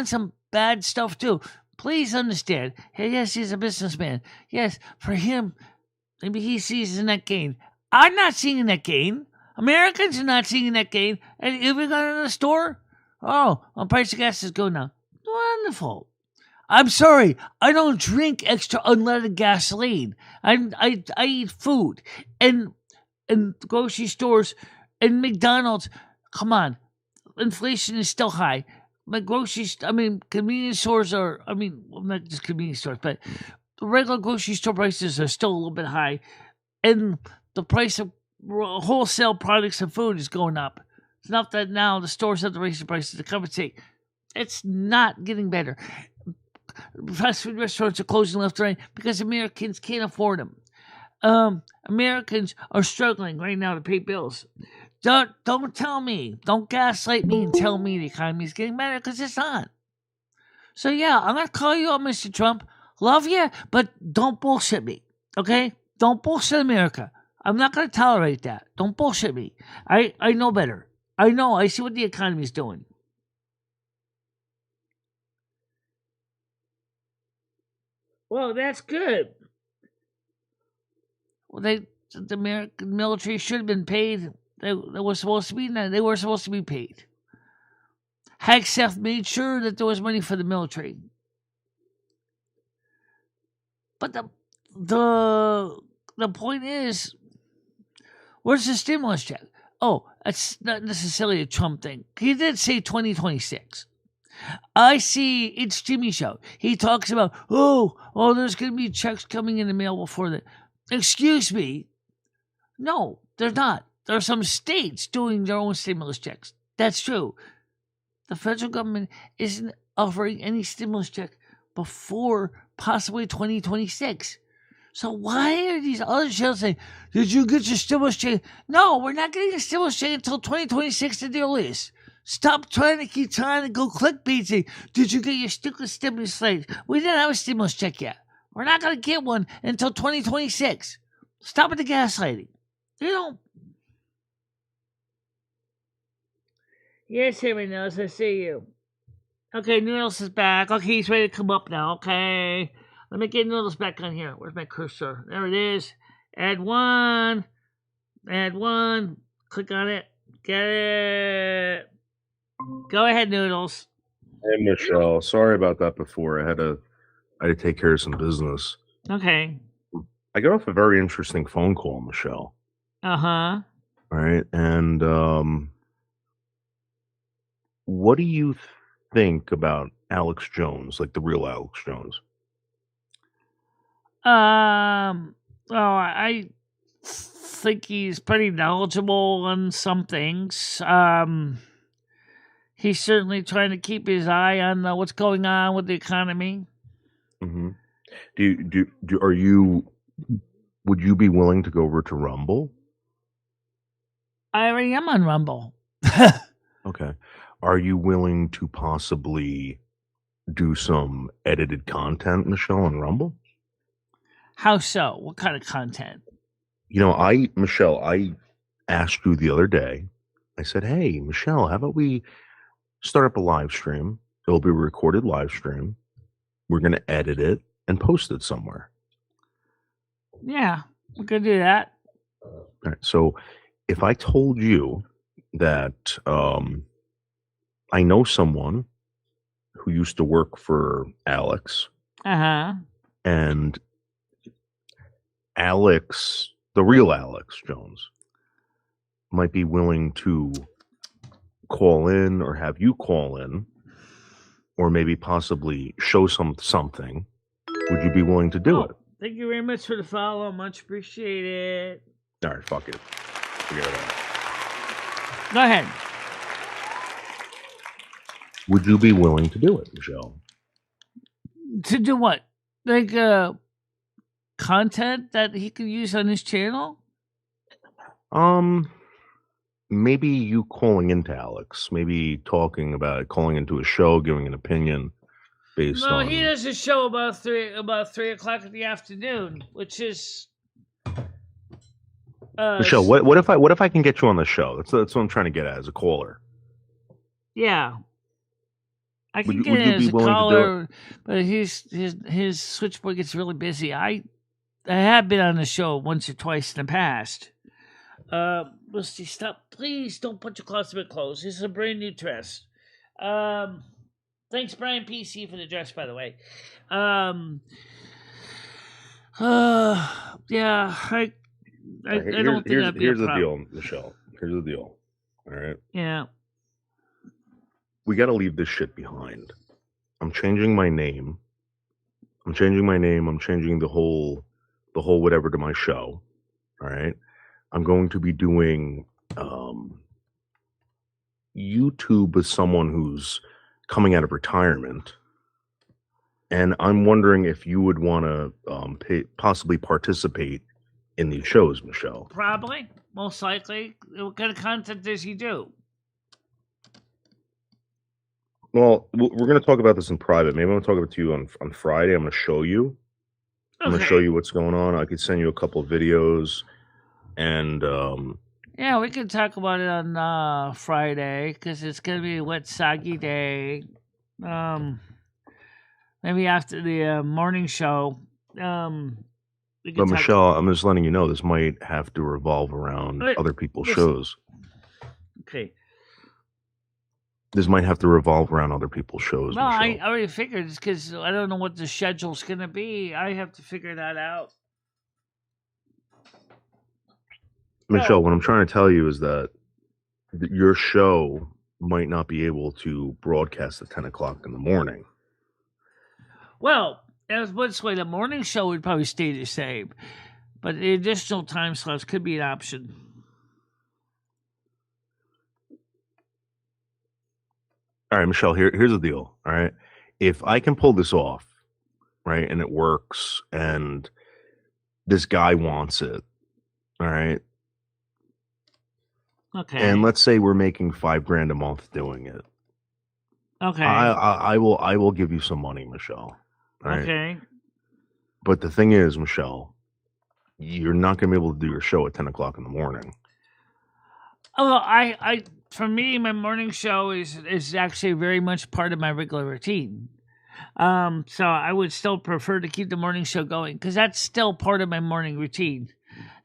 some bad stuff too. Please understand. Yes, he's a businessman. Yes, for him, maybe he sees a net gain. I'm not seeing a net gain. Americans are not seeing a net gain. And if we go to the store, oh, the price of gas is going down. Wonderful. I'm sorry, I don't drink extra unleaded gasoline. I eat food. And grocery stores and McDonald's, come on, inflation is still high. Convenience stores are, well, not just convenience stores, but the regular grocery store prices are still a little bit high. And the price of wholesale products and food is going up. It's not that now the stores have to raise the prices to compensate. It's not getting better. Fast food restaurants are closing left and right because Americans can't afford them. Americans are struggling right now to pay bills. Don't tell me. Don't gaslight me and tell me the economy is getting better because it's not. So yeah, I'm going to call you out, Mr. Trump. Love you, but don't bullshit me. Okay? Don't bullshit America. I'm not going to tolerate that. Don't bullshit me. I know better. I know. I see what the economy is doing. Well, that's good. Well, the American military should have been paid. They were supposed to be. They were supposed to be paid. Hagseth made sure that there was money for the military. But the point is, where's the stimulus check? Oh, that's not necessarily a Trump thing. He did say 2026. I see it's Jimmy's show. He talks about, there's going to be checks coming in the mail before that. Excuse me. No, there's not. There are some states doing their own stimulus checks. That's true. The federal government isn't offering any stimulus check before possibly 2026. So why are these other shows saying, did you get your stimulus check? No, we're not getting a stimulus check until 2026 at the earliest. Stop trying to go clickbait saying, did you get your stimulus check? We didn't have a stimulus check yet. We're not going to get one until 2026. Stop with the gaslighting. Yes, Henry knows. I see you. Okay, Noodles is back. Okay, he's ready to come up now. Okay. Let me get Noodles back on here. Where's my cursor? There it is. Add one. Click on it. Get it. Go ahead, Noodles. Hey, Michelle. Sorry about that before. I had to take care of some business. Okay. I got off a very interesting phone call, Michelle. Uh-huh. All right. And what do you think about Alex Jones, like the real Alex Jones? Well, I think he's pretty knowledgeable on some things. He's certainly trying to keep his eye on what's going on with the economy. Mm-hmm. Would you be willing to go over to Rumble? I already am on Rumble. Okay. Are you willing to possibly do some edited content, Michelle, on Rumble? How so? What kind of content? Michelle, I asked you the other day. I said, hey, Michelle, how about we start up a live stream? It'll be a recorded live stream. We're going to edit it and post it somewhere. Yeah, we could do that. All right. So if I told you that I know someone who used to work for Alex. Uh-huh. And Alex, the real Alex Jones, might be willing to call in or have you call in or maybe possibly show something. Would you be willing to do it? Thank you very much for the follow. Much appreciated. All right, fuck it. Forget it all. Go ahead. Would you be willing to do it, Michelle? To do what? Like content that he could use on his channel? Maybe you calling into Alex, maybe talking about it, calling into a show, giving an opinion based on. No, he does a show about 3 o'clock in the afternoon, which is. Michelle, what if I can get you on the show? That's what I'm trying to get at as a caller. Yeah. I can get in as a caller, but his switchboard gets really busy. I have been on the show once or twice in the past. Let's see. Stop! Please don't put your closet bit closed. This is a brand new dress. Thanks, Brian PC, for the dress, by the way. Yeah. I don't think that'd be a problem. Here's the deal, Michelle. Here's the deal. All right. Yeah. We got to leave this shit behind. I'm changing my name. I'm changing the whole whatever to my show. All right. I'm going to be doing YouTube with someone who's coming out of retirement. And I'm wondering if you would want to possibly participate in these shows, Michelle. Probably. Most likely. What kind of content does he do? Well, we're going to talk about this in private. Maybe I'm going to talk about it to you on Friday. I'm going to show you. I'm going to show you what's going on. I could send you a couple of videos. And yeah, we can talk about it on Friday because it's going to be a wet, soggy day. Maybe after the morning show. But Michelle, I'm just letting you know this might have to revolve around other people's shows. Okay. This might have to revolve around other people's shows. No, Michelle. I already figured it's because I don't know what the schedule's going to be. I have to figure that out. Michelle, what I'm trying to tell you is that your show might not be able to broadcast at 10 o'clock in the morning. Well, let's wait. The morning show would probably stay the same, but the additional time slots could be an option. All right, Michelle, here's the deal. All right. If I can pull this off, right, and it works, and this guy wants it, all right. Okay. And let's say we're making $5,000 a month doing it. Okay. I will give you some money, Michelle. All right? Okay. But the thing is, Michelle, you're not going to be able to do your show at 10 o'clock in the morning. Oh, for me, my morning show is actually very much part of my regular routine. So I would still prefer to keep the morning show going because that's still part of my morning routine.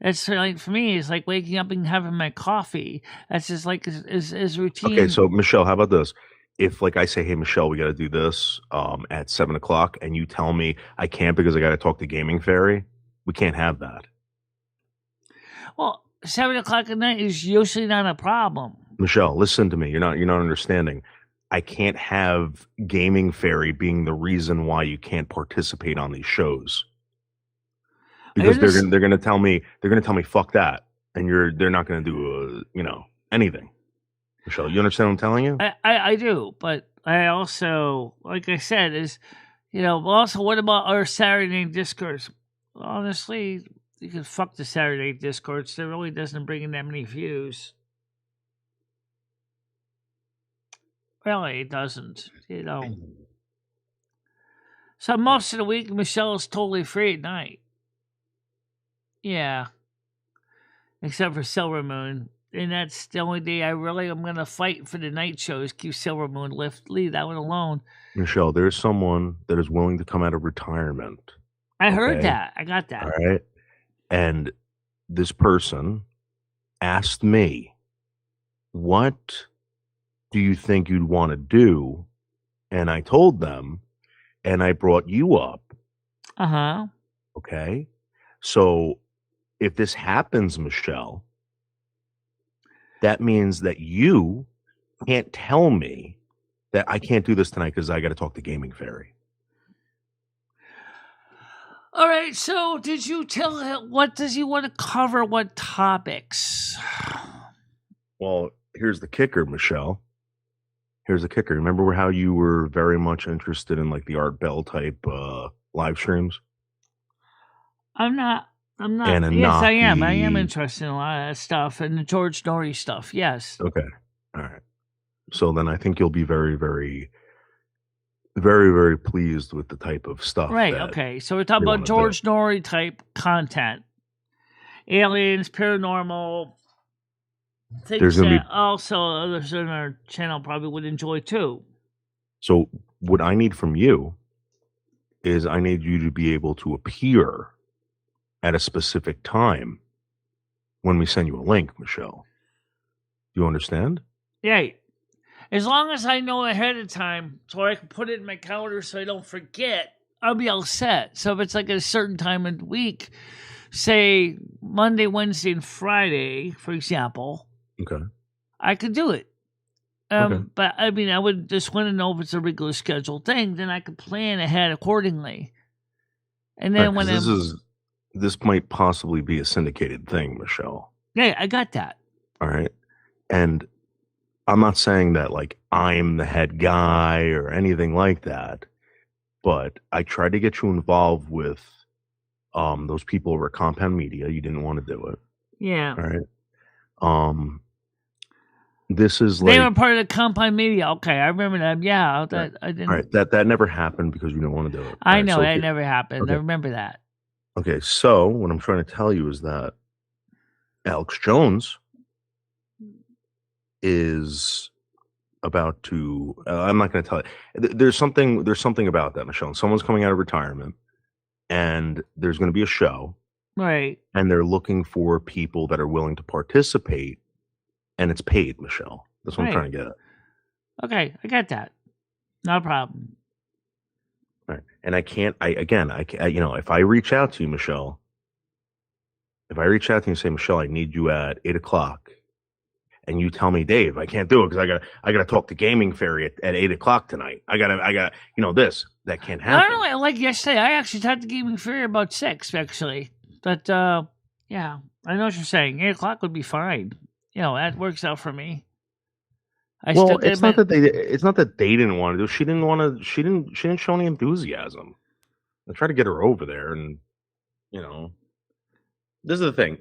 That's like for me. It's like waking up and having my coffee. That's just like is routine. Okay, so Michelle, how about this? If like I say, hey Michelle, we got to do this at 7 o'clock, and you tell me I can't because I got to talk to Gaming Fairy, we can't have that. Well, 7 o'clock at night is usually not a problem. Michelle, listen to me. You're not understanding. I can't have Gaming Fairy being the reason why you can't participate on these shows. Because they're gonna tell me fuck that, and they're not gonna do anything. Michelle, you understand what I'm telling you? I do, but I also, like I said, is also what about our Saturday discourse? Honestly, you can fuck the Saturday discourse. It really doesn't bring in that many views. Really, it doesn't. So most of the week, Michelle is totally free at night. Yeah. Except for Silver Moon. And that's the only day I really am going to fight for the night shows. Keep Silver Moon leave that one alone. Michelle, there's someone that is willing to come out of retirement. I heard that. I got that. All right. And this person asked me, what do you think you'd want to do? And I told them, and I brought you up. Uh-huh. Okay. So if this happens, Michelle, that means that you can't tell me that I can't do this tonight because I got to talk to Gaming Fairy. All right. So did you tell him, what does he want to cover? What topics? Well, here's the kicker, Michelle. Here's the kicker. Remember how you were very much interested in like the Art Bell type live streams? I'm not. Anunnaki. Yes, I am. I am interested in a lot of that stuff and the George Norrie stuff. Yes. Okay. All right. So then I think you'll be very, very, very, very pleased with the type of stuff. Right. Okay. So we're talking about George Norrie type content, aliens, paranormal, things that also others on our channel probably would enjoy too. So what I need from you is I need you to be able to appear at a specific time when we send you a link, Michelle. Do you understand? Yeah. As long as I know ahead of time so I can put it in my calendar so I don't forget, I'll be all set. So if it's like at a certain time of the week, say Monday, Wednesday, and Friday, for example, okay, I could do it. Okay. But I mean, I would just want to know if it's a regular scheduled thing, then I could plan ahead accordingly. And then when this might possibly be a syndicated thing, Michelle. Yeah, I got that. All right. And I'm not saying that like I'm the head guy or anything like that, but I tried to get you involved with those people over at Compound Media. You didn't want to do it. Yeah. All right. This is like they were part of the Compound Media. Okay, I remember that. Yeah, that I didn't. All right, that never happened because you didn't want to do it. I know that never happened. Okay. I remember that. Okay, so what I'm trying to tell you is that Alex Jones is about to. I'm not going to tell you. There's something about that, Michelle. Someone's coming out of retirement, and there's going to be a show, right? And they're looking for people that are willing to participate, and it's paid, Michelle. That's what I'm trying to get at. Okay, I got that. No problem. Right. And I can't, if I reach out to you, Michelle, if I reach out to you and say, Michelle, I need you at 8:00, and you tell me, Dave, I can't do it because I gotta talk to Gaming Fairy at 8:00 tonight. I got this. That can't happen. I don't know. Like yesterday, I actually talked to Gaming Fairy about 6, actually. But yeah, I know what you're saying. 8:00 would be fine. That works out for me. It's not that they didn't want to do it. She didn't show any enthusiasm. I tried to get her over there, and this is the thing.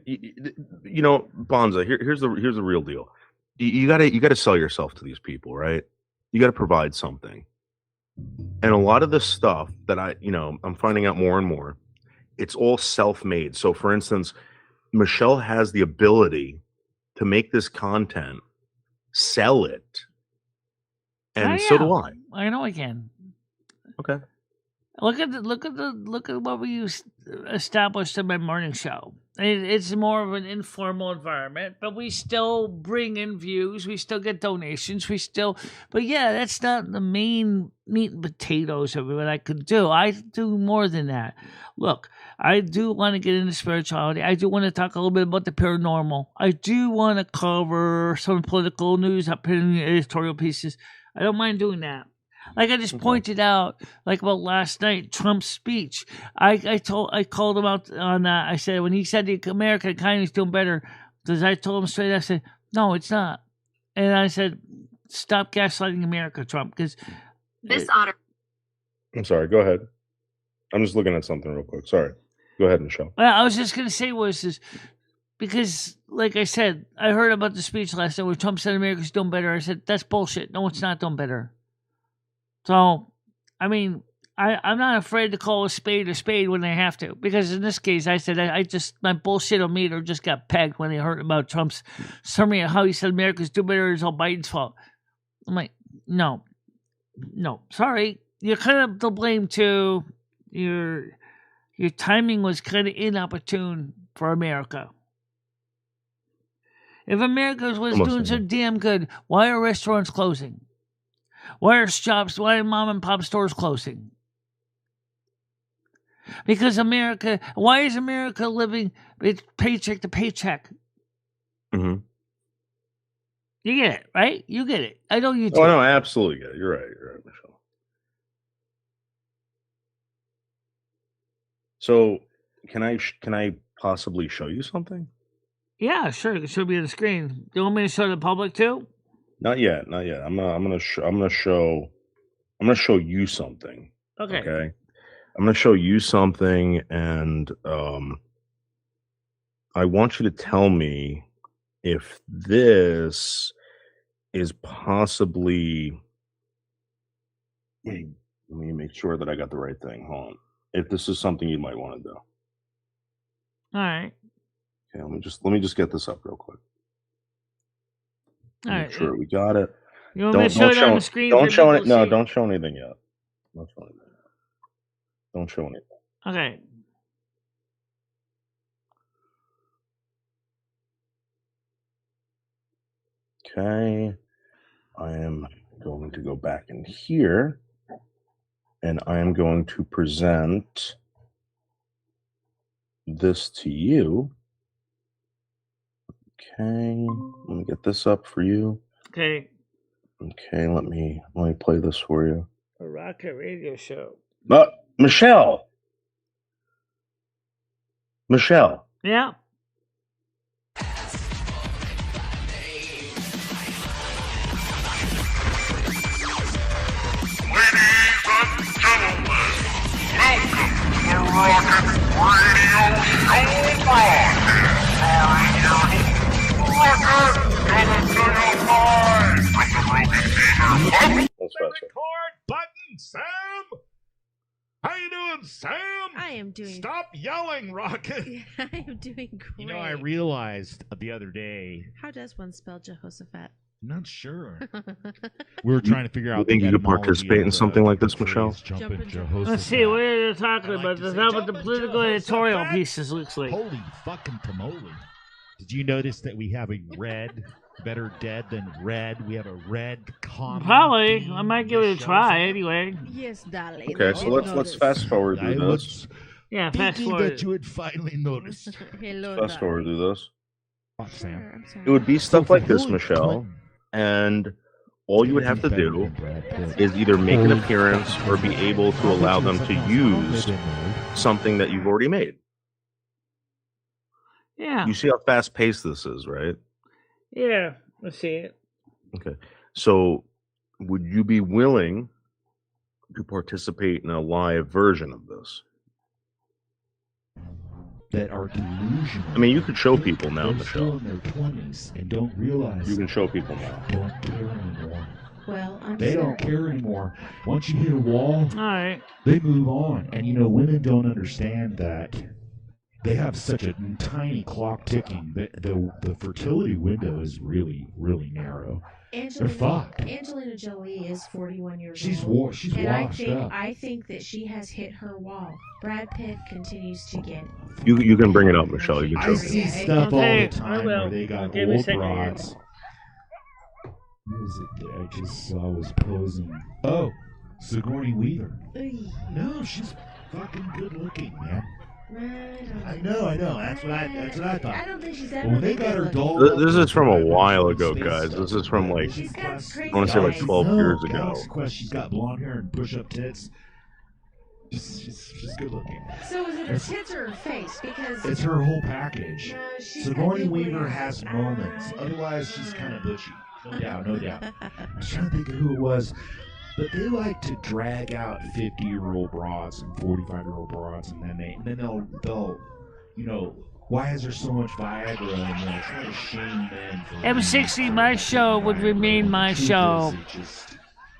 Bonza, here's the real deal. You gotta sell yourself to these people, right? You gotta provide something. And a lot of the stuff that I'm finding out more and more, it's all self-made. So for instance, Michelle has the ability to make this content, sell it, and so do I. I know I can. Okay. Look at what we established in my morning show. It's more of an informal environment, but we still bring in views. We still get donations. But yeah, that's not the main meat and potatoes of what I could do. I do more than that. Look, I do want to get into spirituality. I do want to talk a little bit about the paranormal. I do want to cover some political news, up in the editorial pieces. I don't mind doing that. Like I just pointed out, like about last night, Trump's speech. I called him out on that. I said when he said the American economy is doing better, because I told him straight. I said no, it's not, and I said stop gaslighting America, Trump, because I'm sorry. Go ahead. I'm just looking at something real quick. Sorry. Go ahead, Michelle. Well, I was just gonna say because, like I said, I heard about the speech last night where Trump said America's doing better. I said that's bullshit. No, it's not doing better. So, I mean, I'm not afraid to call a spade when they have to. Because in this case, I said, my bullshit-o-meter just got pegged when they heard about Trump's summary of how he said America's doing better, it's all Biden's fault. I'm like, no, sorry. You're kind of to blame too. Your timing was kind of inopportune for America. If America was doing so damn good, why are restaurants closing? Why are shops, why are mom and pop stores closing? Because why is America living paycheck to paycheck? Mm-hmm. You get it, right? You get it. I know you do. Oh, no, I absolutely get it. You're right, Michelle. So, can I possibly show you something? Yeah, sure. It should be on the screen. Do you want me to show the public too? Not yet. I'm gonna show you something. Okay. I'm gonna show you something, and I want you to tell me if this is possibly. Let me make sure that I got the right thing. Hold on. If this is something you might want to do. All right. Okay. Let me just get this up real quick. All Make right. sure we got it. You want me to show it on the screen? Don't show it. No, don't show anything yet. Don't show anything. Okay. Okay. I am going to go back in here, and I am going to present this to you. Okay. Let me get this up for you. Okay. Okay, let me play this for you. A rocket radio show. Michelle. Yeah. Record button, Sam. How you doing, Sam? I am doing. Stop yelling, Rocket. I am doing great. You know, I realized the other day. How does one spell Jehoshaphat? I'm not sure. We were trying to figure out. You think you could participate in something like this, Michelle? Let's see. What are they talking about? That's not what the political editorial pieces looks like. Holy fucking tamale! Did you notice that we have a red? Better dead than red. We have a red common. Probably. I might give it a try anyway. Yes, darling. Okay, so let's fast forward through this. Yeah, fast forward. That you had finally noticed. Hello, Fast forward through this. Sam. It would be stuff like this, Michelle, and all you would have to do is either make an appearance or be able to allow them to use something that you've already made. Yeah. You see how fast paced this is, right? Yeah, I see it. Okay. So would you be willing to participate in a live version of this? That are delusional. I mean, you could show people now, They're still Michelle. in their 20s and don't realize You can show people now. don't care anymore. Well, I'm They sorry. don't care anymore. Once you hit a wall, All right. they move on. And you know, women don't understand that they have such a tiny clock ticking that the fertility window is really, really narrow. They're fucked. Angelina Jolie is 41 years She's old. she's And washed up. I think that she has hit her wall. Brad Pitt continues to get. You can bring it up, Michelle. You can I choke see me. stuff all Okay, the I time will. where they got Give me a old second here. broads. What is it that I just saw was posing? Oh, Sigourney Weaver. No, she's fucking good looking, man. I know. That's what I thought. I don't think she's But ever when they been got her good doll, looking. This is from a dimensional while ago, space guys. stuff, This is from like She's got crazy I want to say like eyes. 12 years ago. Galaxy Quest. She's got blonde hair and push-up tits. She's good looking. So is it her tits or her face? Because It's her whole package. no, she's Sigourney got Weaver weird has eyes. moments. Otherwise, she's kind of butchy. No doubt. I was trying to think of who it was. But they like to drag out 50-year-old broads and 45-year-old broads, and then they'll why is there so much Viagra? And try to shame men for M60, my show would remain my Truth is, show. it just-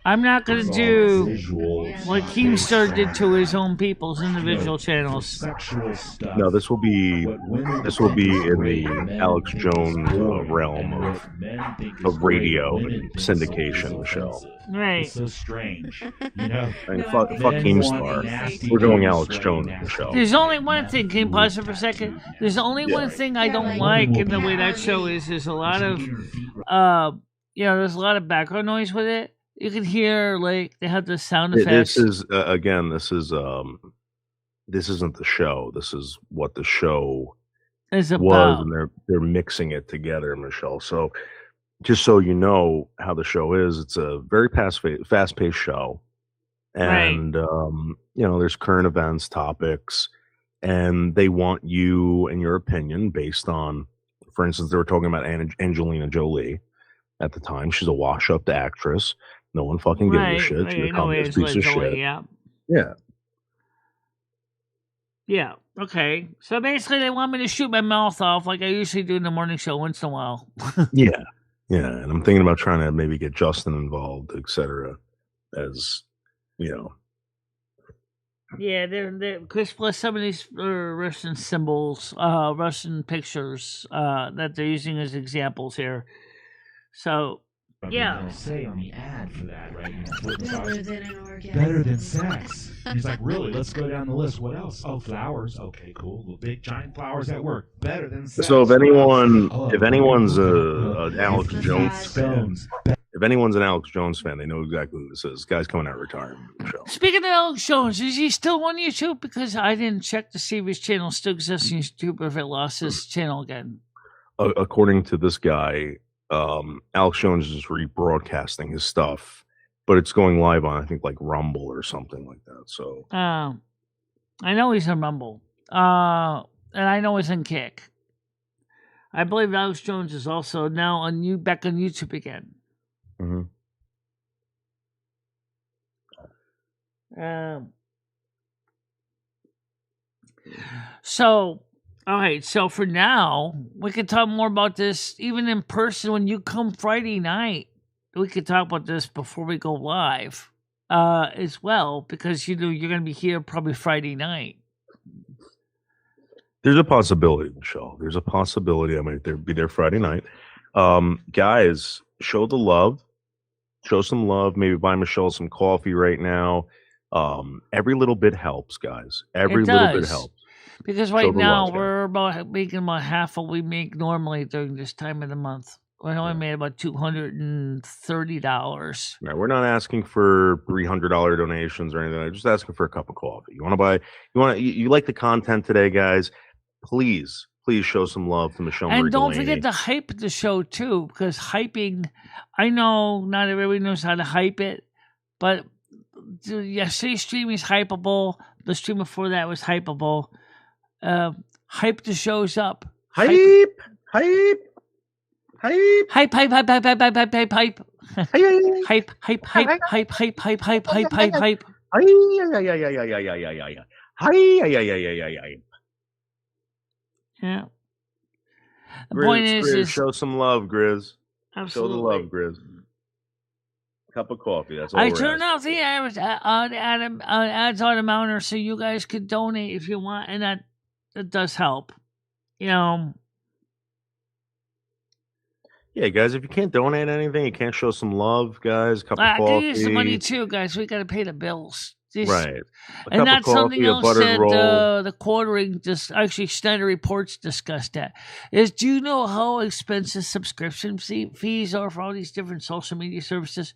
I'm not going it's to all do visuals, what based Keemstar did to on, his own people's individual for channels. sexual stuff. No, this will be What women this will think be is in great, the men Alex think Jones is boring, realm and of what men think is of great, radio women and think is syndication, Michelle. offensive. Right. It's so strange, you know. And No, fuck I think fuck Men Keemstar. want nasty We're going dudes Alex sweating Jones, nasty Michelle. There's only dudes, one men thing. Can you who pause it for a second? tattoo There's nasty only Yeah. one thing I Yeah, don't like- like Women in the will way be- that show is. There's a lot of, Shaking your feet right. there's a lot of background noise with it. You can hear like they have the sound This effects. is again. This isn't the show. This is what the show Is was, about. and they're mixing it together, Michelle. So just so you know how the show is, it's a very fast-paced show, Right. and there's current events, topics, and they want you and your opinion based on, for instance, they were talking about Angelina Jolie at the time. She's a wash-up actress. No one fucking gives a Right. shit. Right. She's I a know communist Angela piece of Jolie. shit. Yeah. Yeah. Yeah. Okay. So basically, they want me to shoot my mouth off like I usually do in the morning show once in a while. Yeah. Yeah. And I'm thinking about trying to maybe get Justin involved, etc. As Yeah, they're because plus some of these Russian symbols, Russian pictures that they're using as examples here. So yeah. They'll say on the ad for that, right? Better than an orgasm. Better than sex. And he's like, really? Let's go down the list. What else? Oh, flowers. Okay, cool. The big giant flowers at work. Better than sex. So if anyone's Oh, an Alex Massage. Jones fan, stones. if anyone's an Alex Jones fan, they know exactly who this is. This guy's coming out of retirement. Show. Speaking of Alex Jones, is he still on YouTube? Because I didn't check to see if his channel still exists on YouTube or if it lost his channel again. According to this guy, Alex Jones is rebroadcasting his stuff, but it's going live on, I think, like Rumble or something like that. So I know he's on Rumble. And I know he's on Kick. I believe Alex Jones is also now back on YouTube again. mhm. So, all right. So for now, we can talk more about this even in person when you come Friday night. We could talk about this before we go live, as well, because you're going to be here probably Friday night. There's a possibility, Michelle. There's a possibility I might be there Friday night. Guys, show the love. Show some love. Maybe buy Michelle some coffee right now. Every little bit helps, guys. Every little bit does. helps. Because Show right the now love, guys. we're making about half what we make normally during this time of the month. We only made about $230. Now, we're not asking for $300 donations or anything. I'm just asking for a cup of coffee. You like the content today, guys? Please show some love to Michelle And Marie don't Delaney. forget to hype the show too, because hyping, I know not everybody knows how to hype it, but yesterday's stream is hypeable. The stream before that was hypeable. Hype the shows up. Hype. Hype, hype, hype, hype, hype, hype, hype, hype, hype, hype, hype, hype, hype, hype, hype, hype, hype, hype, hype, hype. Yeah. The point is show some love, Grizz. absolutely. Show the love, Grizz. Cup of coffee. That's all. I we're turned asking. off the ads on the mounter so you guys could donate if you want, and it does help. You know. Yeah, guys, if you can't donate anything, you can't show some love, guys. Cup of I coffee. can use the money too, guys. We got to pay the bills. Right. And that's something else buttered that roll. the quartering just actually Schneider Reports discussed that. Do you know how expensive subscription fees are for all these different social media services?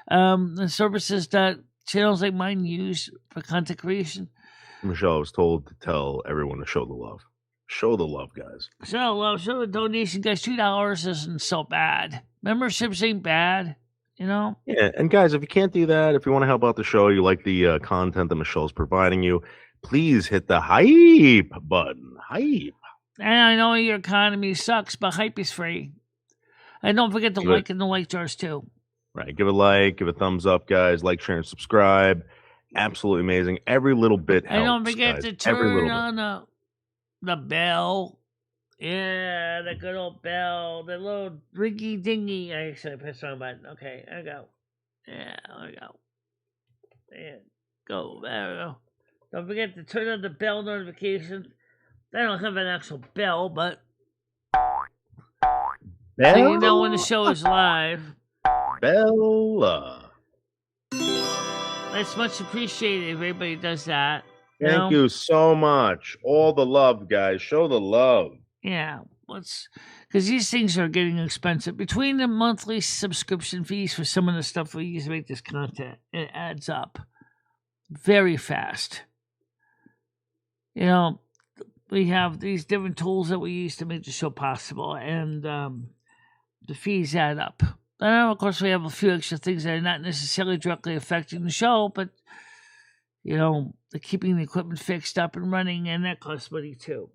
The services that channels like mine use for content creation. Michelle was told to tell everyone to show the love. Show the love, guys. Show the donation, guys. $2 isn't so bad. Memberships ain't bad, you know? Yeah, and guys, if you can't do that, if you want to help out the show, you like the content that Michelle's providing you, please hit the hype button. Hype. And I know your economy sucks, but hype is free. And don't forget to like and the like jars too. Right. Give a like, give a thumbs up, guys. Like, share, and subscribe. Absolutely amazing. Every little bit helps. And don't forget guys. to turn on the bell. Yeah, the good old bell. The little ringy dingy. I should have pressed the wrong button. Okay, there we go. Yeah, there we go. There we go. Don't forget to turn on the bell notifications. I don't have an actual bell, but Bella. so you know when the show is live. Bella. That's much appreciated if everybody does that. Thank you so much. All the love, guys. Show the love. Yeah, because these things are getting expensive. Between the monthly subscription fees for some of the stuff we use to make this content, it adds up very fast. You know, we have these different tools that we use to make the show possible, and the fees add up. And of course, we have a few extra things that are not necessarily directly affecting the show, but you know, the keeping the equipment fixed up and running, and that costs money too.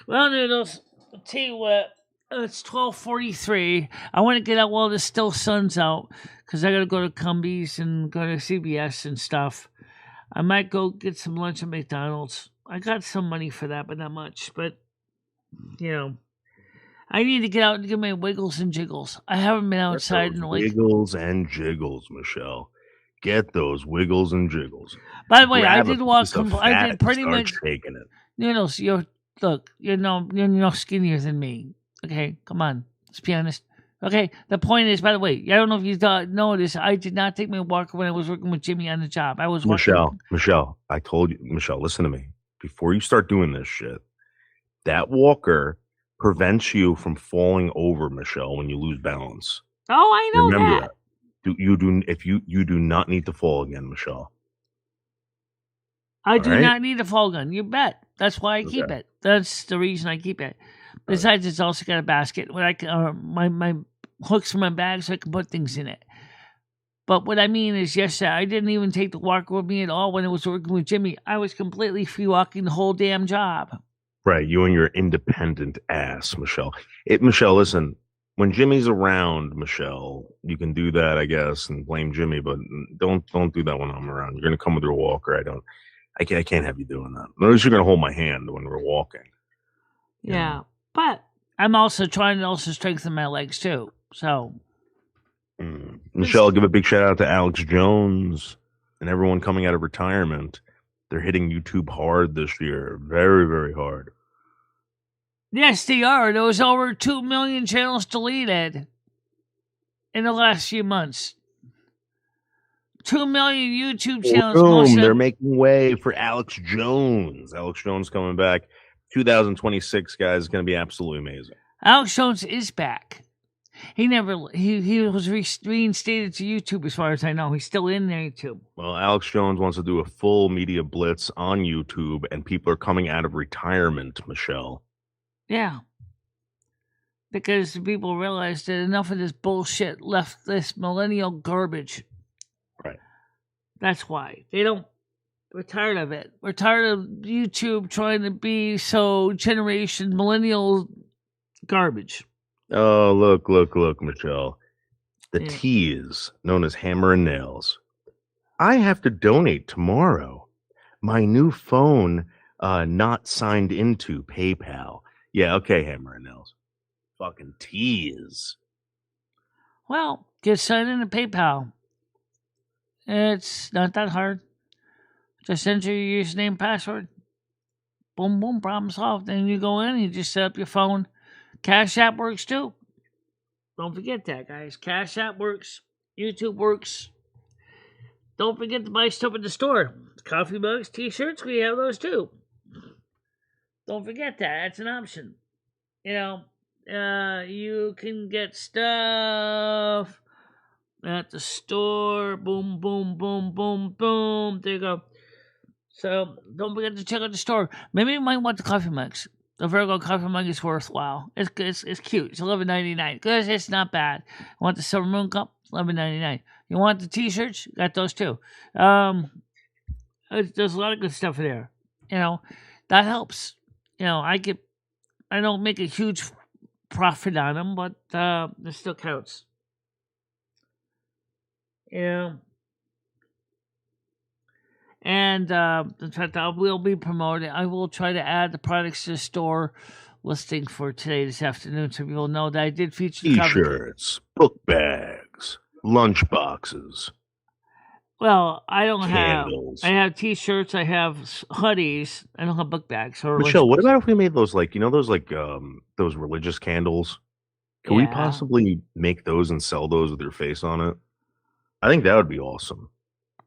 Well, Noodles, I'll tell you what, it's 12:43. I want to get out while the still sun's out, because I got to go to Cumbies and go to CBS and stuff. I might go get some lunch at McDonald's. I got some money for that, but not much. But, you know, I need to get out and get my wiggles and jiggles. I haven't been outside in like... Wiggles and jiggles, Michelle. Get those wiggles and jiggles. By the way, I did walk... I did pretty much... Shaking it. Noodles, you're no skinnier than me. Okay, come on. Let's be honest. Okay, the point is, by the way, I don't know if you noticed, I did not take my walker when I was working with Jimmy on the job. I was walking. Michelle, I told you, Michelle, listen to me. Before you start doing this shit, that walker prevents you from falling over, Michelle, when you lose balance. Oh, I know. Remember that. You do not need to fall again, Michelle. I do not need a fall gun. You bet. That's why I keep it. That's the reason I keep it. Besides, it's also got a basket where I can, my hooks for my bag so I can put things in it. But what I mean is, yes, I didn't even take the walker with me at all when I was working with Jimmy. I was completely free walking the whole damn job. Right, you and your independent ass, Michelle. Michelle, listen, when Jimmy's around, Michelle, you can do that, I guess, and blame Jimmy, but don't do that when I'm around. You're gonna come with your walker. I can't have you doing that. Notice you're gonna hold my hand when we're walking. Yeah, but I'm also trying to strengthen my legs too. So, Michelle, give a big shout out to Alex Jones and everyone coming out of retirement. They're hitting YouTube hard this year, very, very hard. Yes, they are. There was over 2 million channels deleted in the last few months. 2 million YouTube channels. Boom, they're making way for Alex Jones. Alex Jones coming back. 2026, guys, is going to be absolutely amazing. Alex Jones is back. He was reinstated to YouTube as far as I know. He's still in there too. Well, Alex Jones wants to do a full media blitz on YouTube, and people are coming out of retirement, Michelle. Yeah. Because people realized that enough of this bullshit left this millennial garbage. Right. That's why. We're tired of it. We're tired of YouTube trying to be so generation millennial garbage. Oh, look, Michelle. The tease, known as hammer and nails. I have to donate tomorrow. My new phone not signed into PayPal. Yeah, okay, hammer and nails. Fucking tease. Well, get signed into PayPal. It's not that hard. Just enter your username, password. Boom, boom, problem solved. Then you go in, you just set up your phone. Cash App works too. Don't forget that, guys. Cash App works. YouTube works. Don't forget to buy stuff at the store. Coffee mugs, t-shirts, we have those too. Don't forget that. That's an option. You can get stuff at the store. Boom, boom, boom, boom, boom. There you go. So don't forget to check out the store. Maybe you might want the coffee mugs. The Virgo coffee mug is worthwhile. It's cute. It's $11.99. Because it's not bad. You want the Silver Moon cup? $11.99. You want the t-shirts? Got those too. There's a lot of good stuff in there. That helps. I don't make a huge profit on them, but it still counts. And in fact, I will be promoting. I will try to add the products to the store listing for today, this afternoon, so people know that I did feature the T-shirts, book bags, lunch boxes. Well, I don't candles. I have t-shirts, I have hoodies, I don't have book bags. Or Michelle, what about if we made those those religious candles? Can we possibly make those and sell those with your face on it? I think that would be awesome.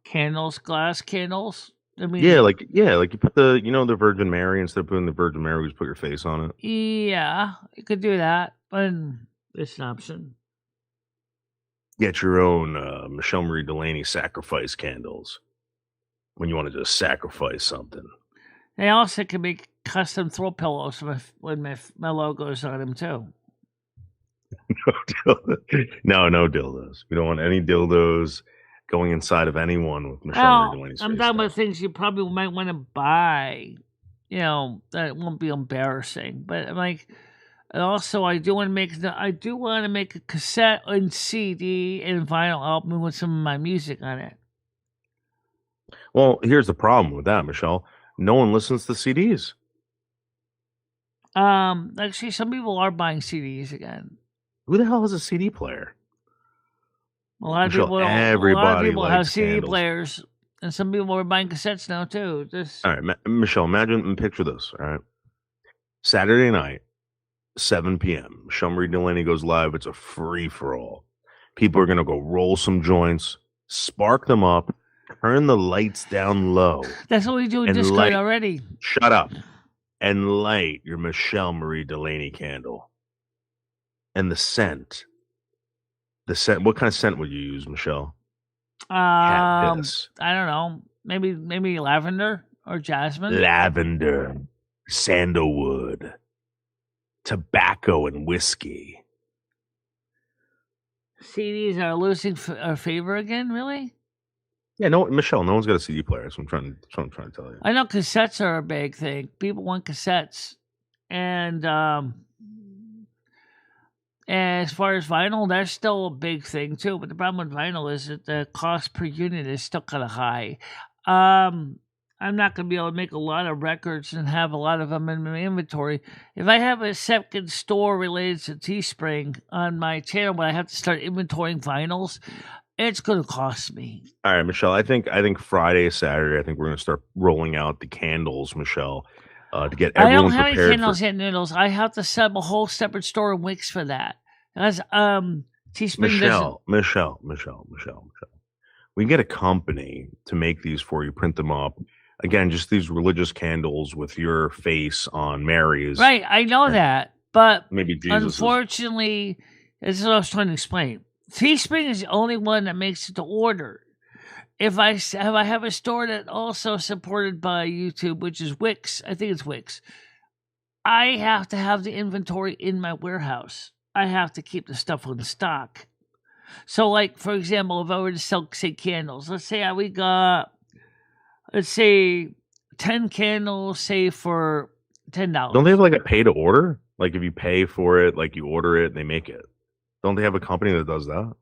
Candles, glass candles. I mean, you put the Virgin Mary, instead of putting the Virgin Mary, we just put your face on it. Yeah, you could do that, but it's an option. Get your own Michelle Marie Delaney sacrifice candles when you want to just sacrifice something. They also can make custom throw pillows with my logos on them too. No dildos. We don't want any dildos going inside of anyone with Michelle Marie Delaney's face. I'm talking about things you probably might want to buy. That won't be embarrassing. But and also I do want to make a cassette and CD and vinyl album with some of my music on it. Well, here's the problem with that, Michelle. No one listens to CDs. Actually, some people are buying CDs again. Who the hell has a CD player? A lot of people have CD players, and some people are buying cassettes now too. All right, Michelle, imagine and picture this. All right, Saturday night, 7 p.m. Michelle Marie Delaney goes live. It's a free for all. People are gonna go roll some joints, spark them up, turn the lights down low. That's what we do in Discord already. Shut up, and light your Michelle Marie Delaney candle. And the scent. What kind of scent would you use, Michelle? I don't know. Maybe lavender or jasmine. Lavender, sandalwood, tobacco, and whiskey. CDs are losing favor again, really? Yeah, no, Michelle. No one's got a CD player. That's what I'm trying to tell you. I know cassettes are a big thing. People want cassettes, and as far as vinyl, that's still a big thing too. But the problem with vinyl is that the cost per unit is still kind of high. I'm not going to be able to make a lot of records and have a lot of them in my inventory. If I have a second store related to Teespring on my channel, but I have to start inventorying vinyls, it's going to cost me. All right, Michelle. I think Friday, Saturday, I think we're going to start rolling out the candles, Michelle. To get everyone prepared. I don't have any candles yet, Noodles. I have to set up a whole separate store in Wix for that. Because Teespring Michelle. We can get a company to make these for you, print them up. Again, just these religious candles with your face on Mary's. Right, I know that. But maybe Jesus. Unfortunately, this is what I was trying to explain. Teespring is the only one that makes it to order. If I have a store that also supported by YouTube, which is Wix, I think it's Wix, I have to have the inventory in my warehouse. I have to keep the stuff in stock. So, like, for example, if I were to sell, say, candles, let's say we got, 10 candles, say, for $10. Don't they have, like, a pay to order? Like, if you pay for it, like, you order it, they make it. Don't they have a company that does that?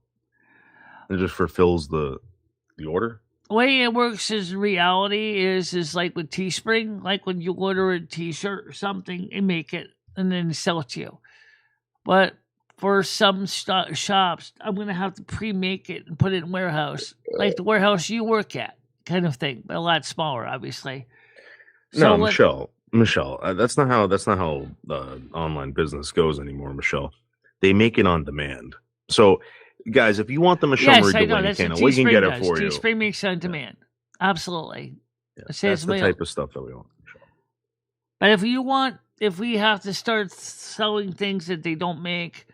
It just fulfills the order? The way it works in reality is like with Teespring, like when you order a t-shirt or something and make it and then sell it to you. But for some shops, I'm going to have to pre-make it and put it in warehouse, like the warehouse you work at. kind of thing, but a lot smaller, obviously. No, Michelle, that's not how online business goes anymore, Michelle. They make it on demand. So, guys, if you want the Michelle Marie Delaney candle, we can get it for you. Teespring makes it on demand. Absolutely. Yeah, that's the type of stuff that we want, Michelle. But if we have to start selling things that they don't make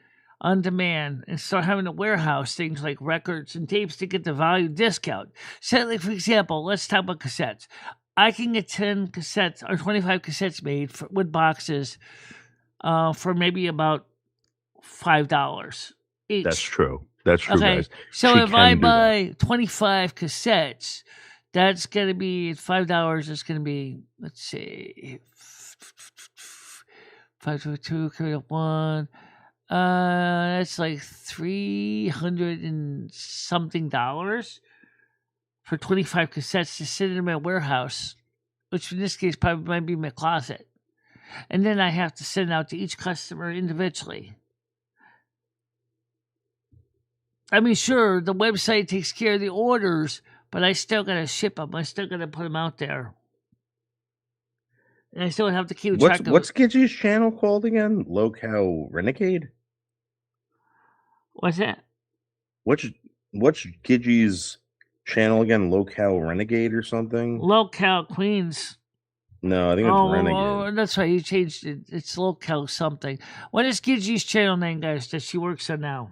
on demand and start having to warehouse things like records and tapes to get the value discount. So, like, for example, let's talk about cassettes. I can get 10 cassettes or 25 cassettes made with boxes for maybe about $5 each. That's true. That's true, okay. Guys. So if I buy 25 cassettes, that's going to be $5. It's going to be, let's see, 522, 1. That's like $300 and something dollars for 25 cassettes to sit in my warehouse, which in this case probably might be my closet. And then I have to send out to each customer individually. I mean, sure, the website takes care of the orders, but I still got to ship them. I still got to put them out there. And I still have to keep track of What's Gidgey's channel called again? Low-Cow Renegade? What's that? What's Gidgey's channel again? Low-Cow Renegade or something? Low-Cow Queens. No, I think it's Renegade. Oh, that's right. You changed it. It's Low-Cow something. What is Gidgey's channel name, guys, that she works on now?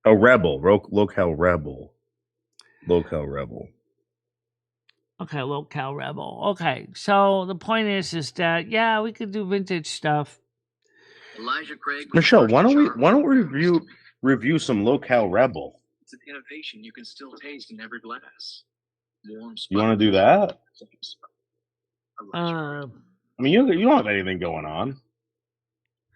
A Rebel. Low-Cow Rebel. Low-Cow Rebel. Okay, Low-Cow Rebel. Okay, so the point is that, yeah, we could do vintage stuff. Elijah Craig. Michelle, why don't we review some Low-Cow Rebel? It's an innovation you can still taste in every glass. Warm. You want to do that? I mean, you don't have anything going on.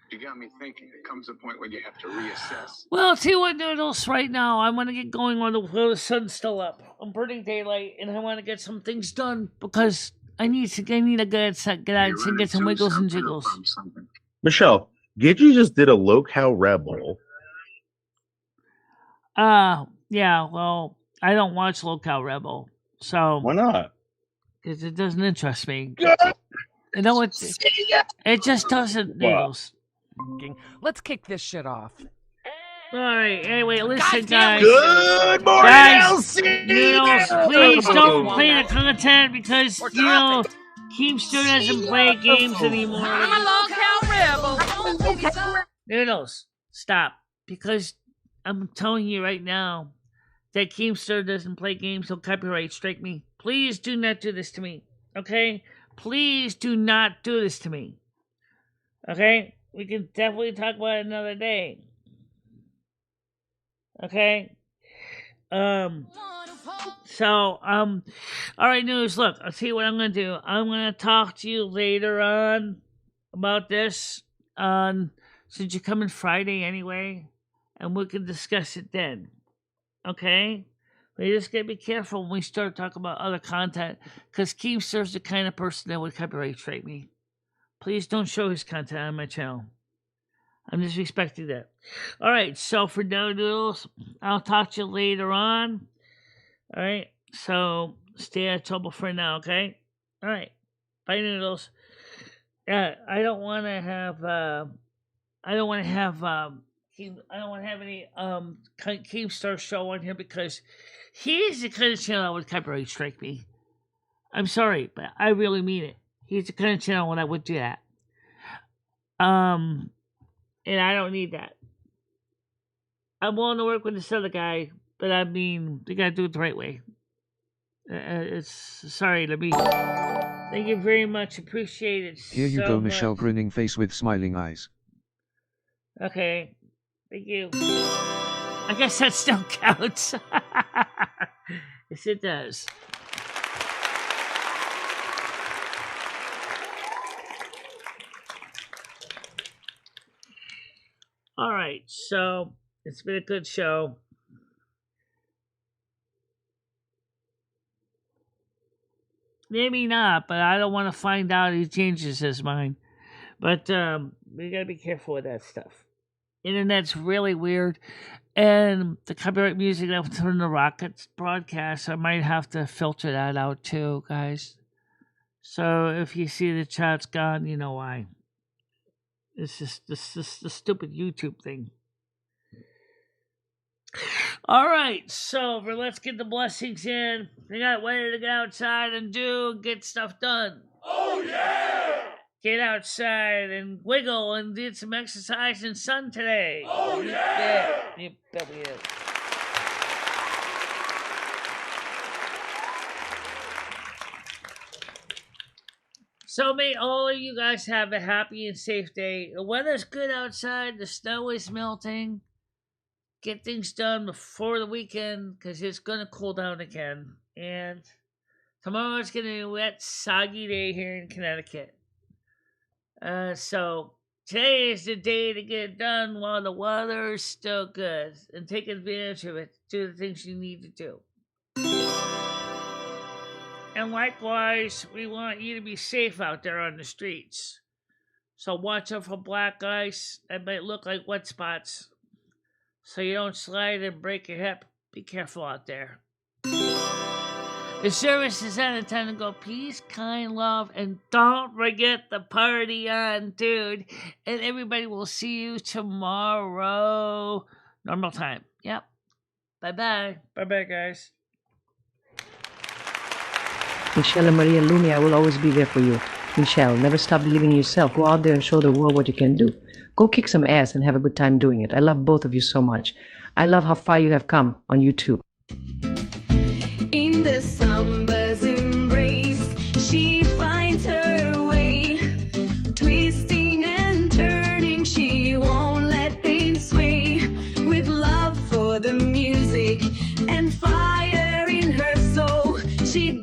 You got me thinking. There comes a point when you have to reassess. Well, I'll tell you what, Noodles, right now, I want to get going while the sun's still up. I'm burning daylight, and I want to get some things done because I need to get outside and get some wiggles and jiggles. Michelle, Gidgey just did a Low-Cow Rebel. Yeah, well, I don't watch Low-Cow Rebel, so... Why not? Because it doesn't interest me. You know, it just doesn't, Noodles. Let's kick this shit off. All right. Anyway, listen, guys. Good morning, guys, Noodles, please don't play the content because, Keemster doesn't play games anymore. I'm a Low-Cow Rebel. Noodles, stop. Because I'm telling you right now that Keemster doesn't play games. He'll copyright strike me. Please do not do this to me. Okay? Please do not do this to me. Okay? We can definitely talk about it another day. Okay? All right, News, look, I'll tell you what I'm going to do. I'm going to talk to you later on about this, since you're coming Friday anyway, and we can discuss it then. Okay? We just got to be careful when we start talking about other content, because Keemster's the kind of person that would copyright strike me. Please don't show his content on my channel. I'm disrespecting that. All right, so for now, Noodles, I'll talk to you later on. All right, so stay out of trouble for now, okay? All right, bye, Noodles. I don't want to have any Keemstar show on here because he's the kind of channel that would copyright strike me. I'm sorry, but I really mean it. He's the kind of channel when I would do that. And I don't need that. I'm willing to work with this other guy, but I mean, you gotta do it the right way. Sorry to be. Thank you very much. Appreciate it. Here you go, Michelle, grinning face with smiling eyes. Okay. Thank you. I guess that still counts. Yes, it does. All right, so it's been a good show. Maybe not, but I don't want to find out he changes his mind. But we got to be careful with that stuff. Internet's really weird. And the copyright music that was from the Rockets broadcast, I might have to filter that out too, guys. So if you see the chat's gone, you know why. It's just the stupid YouTube thing. All right, so let's get the blessings in. We got way to get outside and get stuff done. Oh, yeah! Get outside and wiggle and did some exercise in sun today. Oh, yeah! You bet we is. So may all of you guys have a happy and safe day. The weather's good outside. The snow is melting. Get things done before the weekend because it's going to cool down again. And tomorrow's going to be a wet, soggy day here in Connecticut. So today is the day to get it done while the weather is still good. And take advantage of it. Do the things you need to do. And likewise, we want you to be safe out there on the streets. So watch out for black ice that might look like wet spots. So you don't slide and break your hip. Be careful out there. The service is at a time to go peace, kind, love, and don't forget the party on, dude. And everybody will see you tomorrow. Normal time. Yep. Bye-bye. Bye-bye, guys. Michelle and Maria Lumia will always be there for you. Michelle, never stop believing in yourself. Go out there and show the world what you can do. Go kick some ass and have a good time doing it. I love both of you so much. I love how far you have come on YouTube. In the summer's embrace, she finds her way. Twisting and turning, she won't let pain sway. With love for the music and fire in her soul, she